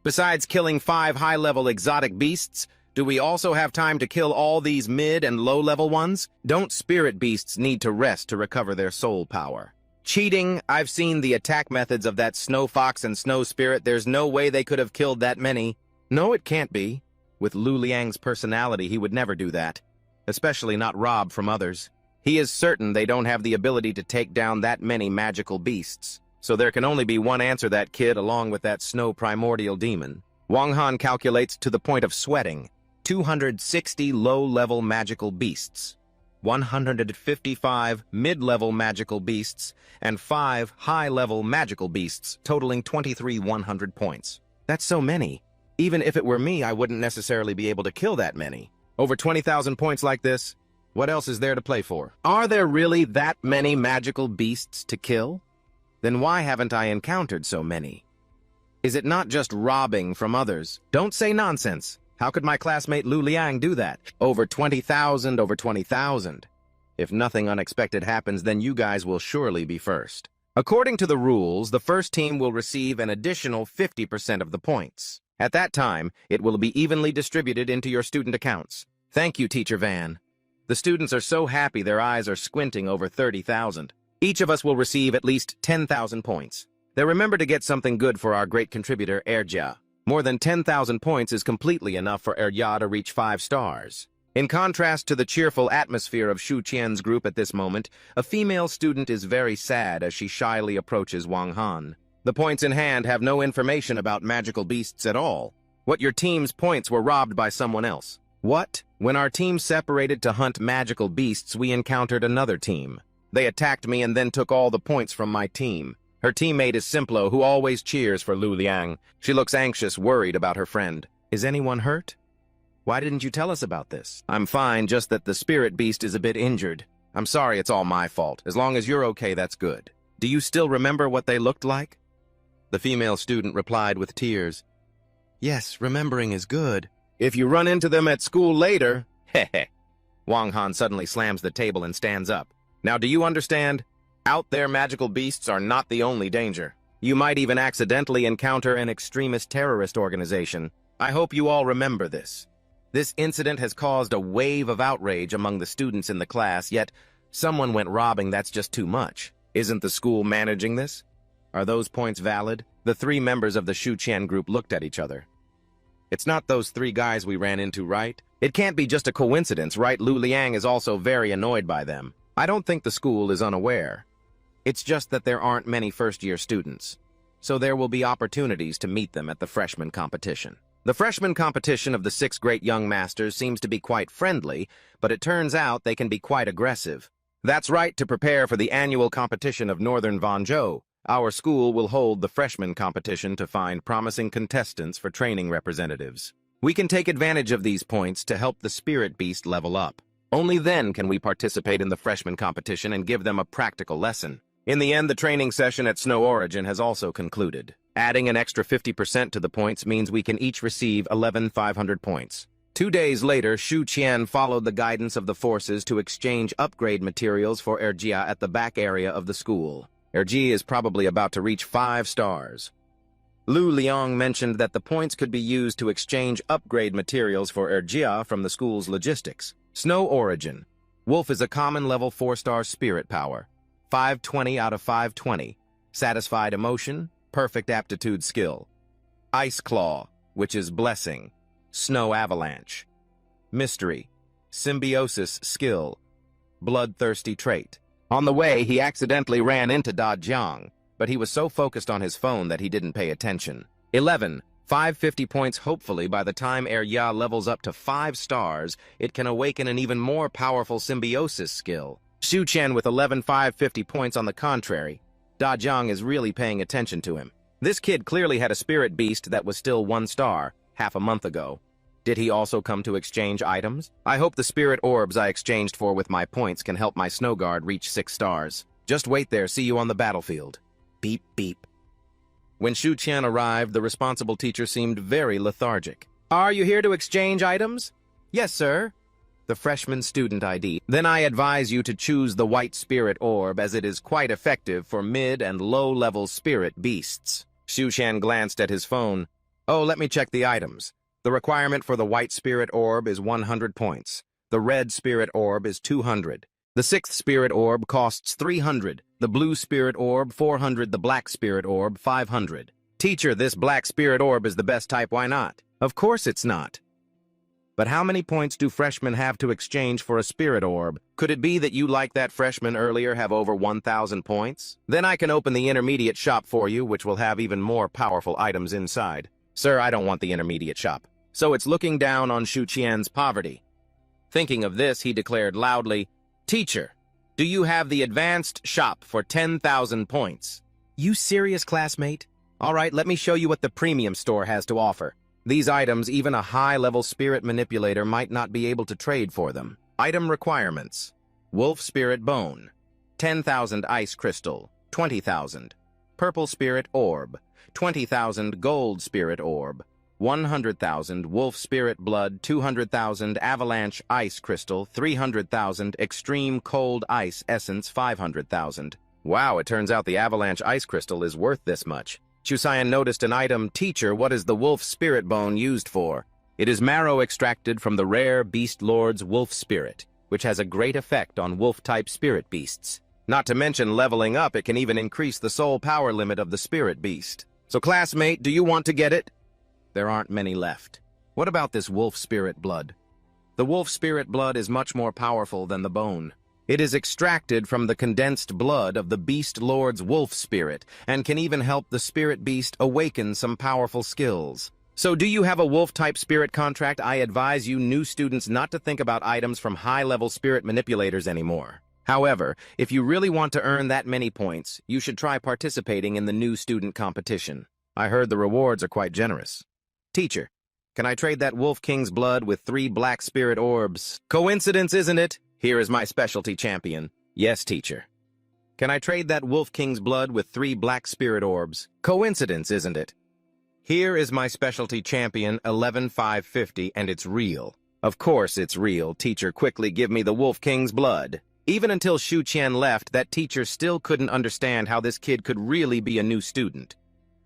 Besides killing 5 high-level exotic beasts, do we also have time to kill all these mid- and low-level ones? Don't spirit beasts need to rest to recover their soul power? Cheating, I've seen the attack methods of that Snow Fox and Snow Spirit. There's no way they could have killed that many. No, it can't be. With Lu Liang's personality, he would never do that. Especially not rob from others. He is certain they don't have the ability to take down that many magical beasts. So there can only be one answer, that kid along with that snow primordial demon. Wang Han calculates to the point of sweating. 260 low-level magical beasts. 155 mid-level magical beasts, and 5 high-level magical beasts, totaling 2,100 points. That's so many. Even if it were me, I wouldn't necessarily be able to kill that many. Over 20,000 points like this, what else is there to play for? Are there really that many magical beasts to kill? Then why haven't I encountered so many? Is it not just robbing from others? Don't say nonsense. How could my classmate Lu Liang do that? Over 20,000, over 20,000. If nothing unexpected happens, then you guys will surely be first. According to the rules, the first team will receive an additional 50% of the points. At that time, it will be evenly distributed into your student accounts. Thank you, Teacher Van. The students are so happy their eyes are squinting over 30,000. Each of us will receive at least 10,000 points. Then remember to get something good for our great contributor, Erjia. More than 10,000 points is completely enough for Erjia to reach 5 stars. In contrast to the cheerful atmosphere of Shu Qian's group at this moment, a female student is very sad as she shyly approaches Wang Han. The points in hand have no information about magical beasts at all. What your team's points were robbed by someone else. What? When our team separated to hunt magical beasts, we encountered another team. They attacked me and then took all the points from my team. Her teammate is Simplo, who always cheers for Lu Liang. She looks anxious, worried about her friend. Is anyone hurt? Why didn't you tell us about this? I'm fine, just that the spirit beast is a bit injured. I'm sorry, it's all my fault. As long as you're okay, that's good. Do you still remember what they looked like? The female student replied with tears. Yes, remembering is good. If you run into them at school later, heh. Wang Han suddenly slams the table and stands up. Now, do you understand? Out there, magical beasts are not the only danger. You might even accidentally encounter an extremist terrorist organization. I hope you all remember this. This incident has caused a wave of outrage among the students in the class, yet someone went robbing. That's just too much. Isn't the school managing this? Are those points valid? The three members of the Shu Qian group looked at each other. It's not those three guys we ran into, right? It can't be just a coincidence, right? Lu Liang is also very annoyed by them. I don't think the school is unaware. It's just that there aren't many first-year students, so there will be opportunities to meet them at the freshman competition. The freshman competition of the 6 great young masters seems to be quite friendly, but it turns out they can be quite aggressive. That's right, to prepare for the annual competition of Northern Vanzhou, our school will hold the freshman competition to find promising contestants for training representatives. We can take advantage of these points to help the spirit beast level up. Only then can we participate in the freshman competition and give them a practical lesson. In the end, the training session at Snow Origin has also concluded. Adding an extra 50% to the points means we can each receive 11,500 points. 2 days later, Shu Qian followed the guidance of the forces to exchange upgrade materials for Erjia at the back area of the school. Erjia is probably about to reach 5 stars. Lu Liang mentioned that the points could be used to exchange upgrade materials for Erjia from the school's logistics. Snow Origin. Wolf is a common level 4-star spirit power. 520 out of 520. Satisfied emotion, perfect aptitude skill. Ice Claw, which is blessing. Snow Avalanche. Mystery. Symbiosis skill. Bloodthirsty trait. On the way, he accidentally ran into Da Jiang, but he was so focused on his phone that he didn't pay attention. 11. 550 points. Hopefully, by the time Erjia levels up to 5 stars, it can awaken an even more powerful symbiosis skill. Shu Qian with 11,550 points on the contrary. Da Jiang is really paying attention to him. This kid clearly had a spirit beast that was still 1 star, half a month ago. Did he also come to exchange items? I hope the spirit orbs I exchanged for with my points can help my snow guard reach 6 stars. Just wait there, see you on the battlefield. Beep, beep. When Shu Qian arrived, the responsible teacher seemed very lethargic. Are you here to exchange items? Yes, sir. The freshman student ID. Then I advise you to choose the white spirit orb, as it is quite effective for mid- and low-level spirit beasts. Shu Qian glanced at his phone. Oh, let me check the items. The requirement for the white spirit orb is 100 points. The red spirit orb is 200. The 6th spirit orb costs 300. The blue spirit orb 400. The black spirit orb 500. Teacher, this black spirit orb is the best type, why not? Of course it's not. But how many points do freshmen have to exchange for a spirit orb? Could it be that you, like that freshman earlier, have over 1,000 points? Then I can open the intermediate shop for you, which will have even more powerful items inside. Sir, I don't want the intermediate shop. So it's looking down on Shu Qian's poverty. Thinking of this, he declared loudly, Teacher, do you have the advanced shop for 10,000 points? You serious, classmate? All right, let me show you what the premium store has to offer. These items, even a high-level spirit manipulator might not be able to trade for them. Item requirements. Wolf Spirit Bone. 10,000 Ice Crystal. 20,000. Purple Spirit Orb. 20,000 Gold Spirit Orb. 100,000 Wolf Spirit Blood. 200,000 Avalanche Ice Crystal. 300,000 Extreme Cold Ice Essence. 500,000. Wow, it turns out the Avalanche Ice Crystal is worth this much. Chusayan noticed an item. Teacher, what is the Wolf Spirit Bone used for? It is marrow extracted from the rare Beast Lord's Wolf Spirit, which has a great effect on wolf-type spirit beasts. Not to mention leveling up, it can even increase the soul power limit of the spirit beast. So classmate, do you want to get it? There aren't many left. What about this Wolf Spirit Blood? The Wolf Spirit Blood is much more powerful than the bone. It is extracted from the condensed blood of the Beast Lord's wolf spirit and can even help the spirit beast awaken some powerful skills. So do you have a wolf-type spirit contract? I advise you new students not to think about items from high-level spirit manipulators anymore. However, if you really want to earn that many points, you should try participating in the new student competition. I heard the rewards are quite generous. Teacher, can I trade that Wolf King's blood with 3 black spirit orbs? Coincidence, isn't it? Here is my specialty champion. Yes, teacher. Can I trade that Wolf King's blood with 3 black spirit orbs? Coincidence, isn't it? Here is my specialty champion, 11,550, and it's real. Of course it's real. Teacher, quickly give me the Wolf King's blood. Even until Shu Qian left, that teacher still couldn't understand how this kid could really be a new student.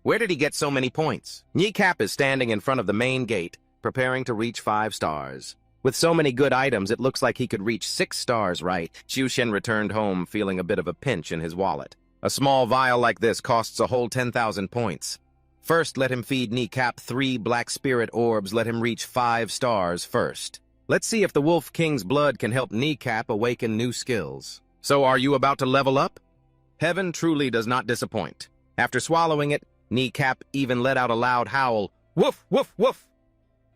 Where did he get so many points? Kneecap is standing in front of the main gate, preparing to reach 5 stars. With so many good items, it looks like he could reach 6 stars, right? Shu Qian returned home feeling a bit of a pinch in his wallet. A small vial like this costs a whole 10,000 points. First, let him feed Kneecap 3 black spirit orbs. Let him reach 5 stars first. Let's see if the Wolf King's blood can help Kneecap awaken new skills. So are you about to level up? Heaven truly does not disappoint. After swallowing it, Kneecap even let out a loud howl. Woof, woof, woof!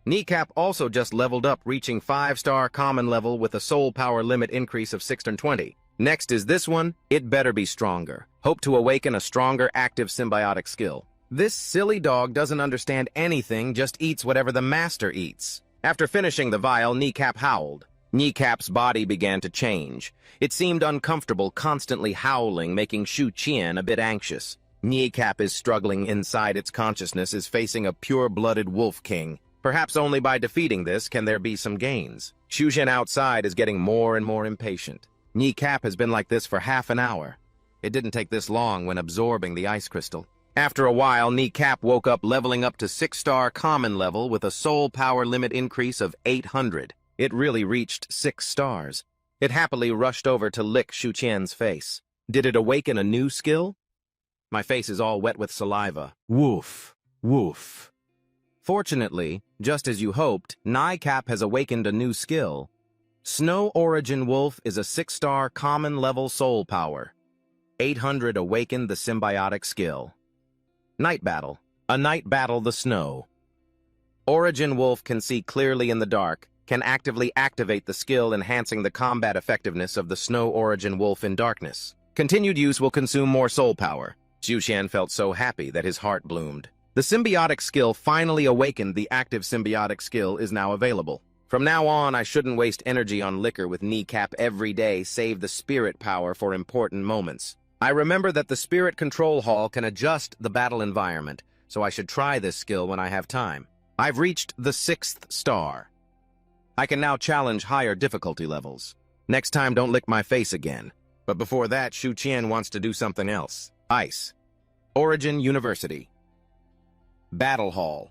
Kneecap also just leveled up, reaching 5-star common level with a soul power limit increase of 620. Next is this one. It better be stronger. Hope to awaken a stronger active symbiotic skill. This silly dog doesn't understand anything, just eats whatever the master eats. After finishing the vial, Kneecap howled. Kneecap's body began to change. It seemed uncomfortable, constantly howling, making Shu Qian a bit anxious. Kneecap is struggling inside its consciousness, is facing a pure-blooded Wolf King. Perhaps only by defeating this can there be some gains. Shu Qian outside is getting more and more impatient. Kneecap has been like this for half an hour. It didn't take this long when absorbing the ice crystal. After a while, Kneecap woke up, leveling up to 6-star common level with a soul power limit increase of 800. It really reached 6 stars. It happily rushed over to lick Shu Qian's face. Did it awaken a new skill? My face is all wet with saliva. Woof, woof. Fortunately, just as you hoped, Kneecap has awakened a new skill. Snow Origin Wolf is a 6-star common level soul power. 800 awakened the symbiotic skill. Night Battle. A night battle the snow. Origin Wolf can see clearly in the dark, can actively activate the skill enhancing the combat effectiveness of the Snow Origin Wolf in darkness. Continued use will consume more soul power. Shu Qian felt so happy that his heart bloomed. The symbiotic skill finally awakened. The active symbiotic skill is now available. From now on, I shouldn't waste energy on liquor with Kneecap every day, save the spirit power for important moments. I remember that the Spirit Control Hall can adjust the battle environment, so I should try this skill when I have time. I've reached the 6th star. I can now challenge higher difficulty levels. Next time, don't lick my face again. But before that, Shu Qian wants to do something else. Ice. Origin University. Battle Hall.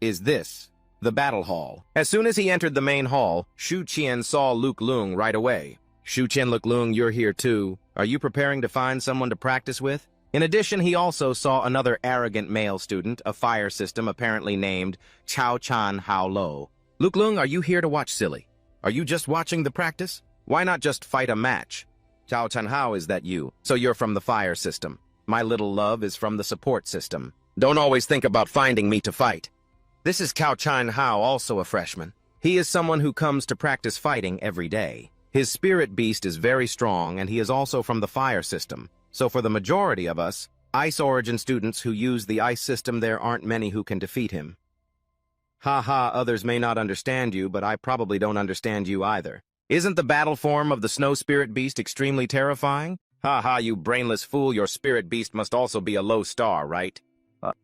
Is this the Battle Hall? As soon as he entered the main hall, Shu Qian saw Luke Lung right away. Shu Qian, Luke Lung, you're here too. Are you preparing to find someone to practice with? In addition, he also saw another arrogant male student, a fire system apparently named Chao Chan Hao Lo. Luke Lung, are you here to watch silly? Are you just watching the practice? Why not just fight a match? Chao Chan Hao, is that you? So you're from the fire system. My little love is from the support system. Don't always think about finding me to fight. This is Chao Chan Hao, also a freshman. He is someone who comes to practice fighting every day. His spirit beast is very strong, and he is also from the fire system. So for the majority of us, Ice Origin students who use the ice system, there aren't many who can defeat him. Ha, others may not understand you, but I probably don't understand you either. Isn't the battle form of the snow spirit beast extremely terrifying? Ha, you brainless fool, your spirit beast must also be a low star, right?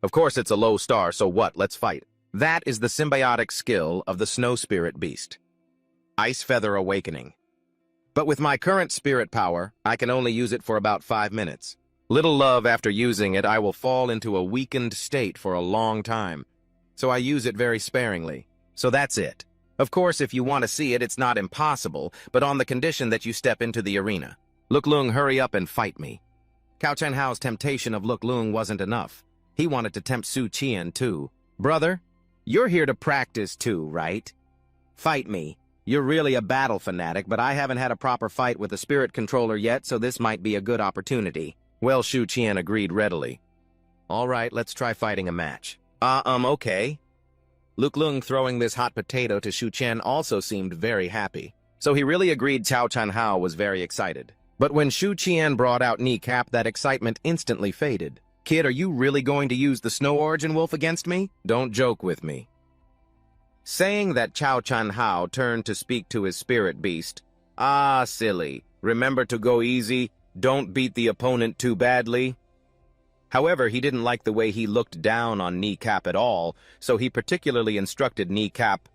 Of course it's a low star, so what? Let's fight. That is the symbiotic skill of the snow spirit beast. Ice Feather Awakening. But with my current spirit power, I can only use it for about 5 minutes. Little love, after using it, I will fall into a weakened state for a long time. So I use it very sparingly. So that's it. Of course, if you want to see it, it's not impossible, but on the condition that you step into the arena. Luke Lung, hurry up and fight me. Cao Chen Hao's temptation of Luke Lung wasn't enough. He wanted to tempt Shu Qian too. Brother, you're here to practice too, right? Fight me. You're really a battle fanatic, but I haven't had a proper fight with a spirit controller yet, so this might be a good opportunity. Well, Shu Qian agreed readily. All right, let's try fighting a match. Okay. Luke Lung throwing this hot potato to Shu Qian also seemed very happy. So he really agreed Cao Chan Hao was very excited. But when Shu Qian brought out kneecap, that excitement instantly faded. Kid, are you really going to use the Snow Origin Wolf against me? Don't joke with me. Saying that, Cao Chan Hao turned to speak to his spirit beast. Ah, silly. Remember to go easy. Don't beat the opponent too badly. However, he didn't like the way he looked down on Kneecap at all, so he particularly instructed Kneecap,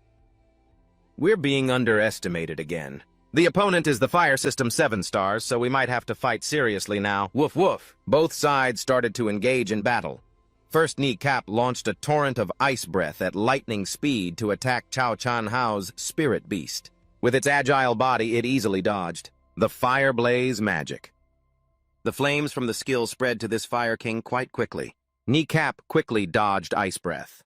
"We're being underestimated again. The opponent is the Fire System 7 stars, so we might have to fight seriously now. Woof woof." Both sides started to engage in battle. First, Kneecap launched a torrent of ice breath at lightning speed to attack Cao Chan Hao's spirit beast. With its agile body, it easily dodged. The Fire Blaze magic. The flames from the skill spread to this Fire King quite quickly. Kneecap quickly dodged ice breath.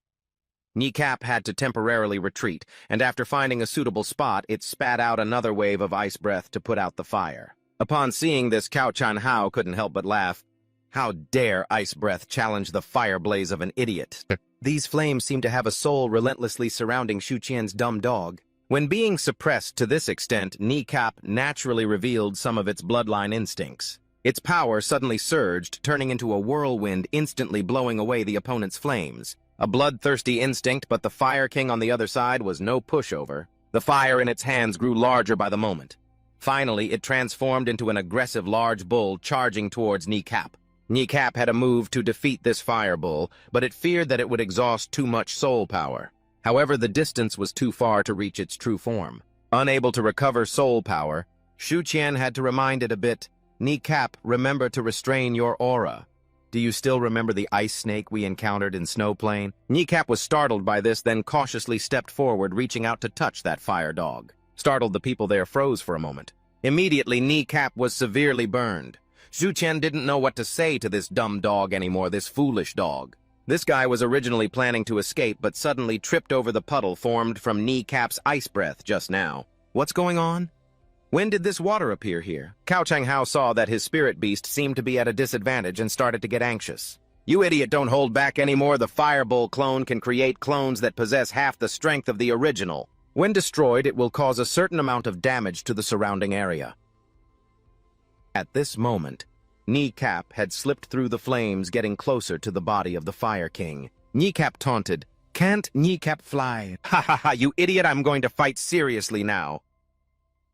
Kneecap had to temporarily retreat, and after finding a suitable spot, it spat out another wave of ice breath to put out the fire. Upon seeing this, Cao Chan Hao couldn't help but laugh. How dare ice breath challenge the fire blaze of an idiot? These flames seem to have a soul relentlessly surrounding Shu Qian's dumb dog. When being suppressed to this extent, Kneecap naturally revealed some of its bloodline instincts. Its power suddenly surged, turning into a whirlwind, instantly blowing away the opponent's flames. A bloodthirsty instinct, but the Fire King on the other side was no pushover. The fire in its hands grew larger by the moment. Finally, it transformed into an aggressive large bull charging towards Kneecap. Kneecap had a move to defeat this fire bull, but it feared that it would exhaust too much soul power. However, the distance was too far to reach its true form. Unable to recover soul power, Shu Qian had to remind it a bit, "Kneecap, remember to restrain your aura. Do you still remember the ice snake we encountered in Snow Plain?" Kneecap was startled by this, then cautiously stepped forward, reaching out to touch that fire dog. Startled, the people there froze for a moment. Immediately, Kneecap was severely burned. Shu Qian didn't know what to say to this dumb dog anymore, this foolish dog. This guy was originally planning to escape, but suddenly tripped over the puddle formed from Kneecap's ice breath just now. What's going on? When did this water appear here? Cao Chan Hao saw that his spirit beast seemed to be at a disadvantage and started to get anxious. "You idiot, don't hold back anymore. The Firebull clone can create clones that possess half the strength of the original. When destroyed, it will cause a certain amount of damage to the surrounding area." At this moment, Kneecap had slipped through the flames, getting closer to the body of the Fire King. Kneecap taunted, "Can't Kneecap fly? Ha ha ha, you idiot, I'm going to fight seriously now."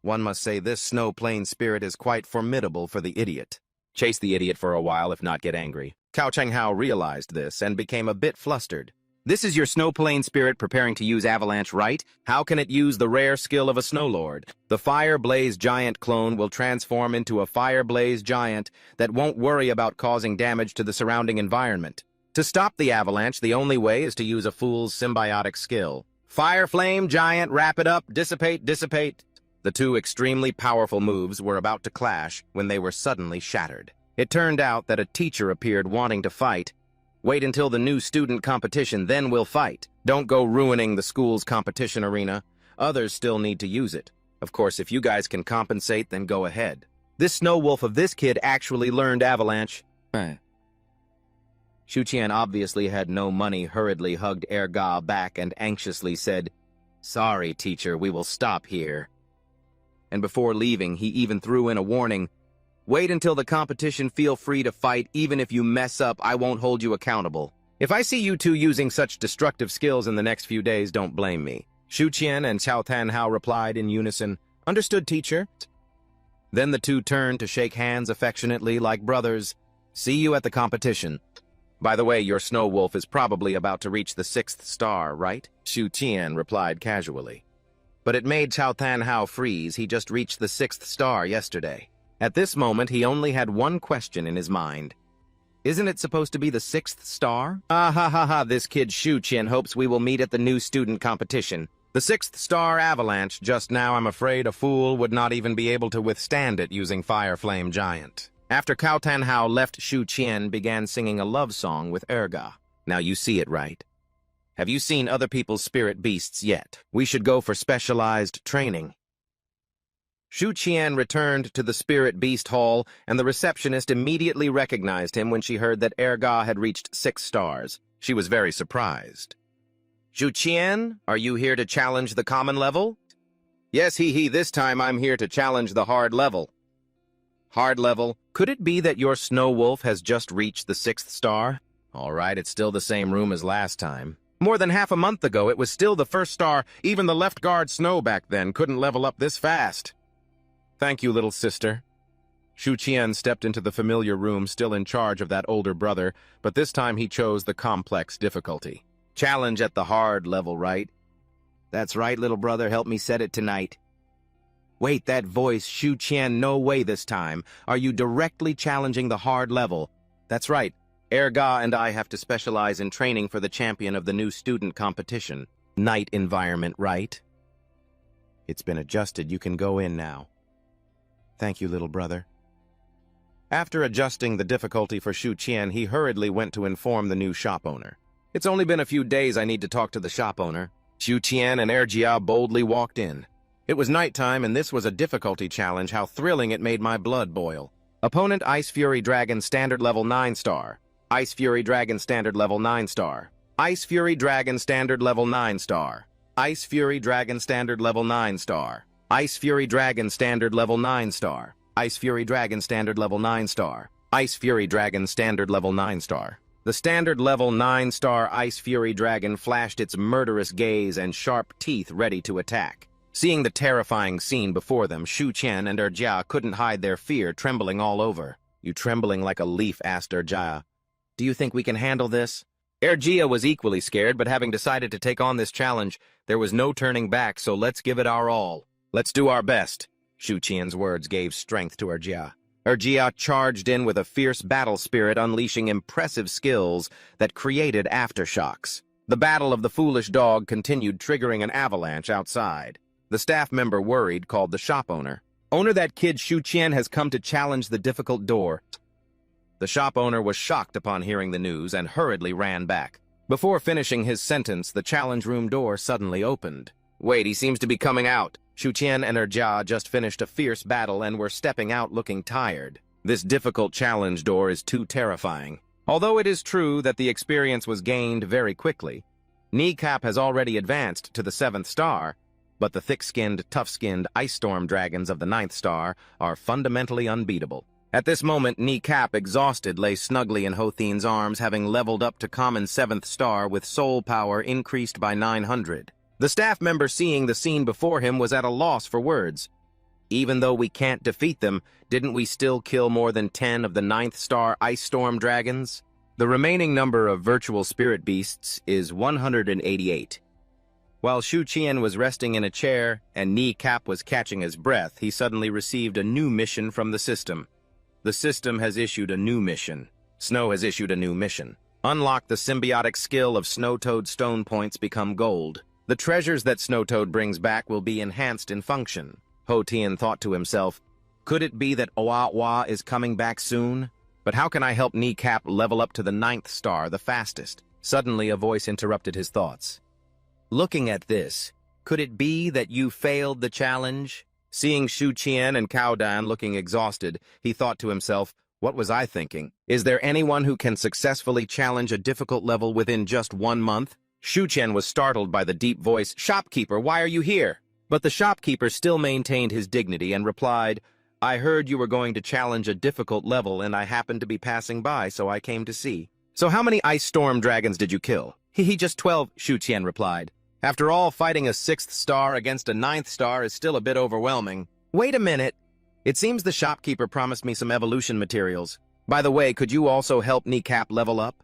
One must say this Snow Plain spirit is quite formidable for the idiot. Chase the idiot for a while, if not get angry. Cao Chan Hao realized this and became a bit flustered. "This is your Snow Plain spirit preparing to use Avalanche, right? How can it use the rare skill of a Snow Lord? The Fire Blaze Giant clone will transform into a Fire Blaze Giant that won't worry about causing damage to the surrounding environment. To stop the avalanche, the only way is to use a fool's symbiotic skill. Fire Flame Giant, wrap it up, dissipate, dissipate." The two extremely powerful moves were about to clash when they were suddenly shattered. It turned out that a teacher appeared wanting to fight. "Wait until the new student competition, then we'll fight. Don't go ruining the school's competition arena. Others still need to use it. Of course, if you guys can compensate, then go ahead." This Snow Wolf of this kid actually learned Avalanche. Shu Qian obviously had no money, hurriedly hugged Erga back and anxiously said, "Sorry, teacher, we will stop here." And before leaving, he even threw in a warning, "Wait until the competition, feel free to fight. Even if you mess up, I won't hold you accountable. If I see you two using such destructive skills in the next few days, don't blame me." Shu Qian and Cao Tan Hao replied in unison, "Understood, teacher." Then the two turned to shake hands affectionately like brothers. "See you at the competition. By the way, your Snow Wolf is probably about to reach the 6th star, right?" Shu Qian replied casually. But it made Cao Tan Hao freeze. He just reached the 6th star yesterday. At this moment, he only had one question in his mind. Isn't it supposed to be the 6th star? Ah ha ha ha, this kid Shu Qian hopes we will meet at the new student competition. The 6th star avalanche, just now I'm afraid a fool would not even be able to withstand it using Fire Flame Giant. After Cao Tan Hao left, Shu Qian began singing a love song with Erga. Now you see it, right? Have you seen other people's spirit beasts yet? We should go for specialized training. Shu Qian returned to the Spirit Beast Hall, and the receptionist immediately recognized him when she heard that Erga had reached 6 stars. She was very surprised. Zhu, are you here to challenge the common level? Yes, this time I'm here to challenge the hard level. Hard level? Could it be that your snow wolf has just reached the 6th star? All right, it's still the same room as last time. More than half a month ago, it was still the 1st star. Even the left guard Snow back then couldn't level up this fast. Thank you, little sister. Zhu stepped into the familiar room, still in charge of that older brother, but this time he chose the complex difficulty. Challenge at the hard level, right? That's right, little brother, help me set it tonight. Wait, that voice, Zhu, no way this time. Are you directly challenging the hard level? That's right. Erga and I have to specialize in training for the champion of the new student competition. Night environment, right? It's been adjusted. You can go in now. Thank you, little brother. After adjusting the difficulty for Zhu, he hurriedly went to inform the new shop owner. It's only been a few days. I need to talk to the shop owner. Zhu and Ergia boldly walked in. It was nighttime, and this was a difficulty challenge. How thrilling, it made my blood boil. Opponent Ice Fury Dragon Standard Level 9 star. Ice Fury Dragon Standard Level 9 star. Ice Fury Dragon Standard Level 9 star. Ice Fury Dragon Standard Level 9 star. Ice Fury Dragon Standard Level 9 star. Ice Fury Dragon Standard Level 9 star. Ice Fury Dragon Standard Level 9 star. The Standard Level 9 star Ice Fury Dragon flashed its murderous gaze and sharp teeth ready to attack. Seeing the terrifying scene before them, Zhu and Ergia couldn't hide their fear, trembling all over. You trembling like a leaf, asked Ergia. Do you think we can handle this? Ergia was equally scared, but having decided to take on this challenge, there was no turning back, so let's give it our all. Let's do our best. Zhu words gave strength to Ergia. Ergia charged in with a fierce battle spirit, unleashing impressive skills that created aftershocks. The battle of the foolish dog continued, triggering an avalanche outside. The staff member, worried, called the shop owner. Owner, that kid Zhu has come to challenge the difficult door. The shop owner was shocked upon hearing the news and hurriedly ran back. Before finishing his sentence, the challenge room door suddenly opened. Wait, he seems to be coming out. Zhu and Ergia just finished a fierce battle and were stepping out looking tired. This difficult challenge door is too terrifying. Although it is true that the experience was gained very quickly, Kneecap has already advanced to the 7th star, but the thick-skinned, tough-skinned ice storm dragons of the 9th star are fundamentally unbeatable. At this moment, Kneecap, exhausted, lay snugly in Hothin's arms, having leveled up to common 7th star with soul power increased by 900. The staff member, seeing the scene before him, was at a loss for words. Even though we can't defeat them, didn't we still kill more than 10 of the 9th star ice storm dragons? The remaining number of virtual spirit beasts is 188. While Zhu was resting in a chair and Kneecap was catching his breath, he suddenly received a new mission from the system. The system has issued a new mission. Snow has issued a new mission. Unlock the symbiotic skill of Snowtoad. Stone points become gold. The treasures that Snowtoad brings back will be enhanced in function. Hothin thought to himself, could it be that Oawa is coming back soon? But how can I help Kneecap level up to the 9th star the fastest? Suddenly a voice interrupted his thoughts. Looking at this, could it be that you failed the challenge? Seeing Zhu and Caodan looking exhausted, he thought to himself, what was I thinking? Is there anyone who can successfully challenge a difficult level within just 1 month? Zhu was startled by the deep voice, Shopkeeper, why are you here? But the shopkeeper still maintained his dignity and replied, I heard you were going to challenge a difficult level and I happened to be passing by, so I came to see. So how many ice storm dragons did you kill? Just 12, Zhu replied. After all, fighting a 6th star against a 9th star is still a bit overwhelming. Wait a minute. It seems the shopkeeper promised me some evolution materials. By the way, could you also help Kneecap level up?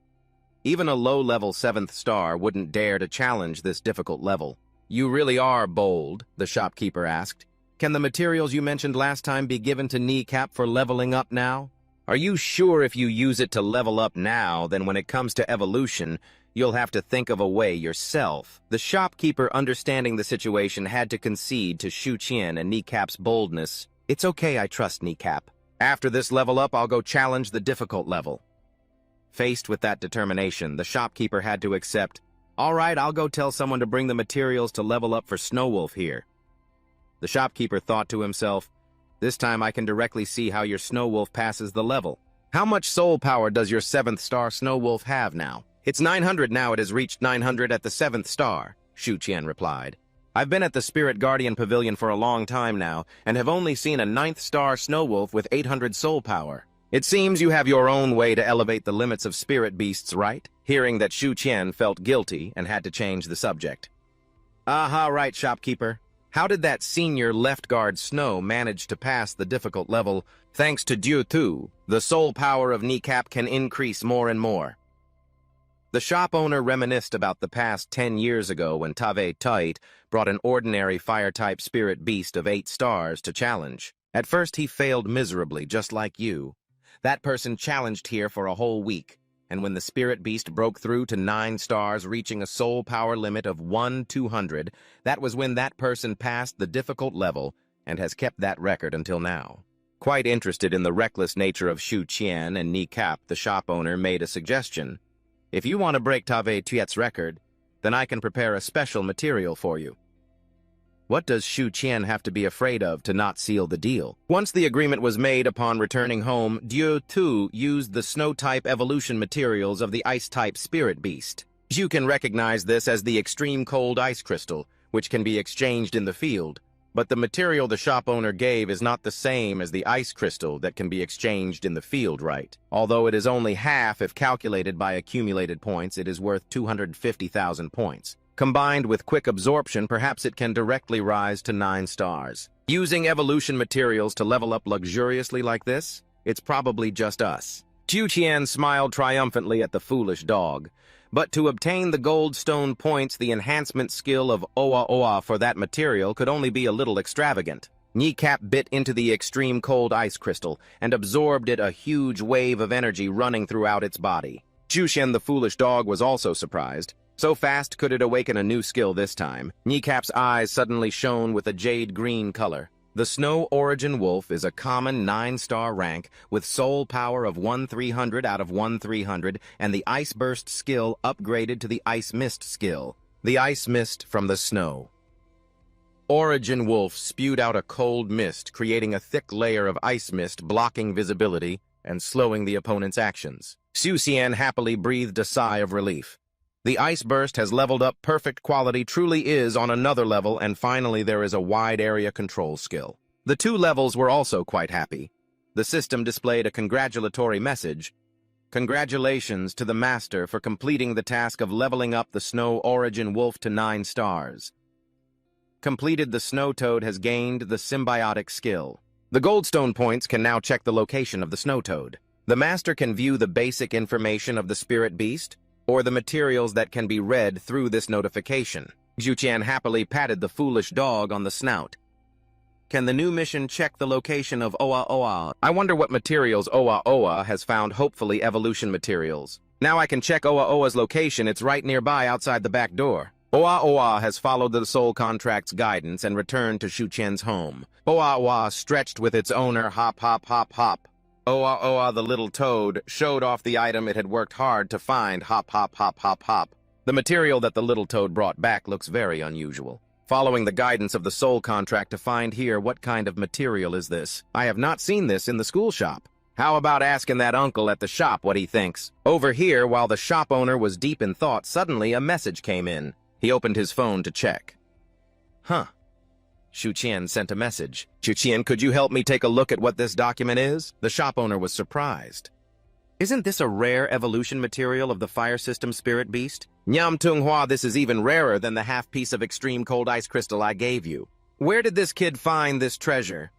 Even a low-level 7th star wouldn't dare to challenge this difficult level. You really are bold, the shopkeeper asked. Can the materials you mentioned last time be given to Kneecap for leveling up now? Are you sure if you use it to level up now, then when it comes to evolution, you'll have to think of a way yourself? The shopkeeper, understanding the situation, had to concede to Zhu and Kneecap's boldness. It's okay, I trust Kneecap. After this level up, I'll go challenge the difficult level. Faced with that determination, the shopkeeper had to accept, all right, I'll go tell someone to bring the materials to level up for Snowwolf here. The shopkeeper thought to himself, this time I can directly see how your Snowwolf passes the level. How much soul power does your 7th star Snowwolf have now? It's 900 now. It has reached 900 at the 7th star, Shu Qian replied. I've been at the Spirit Guardian Pavilion for a long time now, and have only seen a 9th star snow wolf with 800 soul power. It seems you have your own way to elevate the limits of spirit beasts, right? Hearing that, Shu Qian felt guilty and had to change the subject. Aha, right, shopkeeper. How did that senior left guard Snow manage to pass the difficult level? Thanks to Dieu Tu, the soul power of Kneecap can increase more and more. The shop owner reminisced about the past 10 years ago when Tave Tait brought an ordinary fire-type spirit beast of 8 stars to challenge. At first he failed miserably, just like you. That person challenged here for a whole week, and when the spirit beast broke through to 9 stars, reaching a soul power limit of 1/200, that was when that person passed the difficult level and has kept that record until now. Quite interested in the reckless nature of Shu Qian and Kneecap, the shop owner made a suggestion. If you want to break Tave Tiet's record, then I can prepare a special material for you. What does Shu Qian have to be afraid of to not seal the deal? Once the agreement was made upon returning home, Dieu Tu used the snow-type evolution materials of the ice-type spirit beast. You can recognize this as the extreme cold ice crystal, which can be exchanged in the field. But the material the shop owner gave is not the same as the ice crystal that can be exchanged in the field, right? Although it is only half if calculated by accumulated points, it is worth 250,000 points. Combined with quick absorption, perhaps it can directly rise to 9 stars. Using evolution materials to level up luxuriously like this? It's probably just us. Shu Qian smiled triumphantly at the foolish dog. But to obtain the gold stone points, the enhancement skill of Oa Oa for that material could only be a little extravagant. Kneecap bit into the extreme cold ice crystal and absorbed it, a huge wave of energy running throughout its body. Shu Qian the foolish dog was also surprised. So fast could it awaken a new skill this time. Kneecap's eyes suddenly shone with a jade green color. The Snow Origin Wolf is a common 9-star rank with soul power of 1/300 out of 1/300 and the Ice Burst skill upgraded to the Ice Mist skill. The Ice Mist from the Snow Origin Wolf spewed out a cold mist, creating a thick layer of ice mist blocking visibility and slowing the opponent's actions. Shu Qian happily breathed a sigh of relief. The Ice Burst has leveled up. Perfect quality truly is on another level, and finally there is a wide area control skill. The 2 levels were also quite happy. The system displayed a congratulatory message. Congratulations to the master for completing the task of leveling up the Snow Origin Wolf to 9 stars. Completed. The Snow Toad has gained the symbiotic skill. The Goldstone points can now check the location of the Snow Toad. The master can view the basic information of the spirit beast, or the materials that can be read through this notification. Shu Qian happily patted the foolish dog on the snout. Can the new mission check the location of Oa Oa? I wonder what materials Oa Oa has found. Hopefully evolution materials. Now I can check Oa Oa's location. It's right nearby outside the back door. Oa Oa has followed the soul contract's guidance and returned to Shu Qian's home. Oa Oa stretched with its owner. Hop, hop, hop, hop. Oa Oa the little toad showed off the item it had worked hard to find. Hop, hop, hop, hop, hop. The material that the little toad brought back looks very unusual. Following the guidance of the soul contract to find here, what kind of material is this? I have not seen this in the school shop. How about asking that uncle at the shop what he thinks? Over here, while the shop owner was deep in thought, suddenly a message came in. He opened his phone to check. Huh. Shu Qian sent a message. Shu Qian, could you help me take a look at what this document is? The shop owner was surprised. Isn't this a rare evolution material of the fire system spirit beast? Nyam Tung Hua, this is even rarer than the half piece of extreme cold ice crystal I gave you. Where did this kid find this treasure?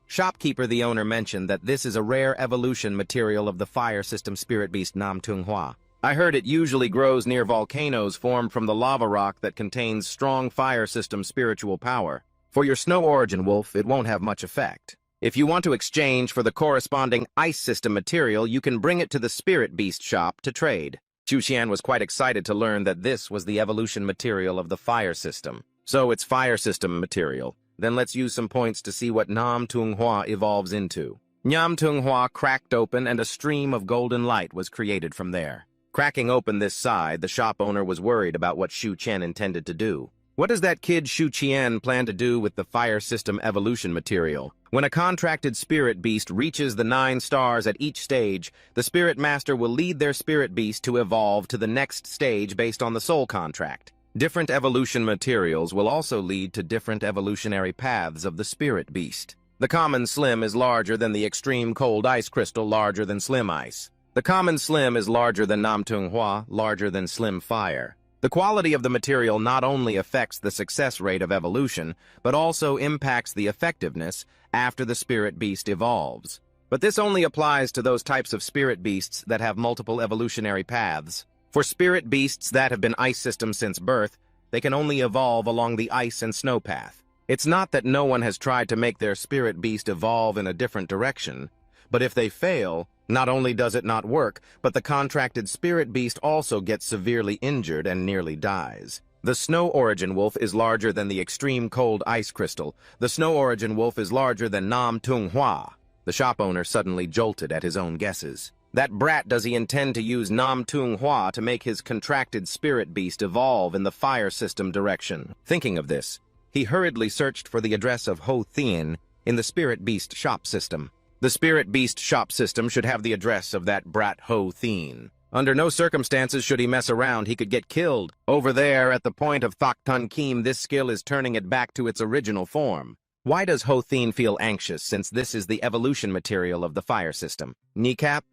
Shopkeeper, the owner, mentioned that this is a rare evolution material of the fire system spirit beast Nam Tung Hua. I heard it usually grows near volcanoes formed from the lava rock that contains strong fire system spiritual power. For your Snow Origin Wolf, it won't have much effect. If you want to exchange for the corresponding ice system material, you can bring it to the Spirit Beast shop to trade. Shu Qian was quite excited to learn that this was the evolution material of the fire system. So it's fire system material. Then let's use some points to see what Nam Tung Hua evolves into. Nam Tung Hua cracked open and a stream of golden light was created from there. Cracking open this side, the shop owner was worried about what Shu Qian intended to do. What does that kid Shu Qian plan to do with the fire system evolution material? When a contracted spirit beast reaches the 9 stars at each stage, the spirit master will lead their spirit beast to evolve to the next stage based on the soul contract. Different evolution materials will also lead to different evolutionary paths of the spirit beast. The common slim is larger than the extreme cold ice crystal, larger than slim ice. The common slim is larger than Namtunghua, larger than slim fire. The quality of the material not only affects the success rate of evolution, but also impacts the effectiveness after the spirit beast evolves. But this only applies to those types of spirit beasts that have multiple evolutionary paths. For spirit beasts that have been ice systems since birth, they can only evolve along the ice and snow path. It's not that no one has tried to make their spirit beast evolve in a different direction, but if they fail, not only does it not work, but the contracted spirit beast also gets severely injured and nearly dies. The snow origin wolf is larger than the extreme cold ice crystal. The snow origin wolf is larger than Nam Tung Hua. The shop owner suddenly jolted at his own guesses. That brat, does he intend to use Nam Tung Hua to make his contracted spirit beast evolve in the fire system direction? Thinking of this, he hurriedly searched for the address of Ho Thien in the spirit beast shop system. The spirit beast shop system should have the address of that brat Ho Thien. Under no circumstances should he mess around, he could get killed. Over there, at the point of Thok Tun Kim, this skill is turning it back to its original form. Why does Ho Thien feel anxious, since this is the evolution material of the fire system? Kneecap?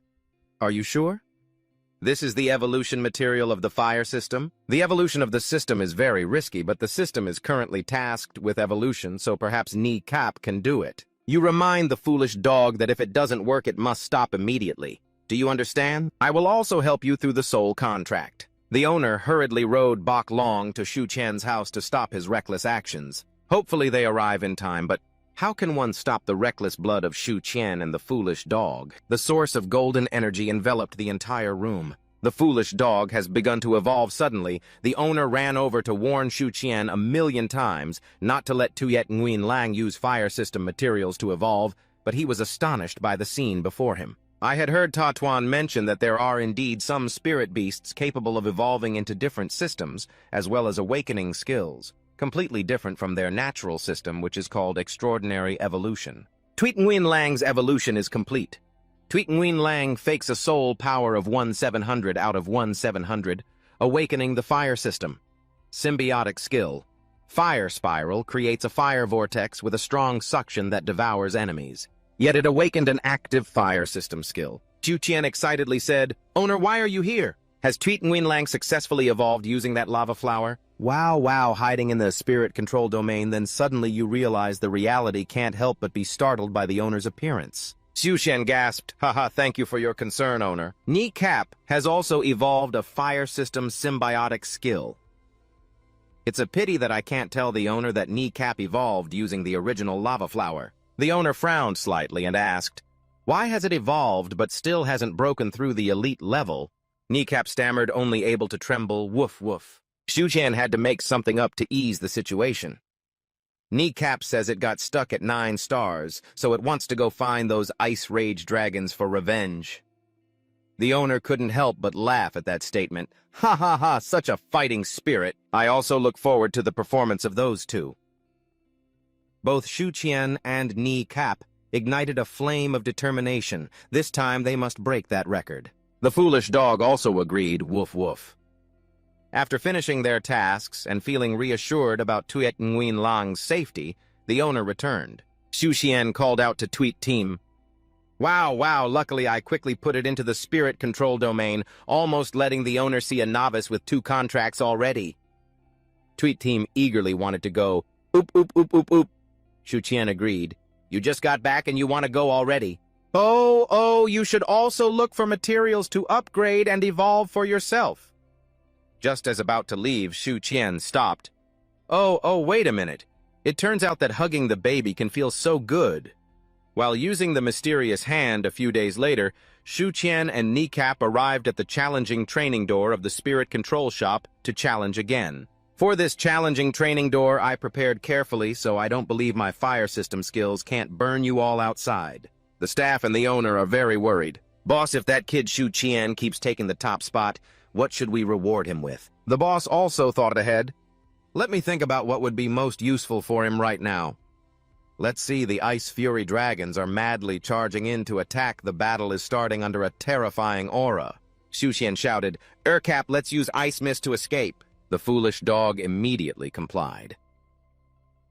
Are you sure? This is the evolution material of the fire system? The evolution of the system is very risky, but the system is currently tasked with evolution, so perhaps Kneecap can do it. You remind the foolish dog that if it doesn't work, it must stop immediately. Do you understand? I will also help you through the soul contract. The owner hurriedly rode Bok Long to Shu Qian's house to stop his reckless actions. Hopefully they arrive in time, but how can one stop the reckless blood of Shu Qian and the foolish dog? The source of golden energy enveloped the entire room. The foolish dog has begun to evolve suddenly. The owner ran over to warn Shu Qian 1,000,000 times not to let Tuyet Nguyen Lang use fire system materials to evolve, but he was astonished by the scene before him. I had heard Ta Tuan mention that there are indeed some spirit beasts capable of evolving into different systems, as well as awakening skills, completely different from their natural system, which is called extraordinary evolution. Tuyet Nguyen Lang's evolution is complete. Tuyet Nguyen Lang fakes a soul power of 1/700 out of 1/700, awakening the fire system. Symbiotic skill. Fire spiral creates a fire vortex with a strong suction that devours enemies. Yet it awakened an active fire system skill. Shu Qian excitedly said, "Owner, why are you here? Has Tuyet Nguyen Lang successfully evolved using that lava flower?" Wow, hiding in the spirit control domain, then suddenly you realize the reality can't help but be startled by the owner's appearance. Shu Qian gasped, "Haha, thank you for your concern, owner." Kneecap has also evolved a fire system symbiotic skill. It's a pity that I can't tell the owner that Kneecap evolved using the original lava flower. The owner frowned slightly and asked, "Why has it evolved but still hasn't broken through the elite level?" Kneecap stammered, only able to tremble, "Woof, woof." Shu Qian had to make something up to ease the situation. Kneecap says it got stuck at 9 stars, so it wants to go find those ice rage dragons for revenge. The owner couldn't help but laugh at that statement. Ha ha ha, such a fighting spirit. I also look forward to the performance of those two. Both Shu Qian and Kneecap ignited a flame of determination. This time they must break that record. The foolish dog also agreed, woof woof. After finishing their tasks and feeling reassured about Tuyet Nguyen Lang's safety, the owner returned. Shu Qian called out to Tuyet Team, Wow, luckily I quickly put it into the spirit control domain, almost letting the owner see a novice with 2 contracts already." Tuyet Team eagerly wanted to go, "Oop, oop, oop, oop, oop." Shu Qian agreed, "You just got back and you want to go already. Oh, you should also look for materials to upgrade and evolve for yourself." Just as about to leave, Shu Qian stopped. Oh, wait a minute. It turns out that hugging the baby can feel so good. While using the mysterious hand a few days later, Shu Qian and Kneecap arrived at the challenging training door of the spirit control shop to challenge again. For this challenging training door, I prepared carefully so I don't believe my fire system skills can't burn you all outside. The staff and the owner are very worried. "Boss, if that kid Shu Qian keeps taking the top spot, what should we reward him with?" The boss also thought ahead. Let me think about what would be most useful for him right now. Let's see, the Ice Fury dragons are madly charging in to attack. The battle is starting under a terrifying aura. Shu Qian shouted, "Cap, let's use Ice Mist to escape." The foolish dog immediately complied.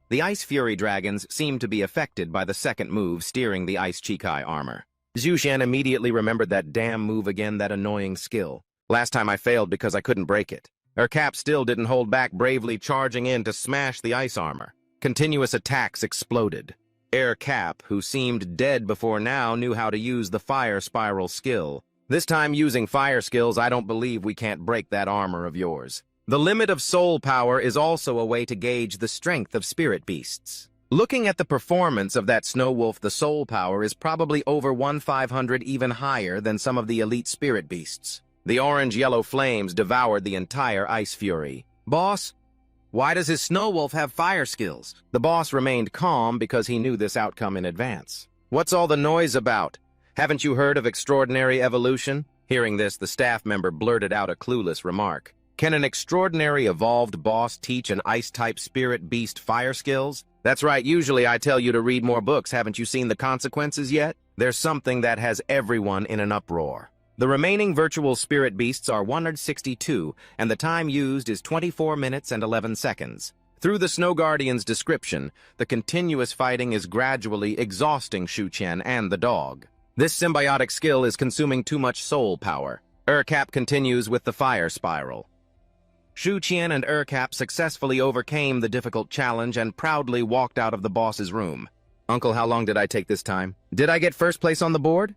The Ice Fury dragons seemed to be affected by the second move steering the Ice Chikai armor. Shu Qian immediately remembered that damn move again, that annoying skill. Last time I failed because I couldn't break it. Cap still didn't hold back, bravely charging in to smash the ice armor. Continuous attacks exploded. Cap, who seemed dead before now, knew how to use the fire spiral skill. This time, using fire skills, I don't believe we can't break that armor of yours. The limit of soul power is also a way to gauge the strength of spirit beasts. Looking at the performance of that snow wolf, the soul power is probably over 1,500, even higher than some of the elite spirit beasts. The orange-yellow flames devoured the entire Ice Fury. "Boss, why does his snow wolf have fire skills?" The boss remained calm because he knew this outcome in advance. "What's all the noise about? Haven't you heard of extraordinary evolution?" Hearing this, the staff member blurted out a clueless remark. "Can an extraordinary evolved boss teach an ice-type spirit beast fire skills?" "That's right, usually I tell you to read more books. Haven't you seen the consequences yet?" There's something that has everyone in an uproar. The remaining virtual spirit beasts are 162, and the time used is 24 minutes and 11 seconds. Through the Snow Guardian's description, the continuous fighting is gradually exhausting Shu Qian and the dog. This symbiotic skill is consuming too much soul power. Cap continues with the fire spiral. Shu Qian and Cap successfully overcame the difficult challenge and proudly walked out of the boss's room. "Uncle, how long did I take this time? Did I get first place on the board?"